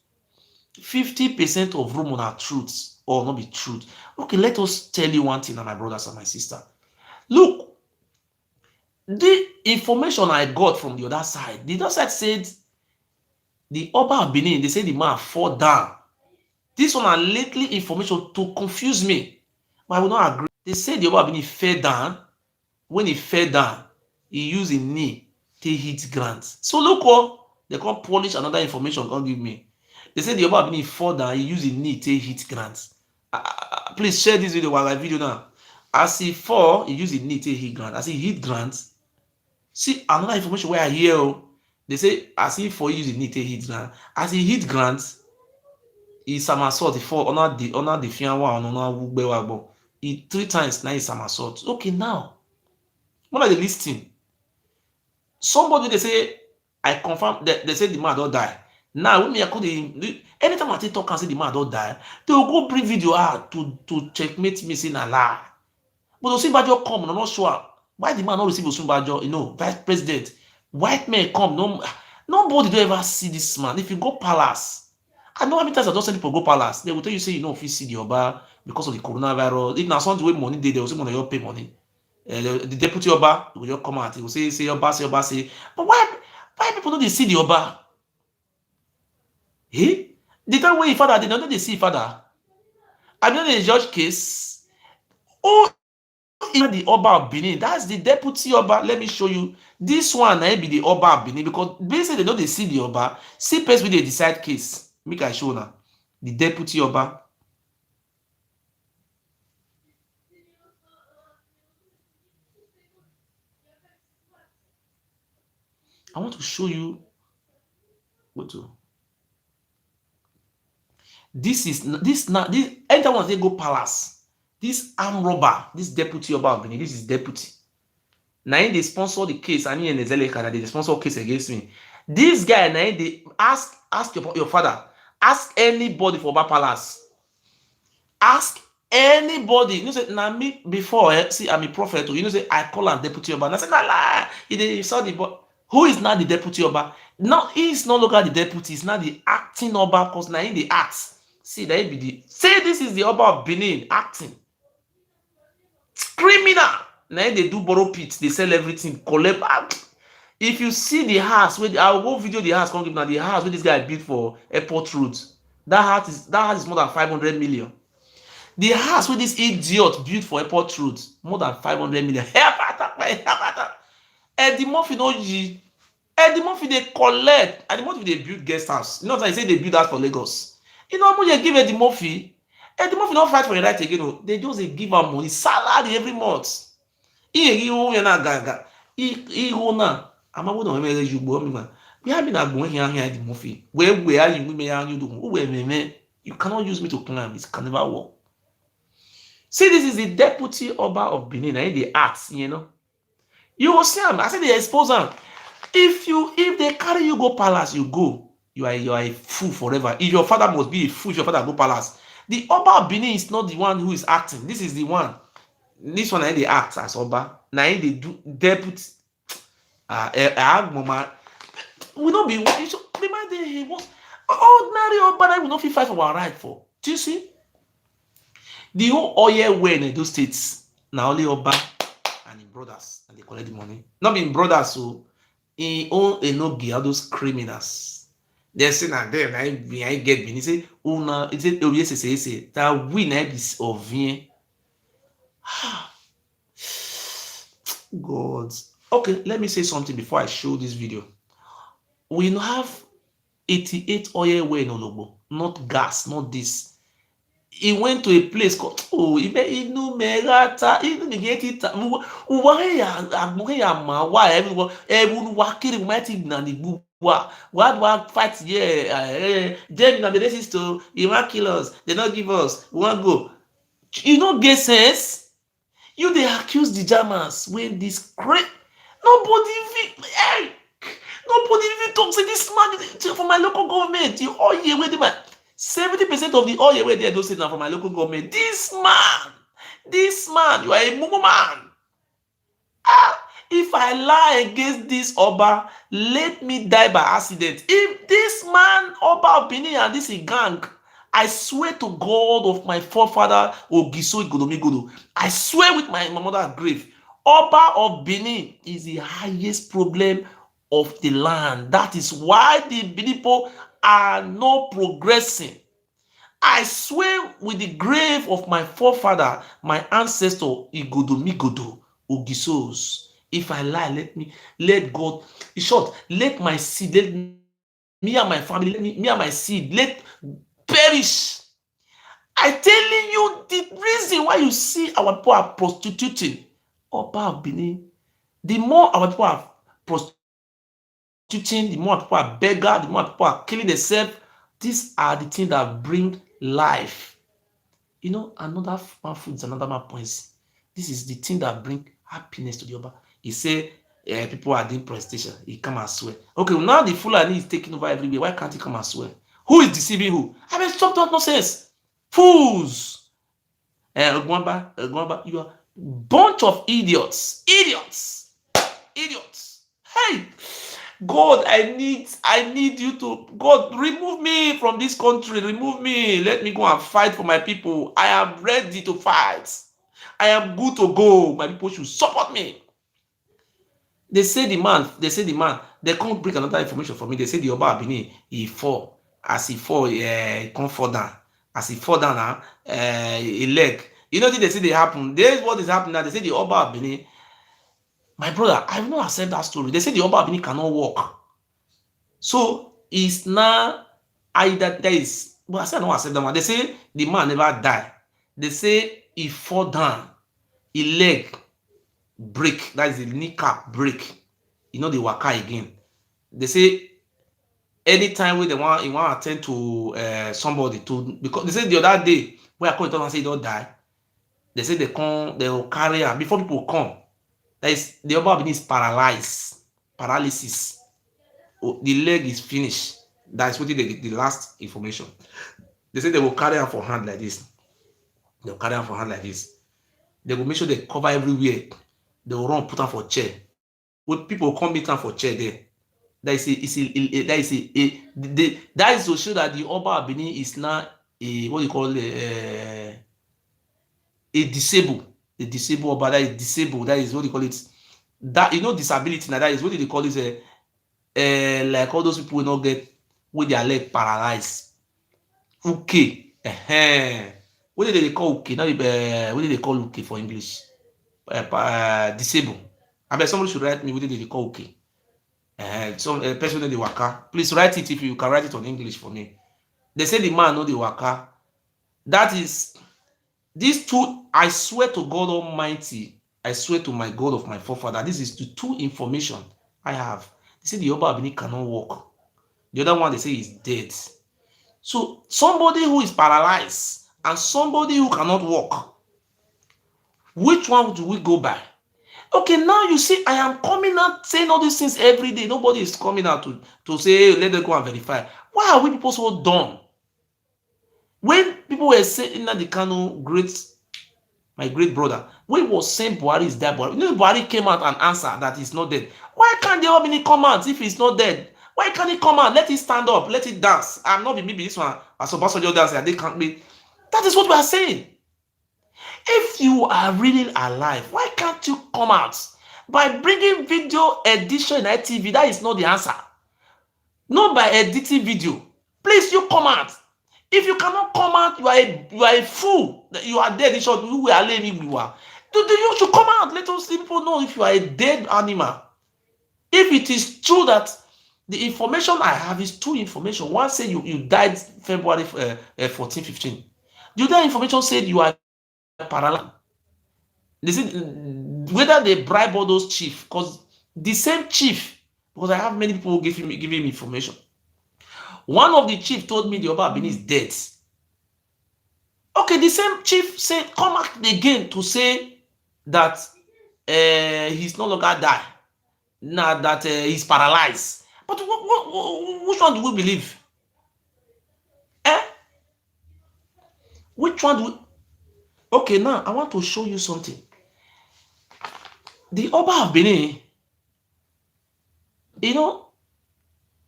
S1: 50% of rumor are truths or not be truth. Okay, let us tell you one thing, my brothers and my sister. Look, the information I got from the other side said the Oba of Benin, they say the man fall down. This one are lately information to confuse me, but I will not agree. They say the Oba of Benin fell down. When he fell down, he used his knee to hit ground. So look what they can't polish another information. Can't give me. They say the Oba of Benin fall down. He used his knee to hit ground. Please share this video while I video now. As he fall, he used his knee to hit ground. As he hit ground, see another information where I hear They say as if for you need to hit grant. As he hit grant, he somersault for honor the fian one honor wugbe wagbo. He 3 times now he somersault. Okay, now what are they listing? Somebody they say I confirm that they say the man don't die. Now when me I call the anytime I talk and say the man don't die, they will go bring video out to checkmate me saying a lie. But Osinbajo come, I'm not sure why the man not receive Osinbajo, vice president. White men come, nobody don't ever see this man. If you go palace, I know how many times I don't send people go palace. They will tell you say if you see the Oba because of the coronavirus. If now something with money, they will say money you pay money. The deputy Oba will just come out. He will say Oba, say. But why people don't they see the Oba? Eh? The time when your father, they don't they see father. I know the judge case. Oh, the Oba of Benin, that's the deputy Oba. Let me show you. This one na be the Oba of Benin because basically they know they see the Oba. See person wey dey decide case. Make I show now. The deputy Oba. I want to show you what to. This anytime once they go palace, this armed robber, this deputy Oba of Benin, this is deputy. Now they sponsor the case. I mean, they sponsor case against me. This guy now they ask your father, ask anybody for Oba Palace. Ask anybody. You know, say now me before, see, I'm a prophet. You know, say I call him deputy Oba. And I said, nah, he saw the boy. Who is now the deputy Oba? Now he is no longer the deputy, he's now the acting Oba because now in the acts. See, that be the say this is the Oba of Benin acting. Criminal. Now they do borrow pits, they sell everything, collect. If you see the house, where I'll go video the house, come give now the house where this guy built for airport road. That house is more than 500 million. The house where this idiot built for airport road, more than 500 million. Eddie Murphy no G. Eddie Murphy they collect. Eddie Murphy they build guest house. You know what I say they build house for Lagos. You know how much they give Eddie Murphy? Eddie Murphy not fight for the right again. They just they give him money, salary every month. He na gaga. He na. I'm not going to you boy man. We have been going here Eddie Murphy. Where are you? You do. You cannot use me to climb. It can never work. See, this is the deputy Oba of Benin. And the acts, You will see him. I said they expose him. If they carry you go palace, you go. You are a fool forever. If your father must be a fool, if your father go palace. The Oba of Benin is not the one who is acting. This is the one. This one they act as Oba. Now they do deputy. Mama. We not be remember he was ordinary Oba that we not fight for our right for. Do you see? The whole oil way in those states. Now only Oba and his brothers and they collect the money. Not being brothers, so he own enogi all those criminals. They say na them I get me. He say una it say that we na this of God. Okay, let me say something before I show this video. We have 88 oil well in Ologbo, not gas, not this. He went to a place called inu merata inu megeta ya ma wa everyone wa kiri mighty na the wa fight here them na the racist to Iraq killers they not give us we want go. You don't get sense. You they accuse the Germans when this great nobody even talks say this man for my local government you all year with the man 70% of the oil where they don't say now from my local government. This man, you are a mumu man. If I lie against this Oba, let me die by accident. If this man, Oba of Benin and this gang, I swear to God of my forefather Ogiso Igodomigodo, I swear with my mother's grave, Oba of Benin is the highest problem of the land. That is why the people are not progressing. I swear with the grave of my forefather, my ancestor Igodomigodo Ogisos. If I lie, let God. In short, let my seed, let me and my family, me and my seed, let perish. I telling you the reason why you see our people are prostituting. Oba of Benin, the more our people are prostituting, prostituting, the more people are beggar, the more people are killing themselves. These are the things that bring life. You know, another man food, another man points. This is the thing that bring happiness to the Oba. He say people are doing prestation. He come and swear. Okay, now the Fulani is taking over everywhere. Why can't he come and swear? Who is deceiving who? I mean, stop that nonsense. Fools. Ogwamba, you are bunch of idiots. Idiots. Hey, God, I need you to, God, remove me from this country. Remove me. Let me go and fight for my people. I am ready to fight. I am good to go. My people should support me. They say the man, they can't bring another information for me. They say the Oba Benin, he fall. As he fall, he can't fall down. As he fall down, he leg. You know, they say they happen. There's what is happening now. They say the Oba Benin, my brother, I will not accept that story. They say the Oba Benin cannot walk. So it's now either there is, but I say I don't accept that one. They say the man never die. They say he fall down, his leg break. That is the kneecap break. You know the waka again. They say anytime when they want to attend to somebody to, because they say the other day when I call it and say he don't die. They say they will carry her before people come. That is the Oba Benin is paralysis. The leg is finished. That is what the last information. They say they will carry her for hand like this. They will carry her for hand like this. They will make sure they cover everywhere. They will run, put her for chair. When people come meet her for chair there. That is to show that the Oba Benin is now a disabled. A disabled Oba, that is disabled. That is what you call it. That, you know, disability now, that is what they call it. Like all those people will not get with their leg paralyzed. Okay. What did they call okay? Now, what did they call okay for English? Disabled. I bet somebody should write me what did they call okay. Some person in the waka. Please write it if you can write it on English for me. They say the man know the waka. That is these two. I swear to God Almighty. I swear to my God of my forefather. This is the two information I have. They say the Oba Benin cannot walk. The other one they say is dead. So somebody who is paralyzed and somebody who cannot walk, which one do we go by? Okay, now you see, I am coming out saying all these things every day. Nobody is coming out to say, hey, let them go and verify. Why are we people so dumb? When people were saying that the Kano my great brother, when he was saying Buhari is dead, Buhari came out and answered that he's not dead. Why can't the Oba Benin come out if he's not dead? Why can't he come out? Let it stand up, let it dance. I'm not maybe this one, as Obasanjo dance, and they can't be. That is what we are saying. If you are really alive, why can't you come out? By bringing video edition in ITV, that is not the answer. Not by editing video. Please, you come out. If you cannot come out, you are a fool. You are dead. You are lame. You are. You should come out. Let us people know if you are a dead animal. If it is true that the information I have is two information. One said you died February 14, 15. The other information said you are paralyzed. They said whether they bribe all those chiefs, because the same chief, because I have many people giving me information. One of the chief told me the Oba Benin is dead. Okay, the same chief said come back again to say that he's no longer died. Now that he's paralyzed. But which one do we believe? Which one do we? Okay, now I want to show you something. The Oba of Benin, you know,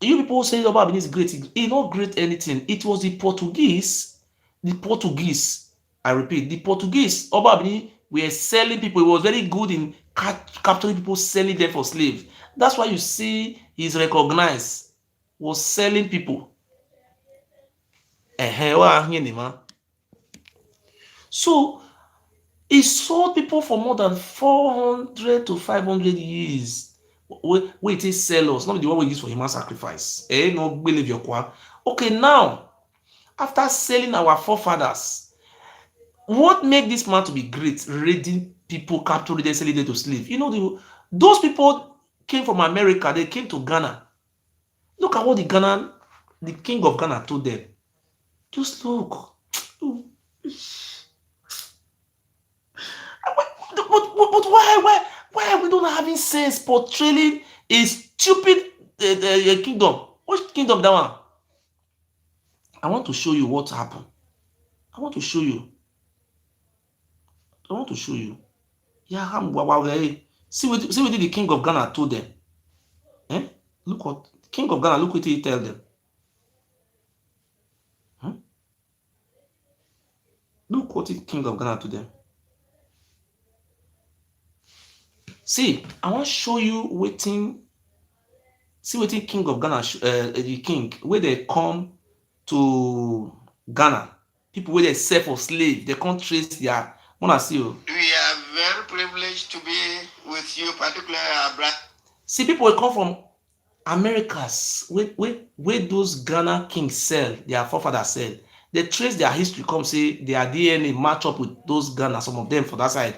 S1: you people say the Oba of Benin is great. He not great anything. It was the Portuguese, I repeat, the Portuguese Oba of Benin were selling people. He was very good in capturing people, selling them for slaves. That's why you see he's recognized. Was selling people. So he sold people for more than 400 to 500 years. Wait, he sell us, not the one we use for human sacrifice. No believe your qua. Okay, now after selling our forefathers, what made this man to be great? Raiding people, capturing them, selling them to slave. You know, those people came from America. They came to Ghana. Look at what the king of Ghana told them. Just look. But why are we not having sense portraying a stupid kingdom? Which kingdom that one? I want to show you what happened. I want to show you. Yeah, see what the king of Ghana told them. Eh? Look what king of Ghana. Look what he tell them. Hmm? Look what the king of Ghana told them. See, I want to show you waiting. See what the king of Ghana, the king, where they come to Ghana, people where they sell for slave, they can't trace their. Wanna see you?
S2: We are very privileged to be with you, particularly our brother.
S1: See, people will come from Americas, where those Ghana kings sell, their forefathers sell. They trace their history, come say their DNA match up with those Ghana, some of them for that side.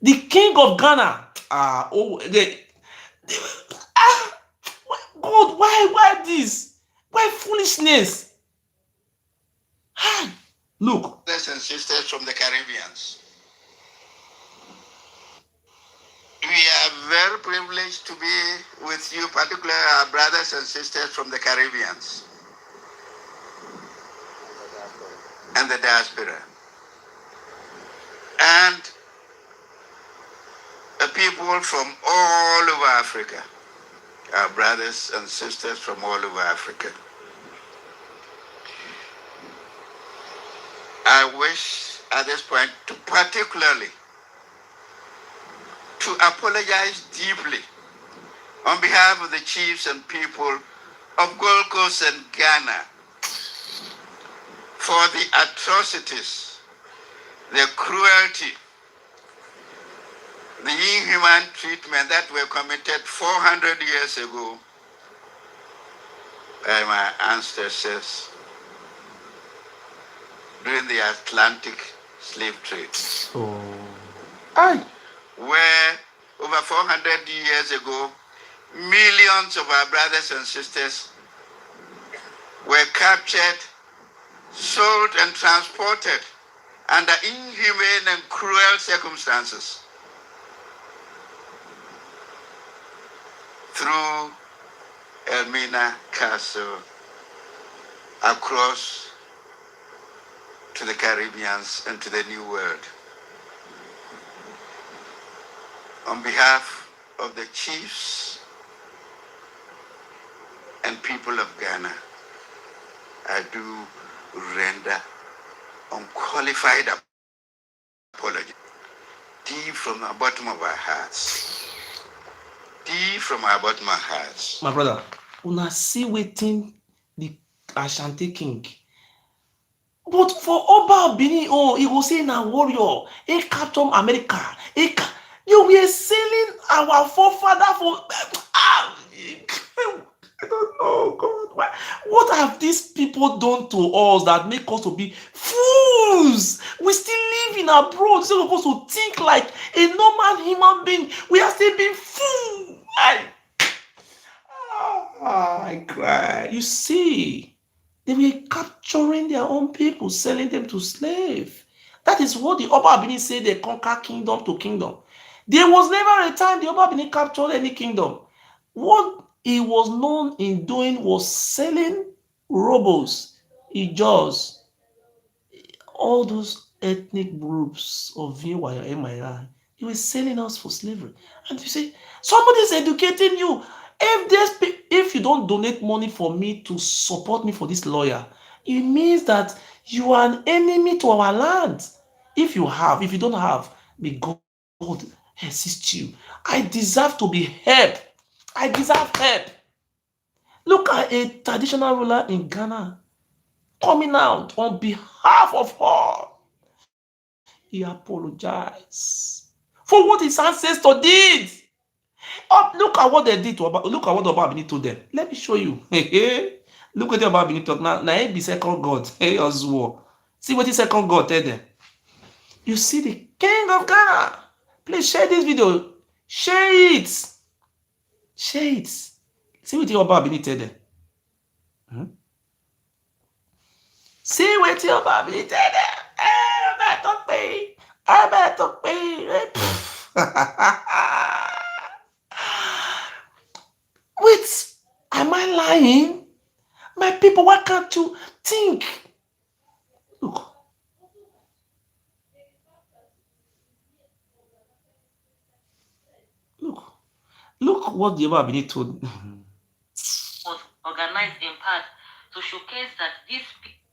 S1: The king of Ghana, God, why this? Why foolishness? Look.
S2: Brothers and sisters from the Caribbeans. We are very privileged to be with you, particularly our brothers and sisters from the Caribbeans and the diaspora. And the people from all over Africa, our brothers and sisters from all over Africa. I wish at this point to particularly to apologize deeply on behalf of the chiefs and people of Gold Coast and Ghana for the atrocities, the cruelty, the inhuman treatment that were committed 400 years ago by my ancestors during the Atlantic slave trade. Where over 400 years ago, millions of our brothers and sisters were captured, sold, and transported under inhumane and cruel circumstances through Elmina Castle across to the Caribbeans and to the New World. On behalf of the chiefs and people of Ghana, I do render unqualified apology, deep from the bottom of our hearts. Deep from our bottom of our hearts.
S1: My brother, una see waiting the Ashanti king. But for Oba Benin, he was saying a warrior, he captured America. You were selling our forefather for. I don't know, God. What have these people done to us that make us to be fools? We still live in abroad, still supposed to think like a normal human being. We are still being fools. I cry. You see, they were capturing their own people, selling them to slave. That is what the Oba Benin said, they conquer kingdom to kingdom. There was never a time the Oba Benin captured any kingdom. What he was known in doing was selling robos, Ijos, all those ethnic groups of VY, MII. He was selling us for slavery. And you say, somebody is educating you. If you don't donate money for me to support me for this lawyer, it means that you are an enemy to our land. If you don't have, may God assist you. I deserve to be helped. I deserve help. Look at a traditional ruler in Ghana coming out on behalf of all. He apologized for what his ancestor did. Look at what they did to Oba. Look at what Oba Benin told them. Let me show you. Look what Oba Benin talk now. Now he be second God. Hey, Ozuo. See what the second God tell them. You see the king of Ghana. Please share this video. Share it. Share it. See what the Oba Benin tell them. See what your baby did. I better pay. I better pay. Wait, am I lying? My people, why can't you think? Look, look, look what the Yoruba told.
S3: Was organized in part to showcase that this.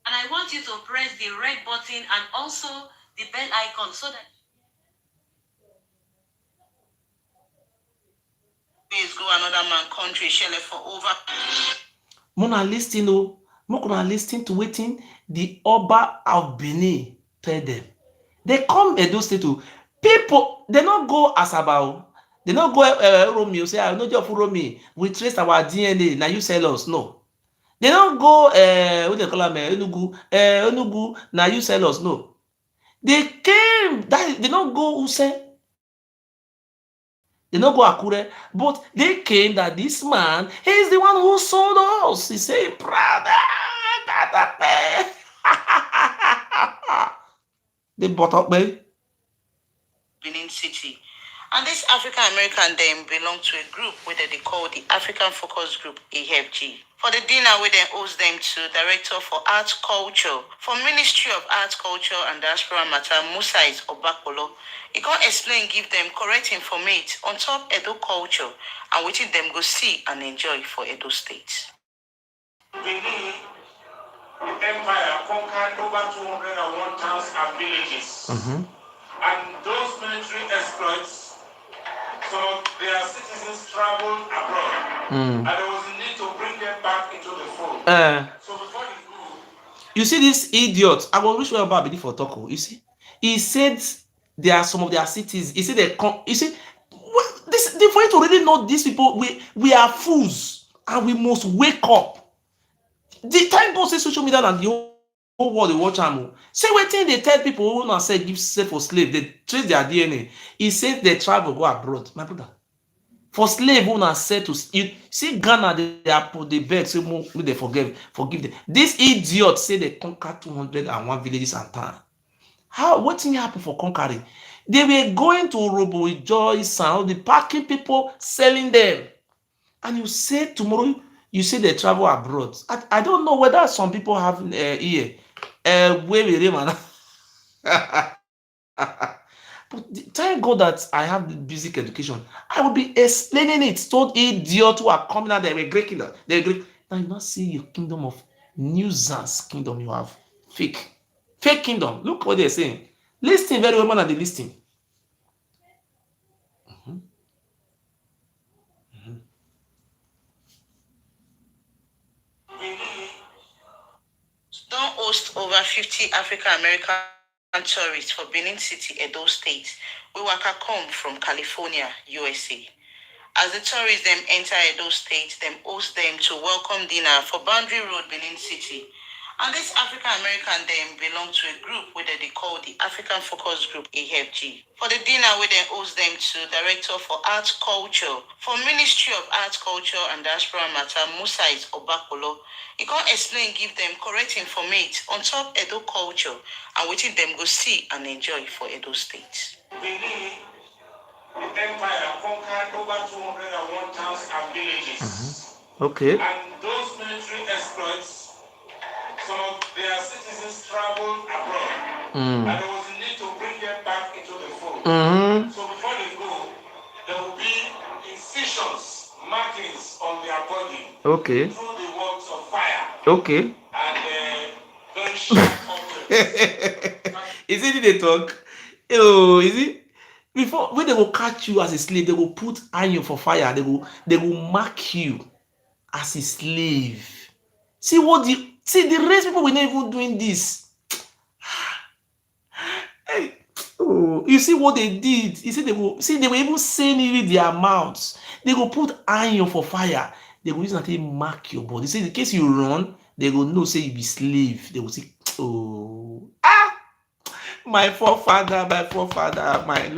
S3: And I want you to press the red button and also the bell icon so that please go another man country shell for over.
S1: Mona listen o, make una listen to wetin the Oba of Benin tell them. They come Edo State o, people they no go Asaba o, they no go Uromi o, say I no just Uromi, we trace our DNA, na you sell us, no. They no go what they call am Enugu, Enugu, na you sell us, no. They came, that they no go Usen, they no go Akure, but they came that this man, he is the one who sold us. He say, brother, they bought up me.
S3: Benin City. And this African American then belong to a group where they call the African Focus Group AFG. For the dinner, we then host them to Director for Art Culture for Ministry of Art Culture and Diaspora Matter, Musa is Obakolo. He can't explain, give them correct information on top Edo culture and waiting them go see and enjoy for Edo State.
S2: Benin Empire conquered over 201 towns and villages. And those military exploits, some of their citizens traveled abroad. And there was a need to bring them back into the fold. So before you go,
S1: you see this idiot, I will reach where Baba for Toko. You see, he said there are some of their cities. He said they come. You see, this for you to really know these people, we are fools and we must wake up. The time God say social media and the whole world they watch am. Say wetin they tell people who not say give self for slave, they trace their DNA. He said they travel go abroad, my brother. For slave who not said to you see Ghana, they beg say they forgive them. This idiot say they conquer 201 villages and town. How what thing happen for conquering? They were going to Robo Joyce and all the packing people selling them, and you say tomorrow you say they travel abroad. I don't know whether some people have ear where we man. But thank God that I have the basic education. I will be explaining it to idiots who are coming out. They were great kingdom. They're great. Now you not see your kingdom of nuisance kingdom you have. Fake kingdom. Look what they're saying. Listen very well, man, and they listen.
S3: Don't host over 50 African American tourists for Benin City, Edo State. We waka come from California, USA. As the tourists them enter Edo State, them host them to welcome dinner for Boundary Road, Benin City. And this African American then belong to a group where they call the African Focus Group AFG. For the dinner, we then host them to Director for Art Culture for Ministry of Art Culture and Diaspora Matter, Musa is Obakolo. He can't explain, give them correct information on top Edo culture and waiting them go see and enjoy for Edo State.
S2: Benin Empire conquered over 201 towns and villages.
S1: Okay.
S2: And those military exploits, some of their citizens traveled abroad. And there was a need to bring them back into the fold. So before they go, there will be incisions, markings on their body.
S1: Okay.
S2: Through the works of fire.
S1: Okay.
S2: And very sharp objects.
S1: Is it they talk? Oh, is it? Before when they will catch you as a slave, they will put iron for fire. They will mark you as a slave. See the rest people were not even doing this. Hey, oh, you see what they did? You see they were even saying it with their mouths. They will put iron for fire. They will use that to mark your body. Say in case you run, they will know say you be slave. They will say, oh, my forefather, my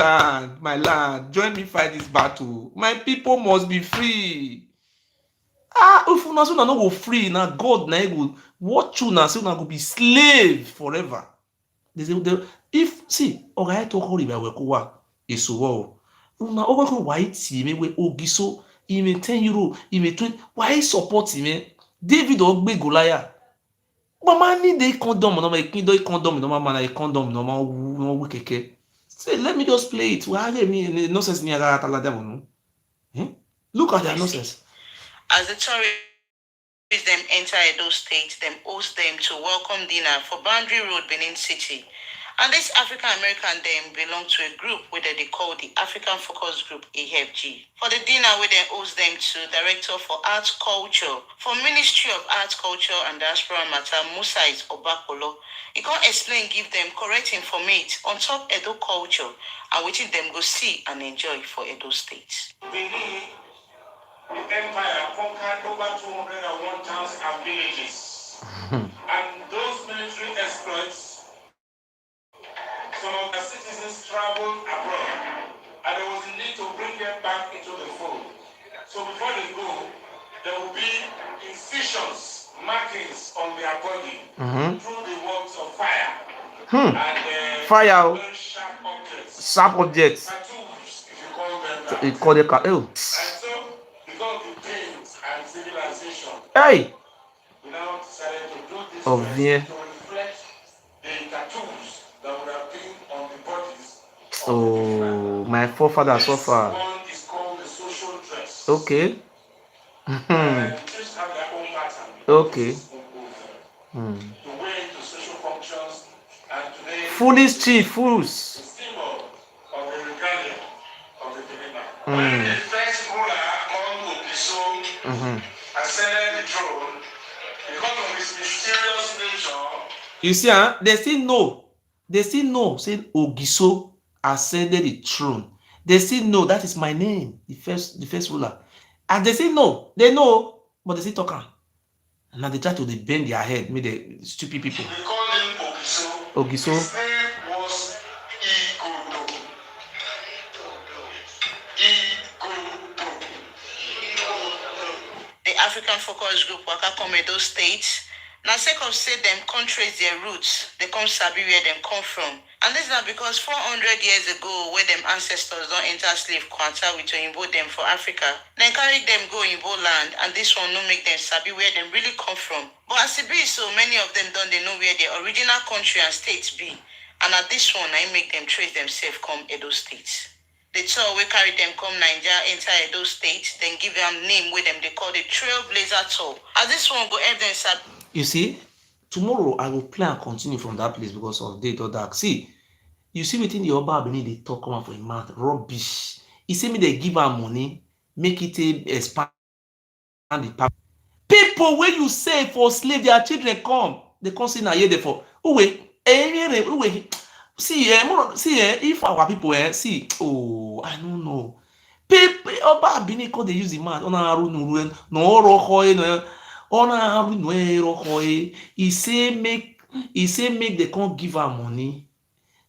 S1: land, join me fight this battle. My people must be free. If una say una no go free, na God na go watch you na say una go be slave forever. They say if see oga talk all about wekuwa esuwo una ogoko why team we ogiso ime 10 euro ime 20 why support him David ogbe Goliath mama ni dey condom no ma kin do condom no ma na condom no ma wu keke say let me just play it why me nonsense ni aga tala dem no look at their nonsense.
S3: As the tourists them enter Edo State, them host them to welcome dinner for Boundary Road, Benin City. And this African American them belong to a group where they call the African Focus Group AFG. For the dinner where they host them to Director for Arts Culture for Ministry of Arts Culture and Diaspora Matter, Musa is Obakolo. He can't explain, give them correct information on top Edo culture and waiting them go see and enjoy for Edo State.
S2: Benin, the empire conquered over 201 towns and villages. And those military exploits, some of the citizens traveled abroad, and there was a need to bring them back into the fold. So before they go, there will be incisions, markings on their body through the works of fire. And
S1: fire
S2: very sharp objects.
S1: sharp objects
S2: Tattoos, if you call them that.
S1: it call the
S2: And so, because of the pains and civilization,
S1: hey
S2: we now decided to do this
S1: of
S2: dress to reflect the tattoos that would have been on the bodies of the
S1: oh my forefather
S2: This
S1: suffer
S2: one is called the social dress.
S1: okay
S2: Just have their own pattern.
S1: Okay.
S2: To wear into social functions, and today
S1: foolish chief
S2: the
S1: fools
S2: symbol of the regalia of the Benin. When the first ruler called Opiso ascended the throne, because of his mysterious nature,
S1: you see they still know say Ogiso ascended the throne. They still know that is my name, the first ruler. And they say no, they know, but they still talk am. And now they try to bend their head, make the stupid people.
S2: they called him Opiso.
S1: Ogiso.
S2: His name was Igodo. Igodo.
S3: The African Focus Group waka come Edo State. Now, sake of say them can't trace their roots, they come sabi where them come from. And this is not because 400 years ago, where them ancestors don't enter slave quarter with to import them for Africa, then carry them go Igbo land, and this one no make them sabi where them really come from. But as it be so, many of them don't they know where their original country and states be. And at this one, I make them trace themselves come Edo State. The tour we carry them come Nigeria, enter Edo State, then give them name with them they call the Trailblazer Tour. As this one go help them sabi.
S1: You see, tomorrow I will play and continue from that place because of day or dark. See, you see within the Oba Benin they talk come out for a month rubbish. He say me they give am money, make it expand the people when you say for slave their children come, they come say na here for see if our people see I don't know. People Oba Benin they use the man he say make they can't give her money,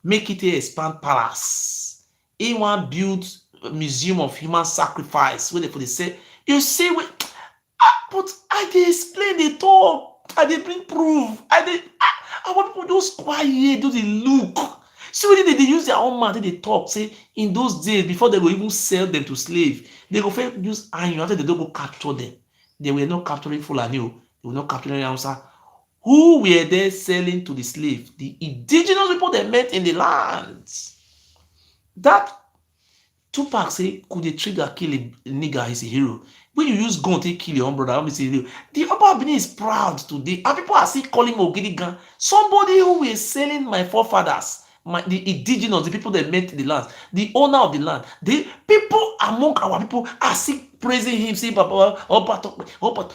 S1: make it expand palace. He want build a museum of human sacrifice where they say you see but I dey explain the talk, I dey bring proof, I want people just quiet, do the look. See when they use their own mouth, they talk. Say in those days before they go even sell them to slave, they go first use iron after they don't go capture them. They were not capturing Fulani, they were not capturing Hausa. Who were they selling to the slave? The indigenous people they met in the lands. That Tupac say, could a trigger kill a nigger? He's a hero. When you use gun to kill your own brother, obviously hero. The Oba Benin is proud today, and people are still calling Ogirigan. Somebody who is selling my forefathers, the indigenous, the people that met the land, the owner of the land, the people among our people are still praising him, saying, Papa, Opa.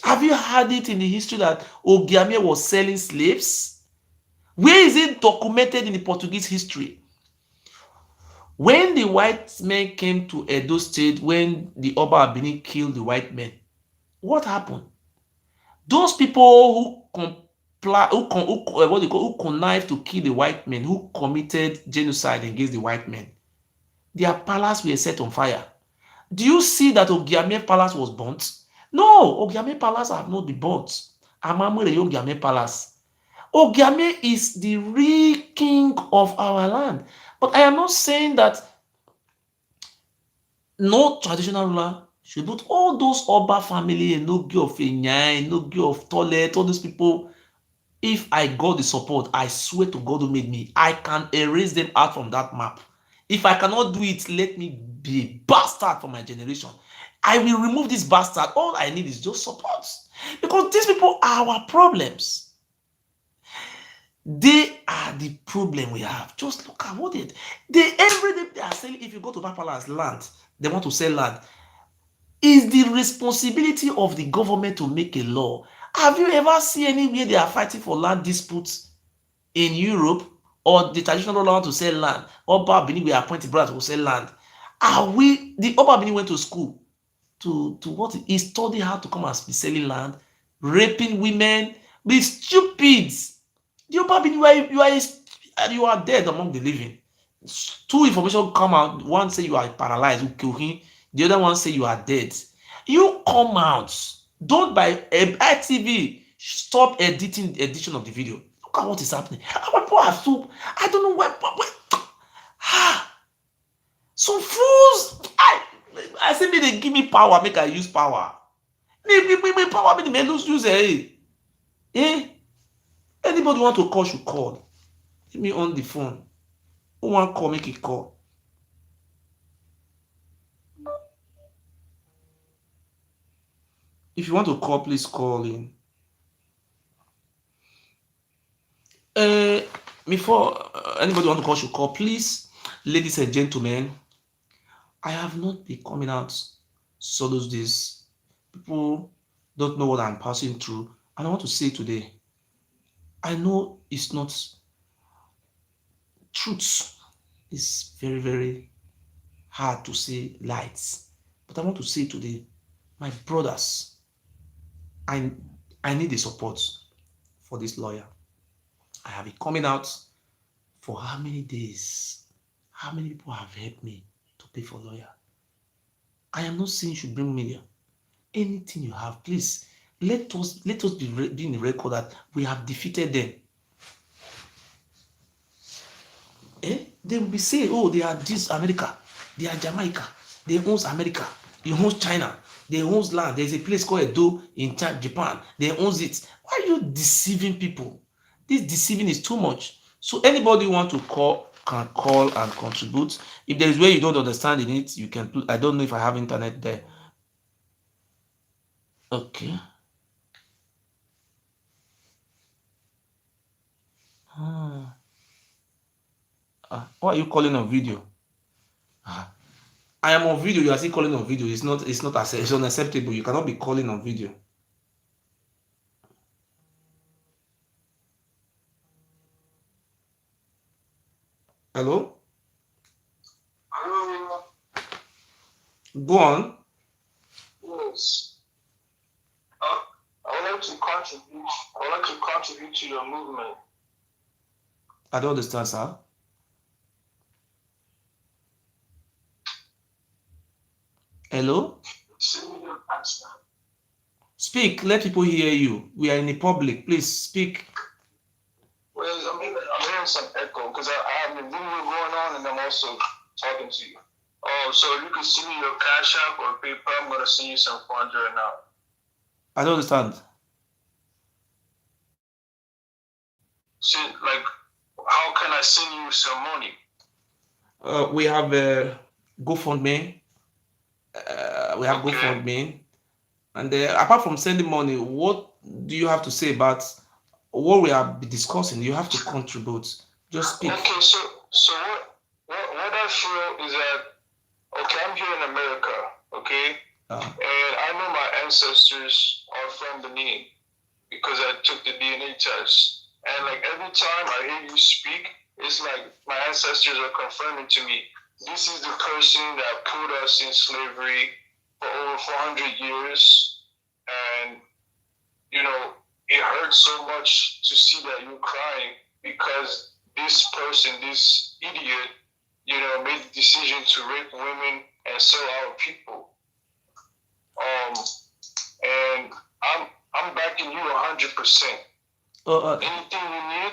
S1: Have you heard it in the history that Ogiamie was selling slaves? Where is it documented in the Portuguese history? When the white men came to Edo State, when the Oba Benin killed the white men, what happened? Those people who connived to kill the white men, who committed genocide against the white men, their palace were set on fire. Do you see that Ogiamie palace was burnt? No, Ogiame Palace have not been bought. Amamure Ogiame Palace. Ogiame is the real king of our land. But I am not saying that no traditional ruler should, but all those Oba family, Enogi of Enyai, Enogi of Toilet, all those people, if I got the support, I swear to God who made me, I can erase them out from that map. If I cannot do it, let me be a bastard for my generation. I will remove this bastard. All I need is just support. Because these people are our problems. They are the problem we have. Just look at what they every day they are selling. If you go to that palace land, they want to sell land. Is the responsibility of the government to make a law. Have you ever seen anywhere they are fighting for land disputes in Europe, or the traditional ruler want to sell land? Oba Benin we appointed brothers to sell land. Are we the Oba Benin went to school to what he studied how to come and be selling land, raping women, be stupid. The Oba Benin you are dead among the living. Two information come out. One say you are paralyzed, the other one say you are dead. You come out. Don't by ITV stop edition of the video. Look at what is happening. Our people are so I don't know where some fools. I say me they give me power, make I use power. Me power, me use anybody want to call should call. Give me on the phone. Who want call, make it call. If you want to call, please call in. Before anybody want to call should call, please, ladies and gentlemen. I have not been coming out so those days. People don't know what I'm passing through, and I want to say today, I know it's not truth. It's very, very hard to say lights, but I want to say today, my brothers, I need the support for this lawyer. I have been coming out for how many days? How many people have helped me to pay for lawyer? I am not saying you should bring million. Anything you have, please let us be in the record that we have defeated them. They will be saying, oh, they are this America, they are Jamaica, they owns America, they owns China, they owns land. There's a place called Edo in Japan, they owns it. Why are you deceiving people? This deceiving is too much. So anybody want to call can call and contribute. If there is way you don't understand in it, you can. I don't know if I have internet there. Okay. Why are you calling on video? I am on video. You are still calling on video. It's unacceptable. You cannot be calling on video. Hello? Go on.
S2: Yes. I would like to contribute to your movement.
S1: I don't understand, sir. Hello? Speak. Let people hear you. We are in the public. Please speak.
S2: Well, I'm hearing some echo because I have a video going on and I'm also talking to you. Oh, so you can send me your Cash App or PayPal. I'm gonna send you some funds right now.
S1: I don't understand.
S2: So, like, how can I send you some money?
S1: We have GoFundMe. We have
S2: Okay.
S1: GoFundMe. And apart from sending money, what do you have to say about what we are discussing? You have to contribute. Just speak.
S2: Okay, so what I feel is that, okay, I'm here in America, okay? And I know my ancestors are from Benin because I took the DNA test. And like every time I hear you speak, it's like my ancestors are confirming to me, this is the person that put us in slavery for over 400 years. And, you know, it hurts so much to see that you're crying because this person, this idiot, you know, made the decision to rape women and sell our people. and I'm backing you 100%. Anything you need,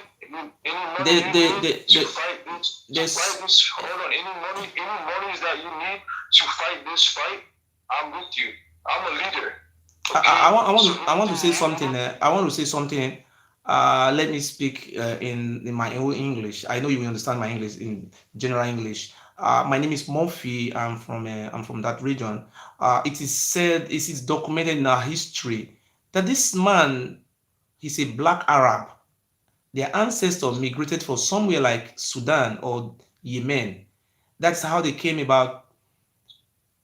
S2: any money you need to fight this. Hold on, any monies that you need to fight this fight, I'm with you. I'm a leader. Okay?
S1: I want to say something. I want to say something. Let me speak in my own English. I know you will understand my English in general English. My name is Murphy. I'm from that region. It is said, it is documented in our history that this man, he's a black Arab. Their ancestors migrated from somewhere like Sudan or Yemen. That's how they came about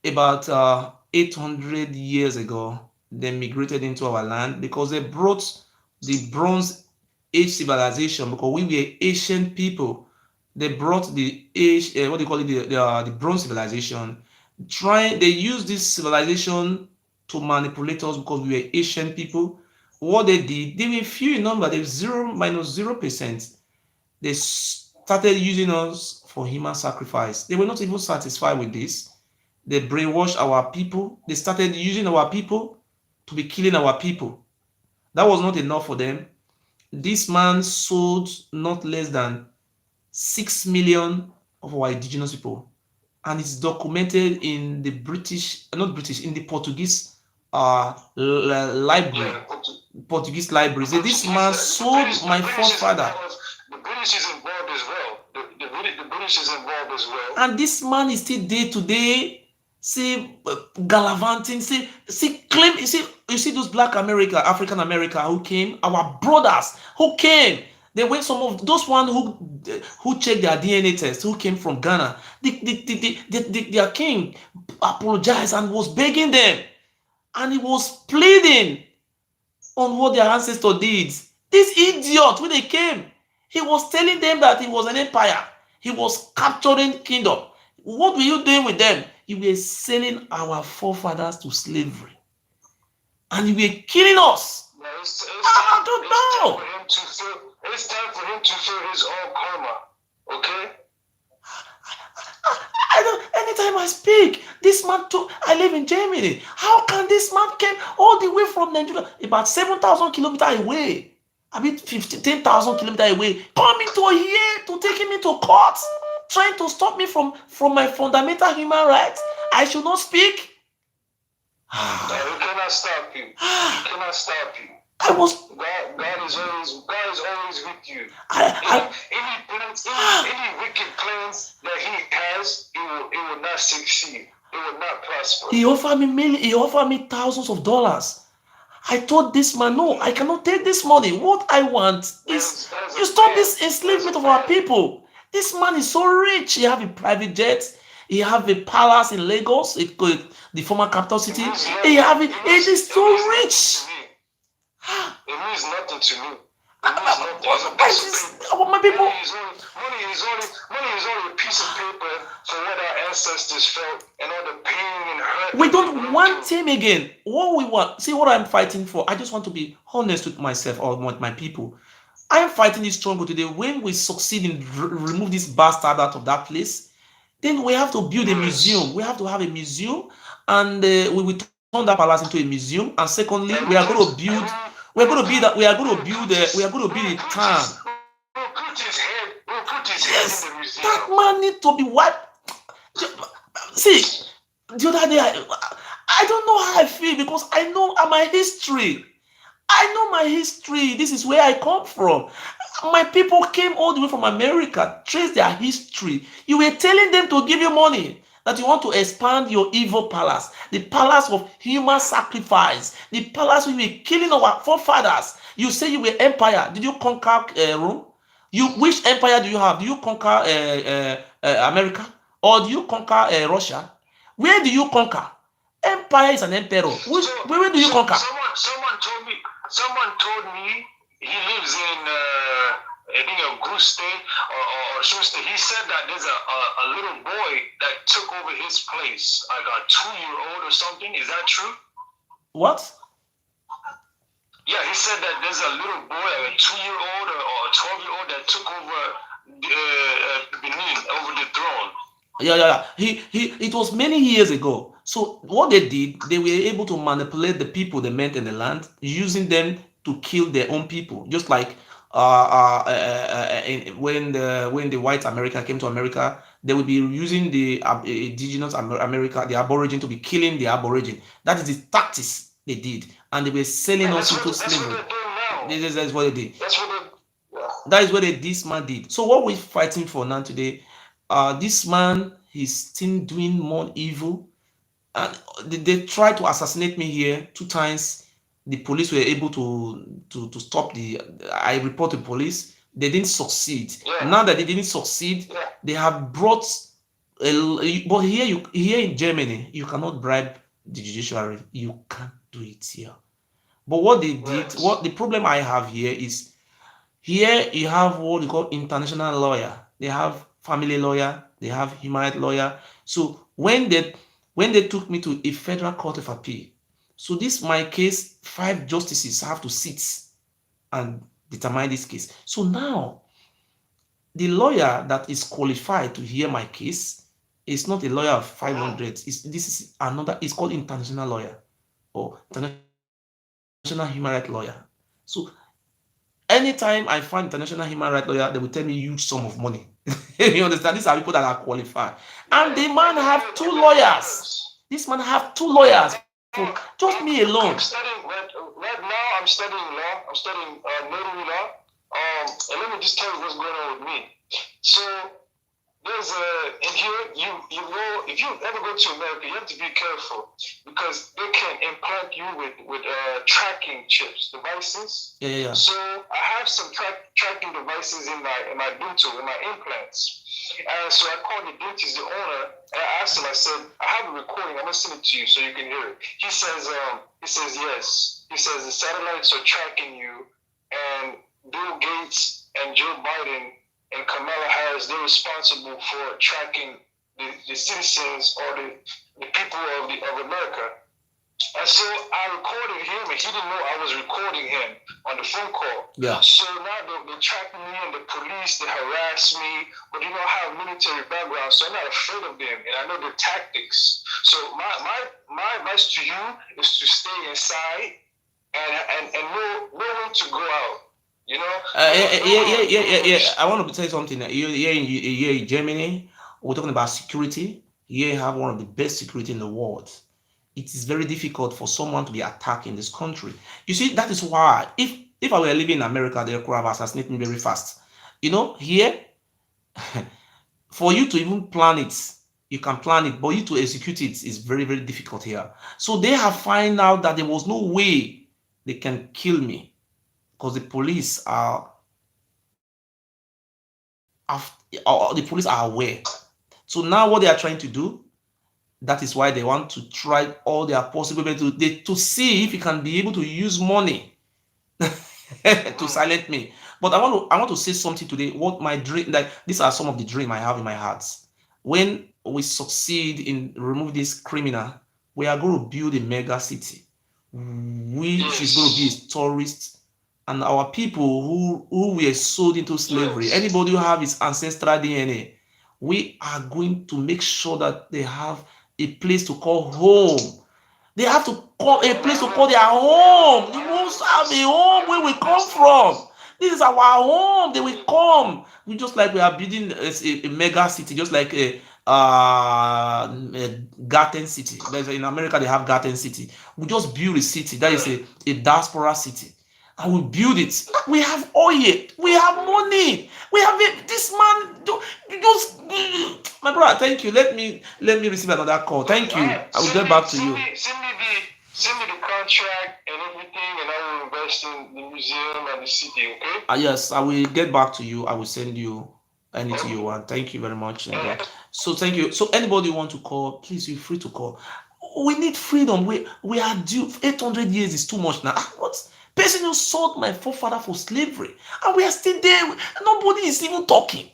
S1: 800 years ago. They migrated into our land because they brought the Bronze Age civilization, because we were ancient people. They brought the age, what do you call it, the Bronze civilization. They used this civilization to manipulate us because we were ancient people. What they did, they were few in number. They were 0% they started using us for human sacrifice. They were not even satisfied with this. They brainwashed our people. They started using our people to be killing our people. That was not enough for them. This man sold not less than 6 million of our indigenous people. And it's documented in the in the Portuguese library. Portuguese library. So this man sold my forefather.
S2: The British is involved as well. The British is involved as well.
S1: And this man is still day to day, gallivanting, claim. You see those black African America who came, our brothers who came. They went, some of those one who checked their DNA test, who came from Ghana. Their king apologized and was begging them, and he was pleading on what their ancestor did. This idiot, when they came, he was telling them that he was an empire. He was capturing kingdom. What were you doing with them? You were selling our forefathers to slavery. And you were killing us. I don't know.
S2: It's time for him to feel his own karma. Okay?
S1: Anytime I speak, this man I live in Germany. How can this man came all the way from Nigeria, about 7,000 kilometers away? I mean 10,000 kilometers away, coming to here to take him into court, trying to stop me from my fundamental human rights. I should not speak.
S2: No, he cannot stop you. He cannot stop you.
S1: I was.
S2: God is always with you. Any wicked plans that he has, it will not succeed. It will not prosper.
S1: He offered me thousands of dollars. I told this man, no, I cannot take this money. What I want is you stop this enslavement of our people. This man is so rich. He have a private jet. He have a palace in Lagos, the former capital city. He have it. It is so rich.
S2: It means nothing to me.
S1: My people.
S2: Money is only a piece of paper for what our ancestors felt and all the pain and hurt.
S1: We don't want him again. What we want, see what I'm fighting for. I just want to be honest with myself or with my people. I am fighting this struggle today. When we succeed in remove this bastard out of that place, then we have to build a museum. We have to have a museum, and we will turn that palace into a museum. And secondly, we are going to build. We are going to build a town. Yes, that man need to be wiped. See, the other day, I don't know how I feel, because I know my history. I know my history. This is where I come from. My people came all the way from America, trace their history. You were telling them to give you money, that you want to expand your evil palace, the palace of human sacrifice, the palace where you were killing our forefathers. You say you were empire. Did you conquer Rome? Which empire do you have? Do you conquer America, or do you conquer Russia? Where do you conquer? Empire is an emperor. Where do you conquer?
S2: Someone told me he lives in I think a good state or short state. He said that there's a little boy that took over his place, like a 2-year-old or something. Is that true?
S1: What?
S2: Yeah, he said that there's a little boy, like a 2-year-old or a 12-year-old that took over Benin, over the throne.
S1: Yeah. It was many years ago. So what they did, they were able to manipulate the people they met in the land, using them to kill their own people. Just like when the white America came to America, they would be using the indigenous America, the Aborigine, to be killing the Aborigine. That is the tactics they did, and they were selling us into slavery. This is what they did. That is what this man did. So what we're fighting for now today, this man is still doing more evil, and they tried to assassinate me here 2 times. The police were able to stop the. I report the police. They didn't succeed. Now that they didn't succeed, they have brought. But here in Germany, you cannot bribe the judiciary. You can't do it here. But what they did, what the problem I have here is, here you have what you call international lawyer. They have family lawyer. They have human rights lawyer. So when they took me to a federal court of appeal, so this my case, 5 justices have to sit and determine this case. So now the lawyer that is qualified to hear my case is not a lawyer of 500. This is another. It's called international lawyer or international human rights lawyer. So anytime I find international human rights lawyer, they will tell me huge sum of money. You understand? These are people that are qualified. And the man have 2 lawyers. This man have 2 lawyers for just me alone.
S2: I'm studying right now. I'm studying law. I'm studying notary law. And let me just tell you what's going on with me. So there's in here you go, if you ever go to America, you have to be careful because they can implant you with tracking chips devices.
S1: Yeah.
S2: So I have some tracking devices in my dental, in my implants. So I called the dentist, the owner, and I asked him. I said, I have a recording. I'm gonna send it to you so you can hear it. He says yes. He says the satellites are tracking you, and Bill Gates and Joe Biden and Kamala Harris, they're responsible for tracking the citizens or the people of America. And so I recorded him, and he didn't know I was recording him on the phone call.
S1: Yeah.
S2: So now they're tracking me, and the police, they harass me. But I have military background, so I'm not afraid of them, and I know the tactics. So my advice to you is to stay inside and know when to go out. You know?
S1: Yeah. I want to say something. Here in Germany, we're talking about security. Here you have one of the best security in the world. It is very difficult for someone to be attacked in this country. You see, that is why if I were living in America, they could have assassinated me very fast. Here, for you to even plan it, you can plan it, but you to execute it is very, very difficult here. So they have found out that there was no way they can kill me because the police are aware. So now what they are trying to do, that is why they want to try all their possible ways to see if you can be able to use money to silence me. But I want to say something today. What my dream, like these are some of the dreams I have in my heart. When we succeed in remove this criminal, we are going to build a mega city, which is going to be a tourist, and our people who were sold into slavery, anybody who have his ancestral DNA, we are going to make sure that they have a place to call home. They have to call a place to call their home. They must have a home where we come from. This is our home. They will come. We just like we are building a mega city, just like a Garden City. In America, they have Garden City. We just build a city that is a diaspora city. And we build it. We have oil. We have money. We have this man. Just my brother. Thank you. Let me receive another call. Thank you. I will get back to you.
S2: Send me the contract and everything, and I will invest in the museum and the city. Okay?
S1: Yes, I will get back to you. I will send you anything you want. Thank you very much. So thank you. So anybody want to call, please feel free to call. We need freedom. We are due. 800 years is too much now. What? Person who sold my forefather for slavery, and we are still there. Nobody is even talking.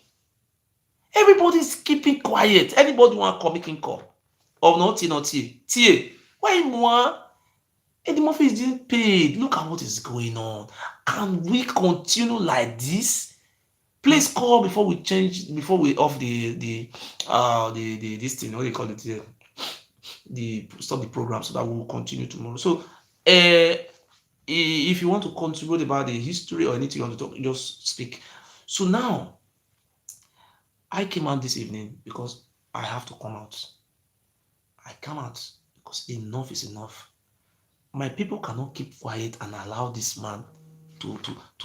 S1: Everybody is keeping quiet. Anybody want to call, making call? Oh, no, T. Why more? Eddie Murphy is being paid. Look at what is going on. Can we continue like this? Please call before we off the this thing. What do you call it? the program so that we will continue tomorrow. So, if you want to contribute about the history or anything you want to talk, just speak. So now, I came out this evening because I have to come out. I come out because enough is enough. My people cannot keep quiet and allow this man to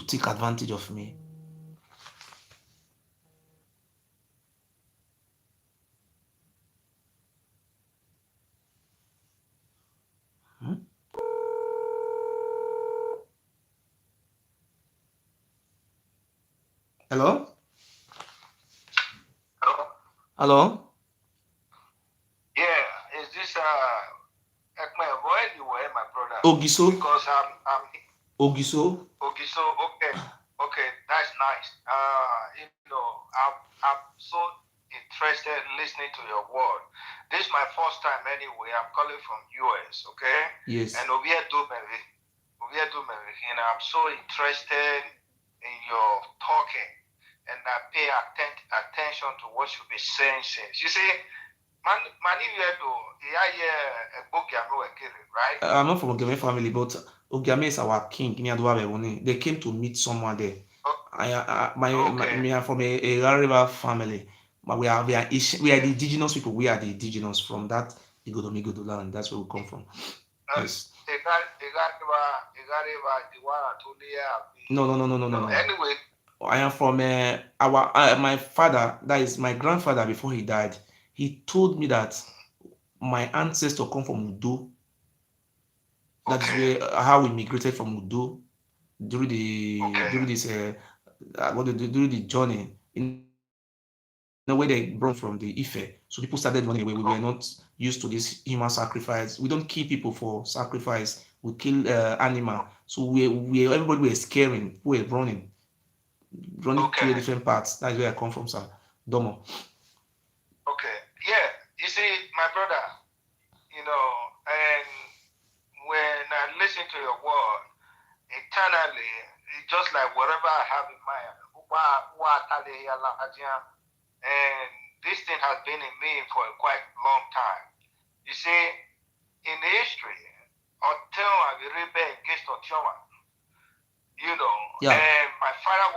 S1: take advantage of me. Hmm? Hello?
S2: Hello?
S1: Hello?
S2: Yeah, is this anyway, my brother?
S1: Ogiso?
S2: Because I'm
S1: Ogiso?
S2: Ogiso, okay, that's nice. I'm so interested in listening to your word. This is my first time anyway. I'm calling from US, okay?
S1: Yes.
S2: And I'm so interested in your talking, and I pay attention to what you be saying. You see, right?
S1: I'm not from Ogame family, but Ogame is our king. They came to meet someone there. Me are from a River family, but we are the indigenous people. We are the indigenous from that Igodomigodo land. That's where we come from. Yes. No.
S2: Anyway,
S1: I am from my father. That is my grandfather. Before he died, he told me that my ancestors come from Udo. That's where how we migrated from Udo during during the journey. In the way they brought from the Ife, so people started running away. We were not used to this human sacrifice. We don't kill people for sacrifice. We kill animal. So everybody were scaring. We were running to different parts. That's where I come from, sir. Domo.
S2: Okay. Yeah. You see, my brother, and when I listen to your word, eternally, it's just like whatever I have in mind. And this thing has been in me for a quite long time. You see, in the history, until I rebel against Otioma, and my father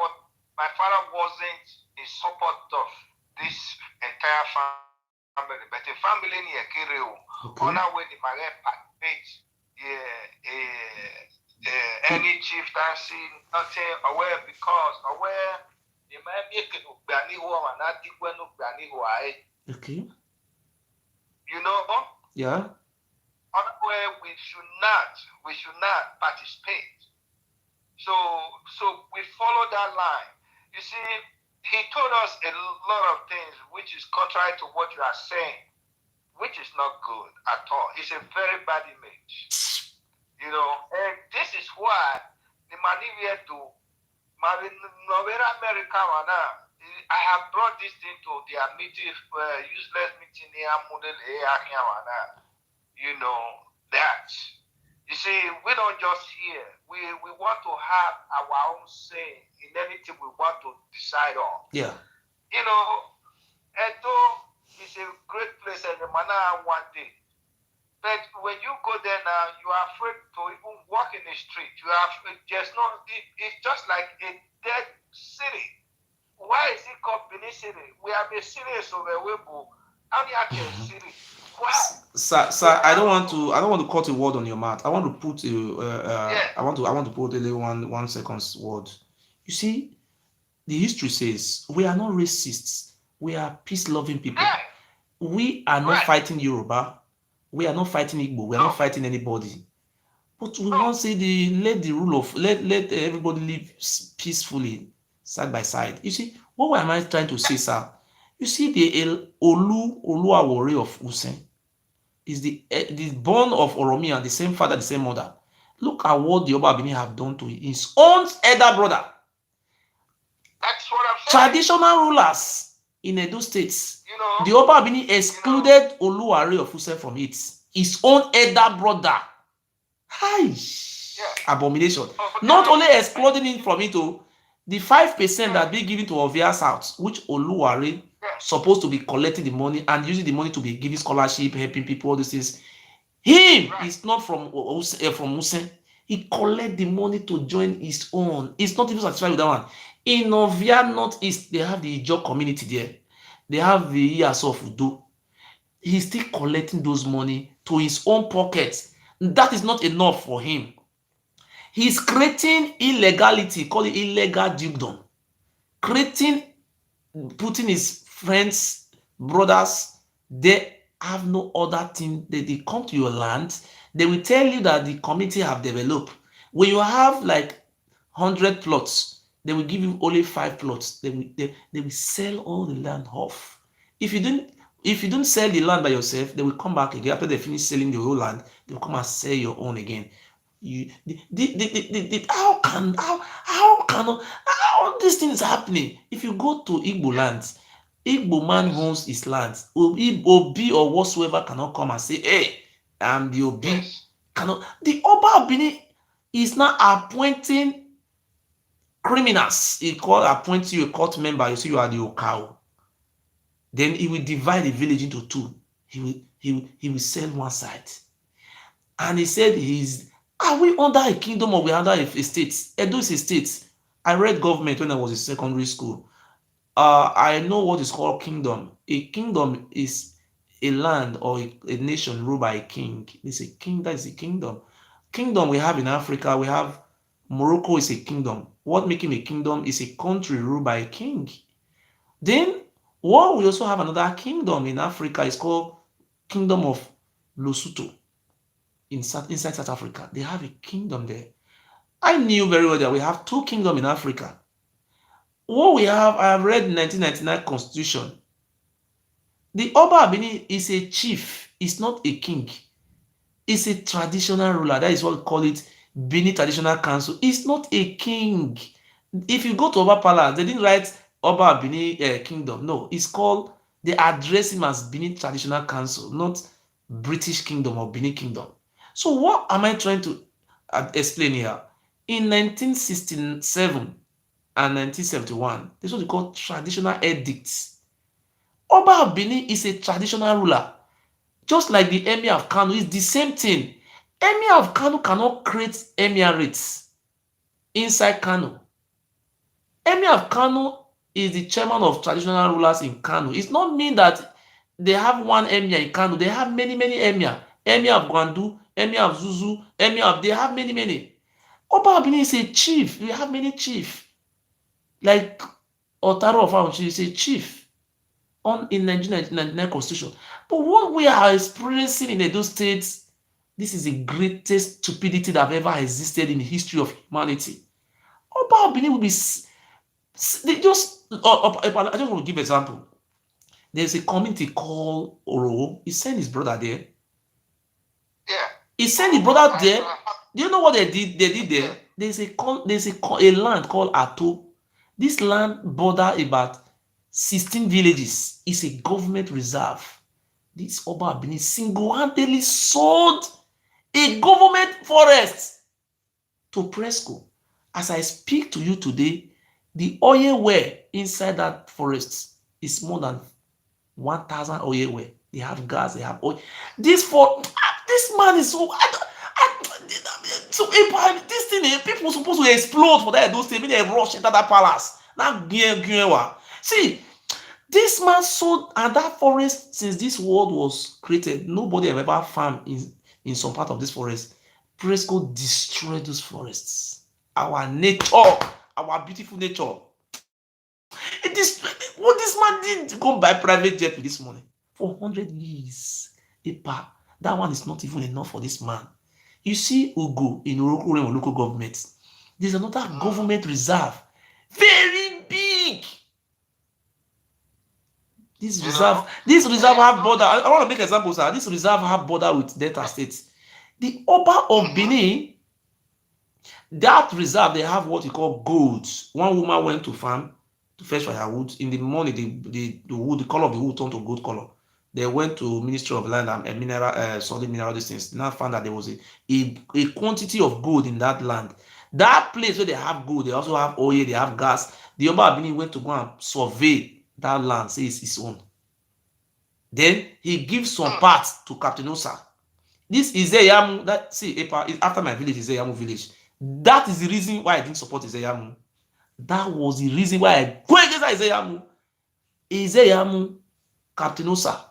S2: wasn't in support of this entire family, but the family in Yakireo, on our way to my participate, any chieftaincy, nothing aware because aware.
S1: Okay.
S2: Yeah. Where we should not participate. So we follow that line. You see, he told us a lot of things which is contrary to what you are saying, which is not good at all. It's a very bad image. And this is why the Manivia to America, I have brought this thing to their meeting, useless meeting here, that. You see, we don't just hear. We want to have our own say in anything we want to decide on.
S1: Yeah.
S2: Edo is a great place and the manner one day. But when you go there now, you are afraid to even walk in the street. It's just like a dead city. Why is it called Benin City? We have a city over Weibo. How do you have a city? Why?
S1: Sir, I don't want to cut a word on your mouth. I want to put I want to put only 1 second's word. You see, the history says we are not racists. We are peace-loving people.
S2: Right.
S1: We are not fighting Yoruba. We are not fighting Igbo. We are not fighting anybody. But we want to say let everybody live peacefully side by side. You see, what am I trying to say, sir? You see, the Oluwawori of Usen is the born of Oromia, the same father, the same mother. Look at what the Oba Benin have done to his own elder brother.
S2: That's what I'm saying.
S1: Traditional rulers in Edo states, the Oba Benin excluded Oluwari of Usen from it. His own elder brother. Hi. Abomination. Not only excluding him from it, the 5% that be given to Ovia South, which Oluwari supposed to be collecting the money and using the money to be giving scholarship, helping people, all these things. Him is not from Usen. He collect the money to join his own. He's not even satisfied with that one. In Ovia Northeast, they have the Ijaw community there. They have the Iyas of Udo. He's still collecting those money to his own pockets. That is not enough for him. He's creating illegality, call it illegal dukedom. Creating, putting his friends, brothers, they have no other thing. They come to your land, they will tell you that the community have developed. When you have like 100 plots, they will give you only 5 plots. They will sell all the land off. If you don't sell the land by yourself, they will come back again after they finish selling the whole land. They will come and sell your own again. How this thing is happening? If you go to Igbo lands, Igbo man owns his lands. Obi or whatsoever cannot come and say, hey, I'm the Obi. Cannot. The Oba of Benin is now appointing criminals. He appoints you a court member. You see, you are the Okao. Then he will divide the village into 2. He will sell one side. And he said, are we under a kingdom or we under a state? Edo is a state. I read government when I was in secondary school. I know what is called kingdom. A kingdom is a land or a nation ruled by a king. It's a king, that is a kingdom. Kingdom we have in Africa, we have Morocco is a kingdom. What makes him a kingdom is a country ruled by a king. Then what we also have another kingdom in Africa is called Kingdom of Lesotho. Inside South Africa, they have a kingdom there. I knew very well that we have 2 kingdoms in Africa. What we have, I have read 1999 Constitution. The Oba Benin is a chief, it's not a king. It's a traditional ruler. That is what we call it, Benin Traditional Council. It's not a king. If you go to Oba Palace, they didn't write Oba Benin Kingdom. No, it's called, they address him as Benin Traditional Council, not British Kingdom or Benin Kingdom. So what am I trying to explain here? In 1967 and 1971, this is what we call traditional edicts. Oba of Benin is a traditional ruler. Just like the Emir of Kano is the same thing. Emir of Kano cannot create emirates inside Kano. Emir of Kano is the chairman of traditional rulers in Kano. It's not mean that they have one emir in Kano. They have many emir. Emir of Gwandu, Emir of Zuzu, Emir of, they have many. Oba of Benin is a chief. We have many chiefs. Like Otaro of Auchi is a chief in 1999 Constitution. But what we are experiencing in Edo State, this is the greatest stupidity that have ever existed in the history of humanity. Oba of Benin will be, I just want to give an example. There's a community called Oro. He sent his brother there.
S2: Yeah.
S1: He sent his brother there. Do you know what they did? They did there. There's a land called Ato. This land border about 16 villages. It's a government reserve. This Oba Benin single-handedly sold a government forest to Presco. As I speak to you today, the oil well inside that forest is more than 1,000 oil well. They have gas, they have oil. This man is so. So this thing, people supposed to explode for that. Those things, they rush into that palace. Now, see, this man sold, and that forest, since this world was created, nobody have ever farmed in some part of this forest. Presco destroyed those forests. Our nature, our beautiful nature. What this man did go buy private jet with this money for 100 years. That one is not even enough for this man. You see Ugo in local government. There's another government reserve. Very big. This reserve have border. I want to make examples. This reserve have border with Delta State. The Oba of Benin, that reserve, they have what you call goods. One woman went to farm to fetch firewood. In the morning, the wood, the color of the wood turned to gold color. They went to Ministry of Land and mineral, solid mineral, these things. Now found that there was a quantity of gold in that land. That place where they have gold, they also have oil, they have gas. The Oba Benin went to go and survey that land, say it's his own. Then he gives some parts to Captain Osa. This Izeyamu, that see, Epa is after my village, Izeyamu village. That is the reason why I didn't support Izeyamu. That was the reason why I go against Izeyamu. Izeyamu, Captain Osa,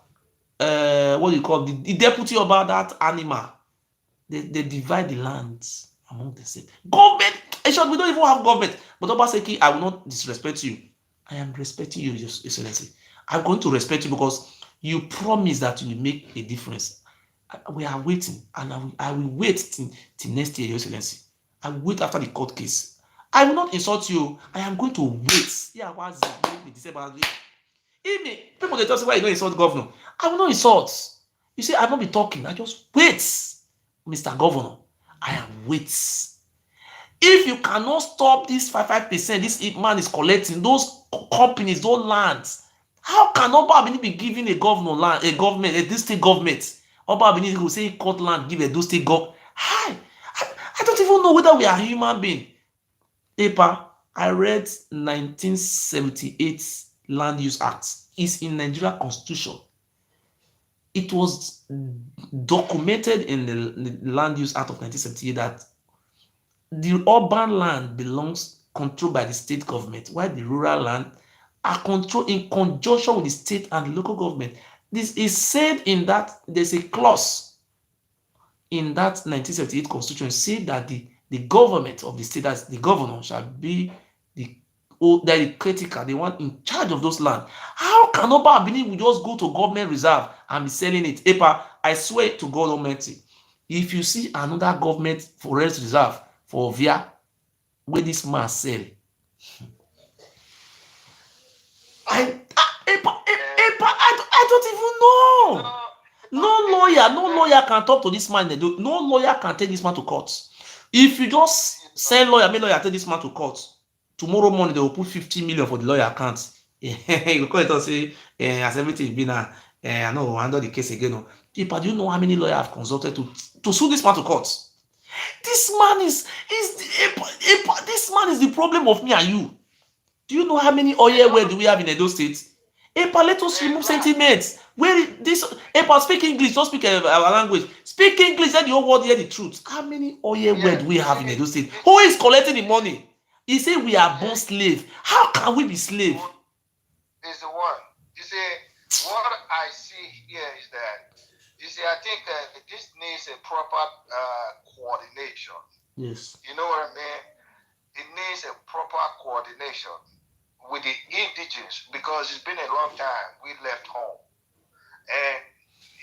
S1: what do you call the deputy about that animal? They divide the lands among themselves. Government, we don't even have government. But Obaseki, I will not disrespect you. I am respecting you, Your Excellency. I'm going to respect you because you promise that you will make a difference. We are waiting, and I will wait till next year, Your Excellency. I will wait after the court case. I will not insult you. I am going to wait. Yeah, what's the December? Even people they tell me why you don't insult governor. I will not insult. You see, I will not be talking. I just wait, Mr. Governor. I am wait. If you cannot stop this 5% this man is collecting, those companies, those lands, how can Oba Benin be giving a governor land, a government, a state government? Oba Benin will say court land, give a state government. I don't even know whether we are human being. Epa, I read 1978 Land Use Act. It's in Nigeria Constitution. It was documented in the Land Use Act of 1978 that the urban land belongs controlled by the state government, while the rural land are controlled in conjunction with the state and the local government. This is said in that there's a clause in that 1978 constitution say that the government of the state, as the governor, shall be the critical, the one in charge of those land. How can Oba Benin will just go to government reserve and be selling it? Epa, I swear to God Almighty, if you see another government forest reserve for Ovia, where this man sell, I don't even know. No lawyer can talk to this man. No lawyer can take this man to court. If you just send lawyer, make lawyer take this man to court, tomorrow morning they will put 50 million for the lawyer account. You call it and say, as everything been I know handle the case again. People, do you know how many lawyers have consulted to sue this man to court? This man is this man is the problem of me and you. Do you know how many oil wells do we have in Edo State? Epa, let us remove sentiments. Where this Epa, speak English, don't speak our language. Speak English, let the whole world hear the truth. How many oil wells do we have in Edo State? Who is collecting the money? He say we are born slave. How can we be slave?
S2: Is the one. You see, what I see here is that, you see, I think this needs a proper coordination.
S1: Yes.
S2: You know what I mean? It needs a proper coordination with the indigenous, because it's been a long time we left home. And,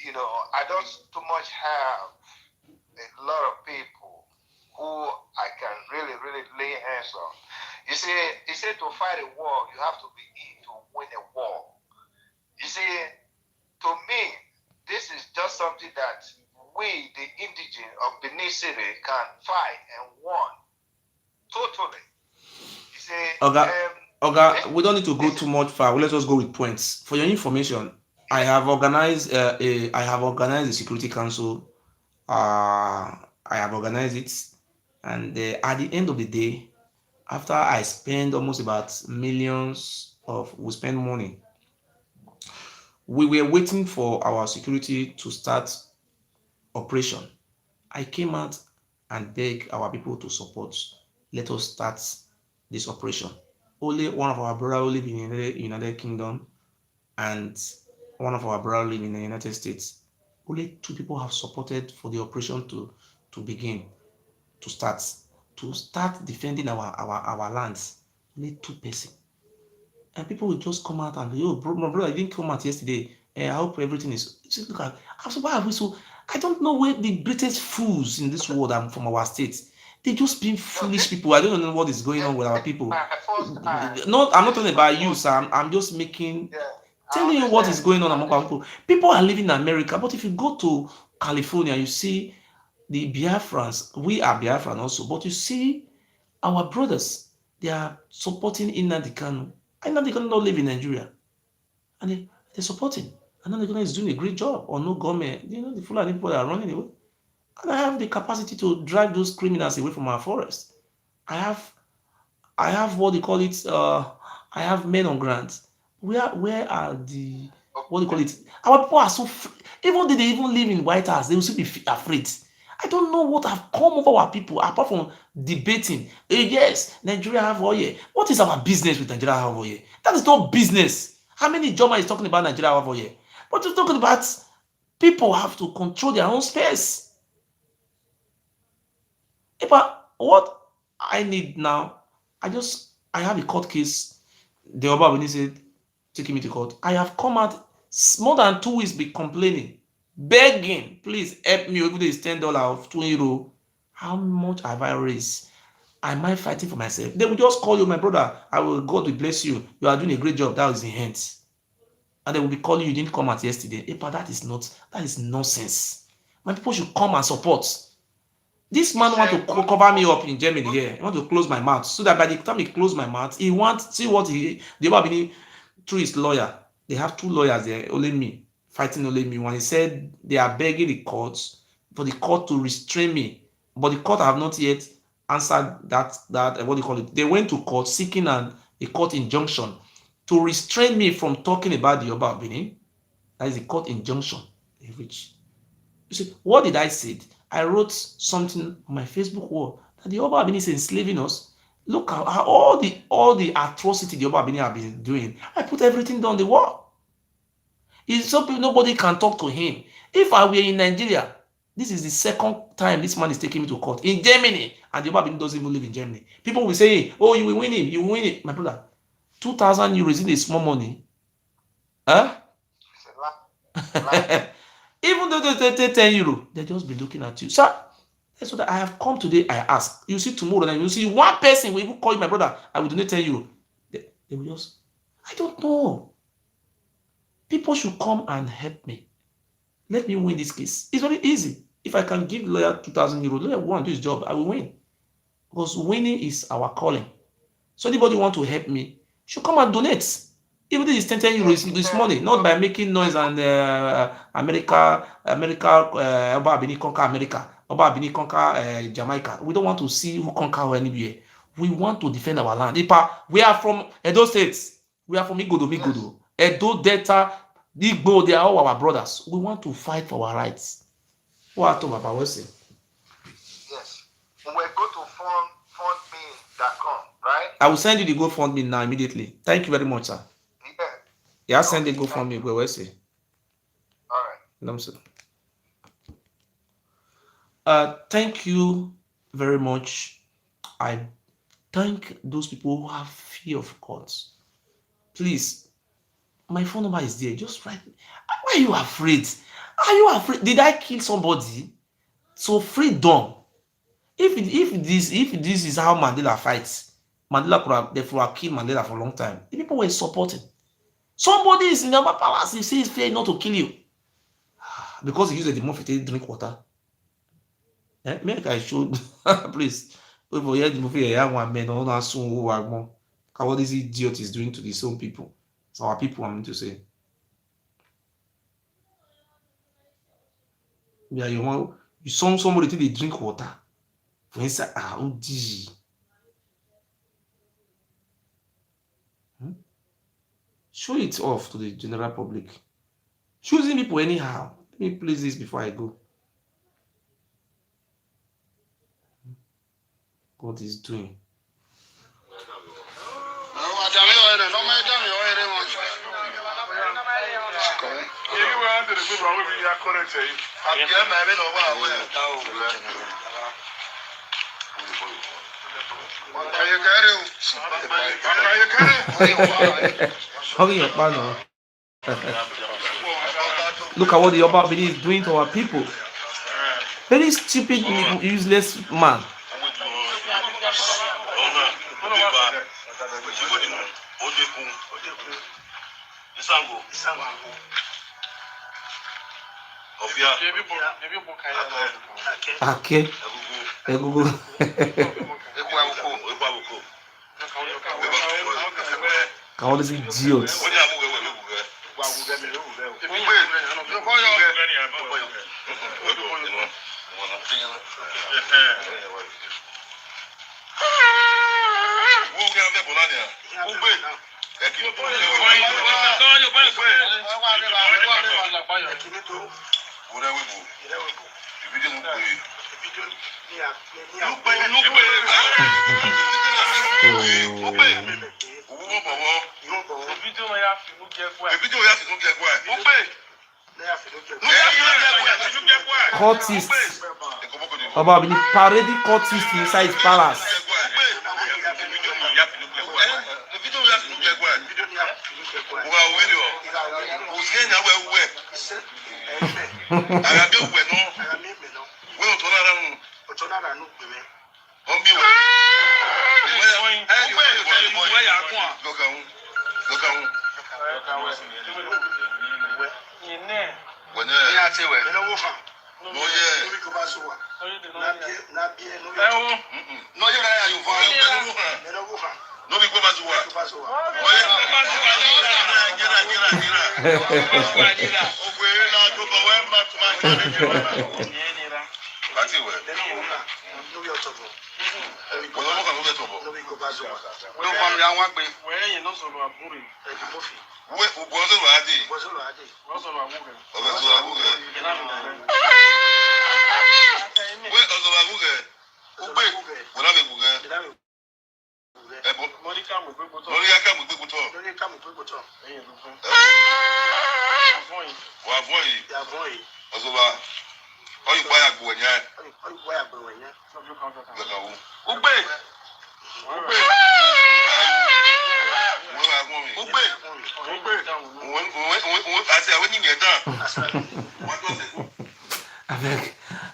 S2: you know, I don't too much have a lot of people who I can really, really lay hands on. You see, he said to fight a war, you have to be in to win a war. You see, to me, this is just something that we, the indigenous of Benin City, can fight and win totally. You see,
S1: Oga, we don't need to go too much far. Let us go with points. For your information, I have organized a security council. I have organized it, and at the end of the day, after I spend almost about millions we spend money, we were waiting for our security to start operation. I came out and begged our people to support. Let us start this operation. Only one of our brothers live in the United Kingdom, and one of our brothers live in the United States. Only 2 people have supported for the operation to begin, to start defending our lands. Only 2 persons. And people will just come out and, my brother, I didn't come out yesterday. I hope everything is. Look at, why are we so? I don't know where the greatest fools in this world are from our state. They just being foolish people. I don't know what is going on with our people. No, I'm not talking about you, sir. I'm just telling you what is going on among our people. People are living in America, but if you go to California, you see the Biafrans. We are Biafran also, but you see our brothers. They are supporting Nnamdi Kanu. Nnamdi Kanu don't live in Nigeria, and they're supporting. Nnamdi Kanu is doing a great job. Or no government, the Fulani people that are running away. And I have the capacity to drive those criminals away from our forest. I have what they call it. I have men on grant. Where are the, what do you call it? Our people are so even though they even live in White House, they will still be afraid. I don't know what have come over our people apart from debating. Yes, Nigeria have oil. What is our business with Nigeria have oil? That is not business. How many Joma is talking about Nigeria have oil? But you're talking about people have to control their own space. But what I need now, I have a court case. The Oba when he said taking me to court. I have come out more than 2 weeks be complaining, begging, please help me. Even though it's $10 or €20, how much have I raised? Am I fighting for myself? They will just call you, my brother. God will bless you. You are doing a great job. That is in hands. And they will be calling you. Didn't come out yesterday. But that is nonsense. My people should come and support. This man want to cover me up in Germany here. He want to close my mouth so that by the time he close my mouth, he wants see what the Oba through his lawyer. They have 2 lawyers there, only me, fighting only me. When he said they are begging the courts for the court to restrain me, but the court have not yet answered that what do you call it? They went to court seeking a court injunction to restrain me from talking about the Oba Benin. That is the court injunction they reached. You see, what did I say? I wrote something on my Facebook wall that the Oba Benin is enslaving us. Look at how all the atrocity the Oba Benin have been doing. I put everything down the wall. It's something nobody can talk to him. If I were in Nigeria, this is the second time this man is taking me to court in Germany, and the Oba Benin doesn't even live in Germany. People will say, "Oh, you will win him. You will win it." My brother, 2,000 euros isn't a small money, huh? Even though they take €10, they just be looking at you, sir. That's what I have come today. I ask. You see tomorrow, and you see one person will even call you, my brother. I will donate €10. They will just. I don't know. People should come and help me. Let me win this case. It's very easy. If I can give lawyer €2,000, lawyer want to do his job, I will win. Because winning is our calling. So anybody want to help me, should come and donate. Even if it's €10 this money, not by making noise and America, Oba Benin conquer America, Oba Benin conquer Jamaica. We don't want to see who conquer anywhere. We want to defend our land. We are from Edo State. We are from Igodo. Edo Delta, Igbo, they are all our brothers. We want to fight for our rights. What Papa will say?
S2: Yes. We're going to fundme.com, right?
S1: I will send you the GoFundMe now immediately. Thank you very much, sir. Yeah, send the GoFundMe. Where say?
S2: All right.
S1: No, thank you very much. I thank those people who have fear of courts. Please, my phone number is there. Just write. Why are you afraid? Are you afraid? Did I kill somebody? So freedom. If this is how Mandela fights, Mandela could have killed Mandela for a long time. The people were supporting. Somebody is in the palace. He says fear not to kill you because he used the mouth to drink water. Make I show, please. People hear the movie. One man, all soon what this idiot is doing to these own people. It's our people. I mean to say. Yeah, you saw somebody till they drink water. For instance, show it off to the general public. Choosing people anyhow. Let me place this before I go. What is doing? Look at what the Oba Benin is doing to our people. Very stupid, useless man. Okay. All these idiots. Cultist. About the parading cultist inside his palace.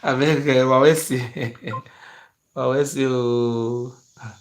S1: Avec, wawesi, wawesi,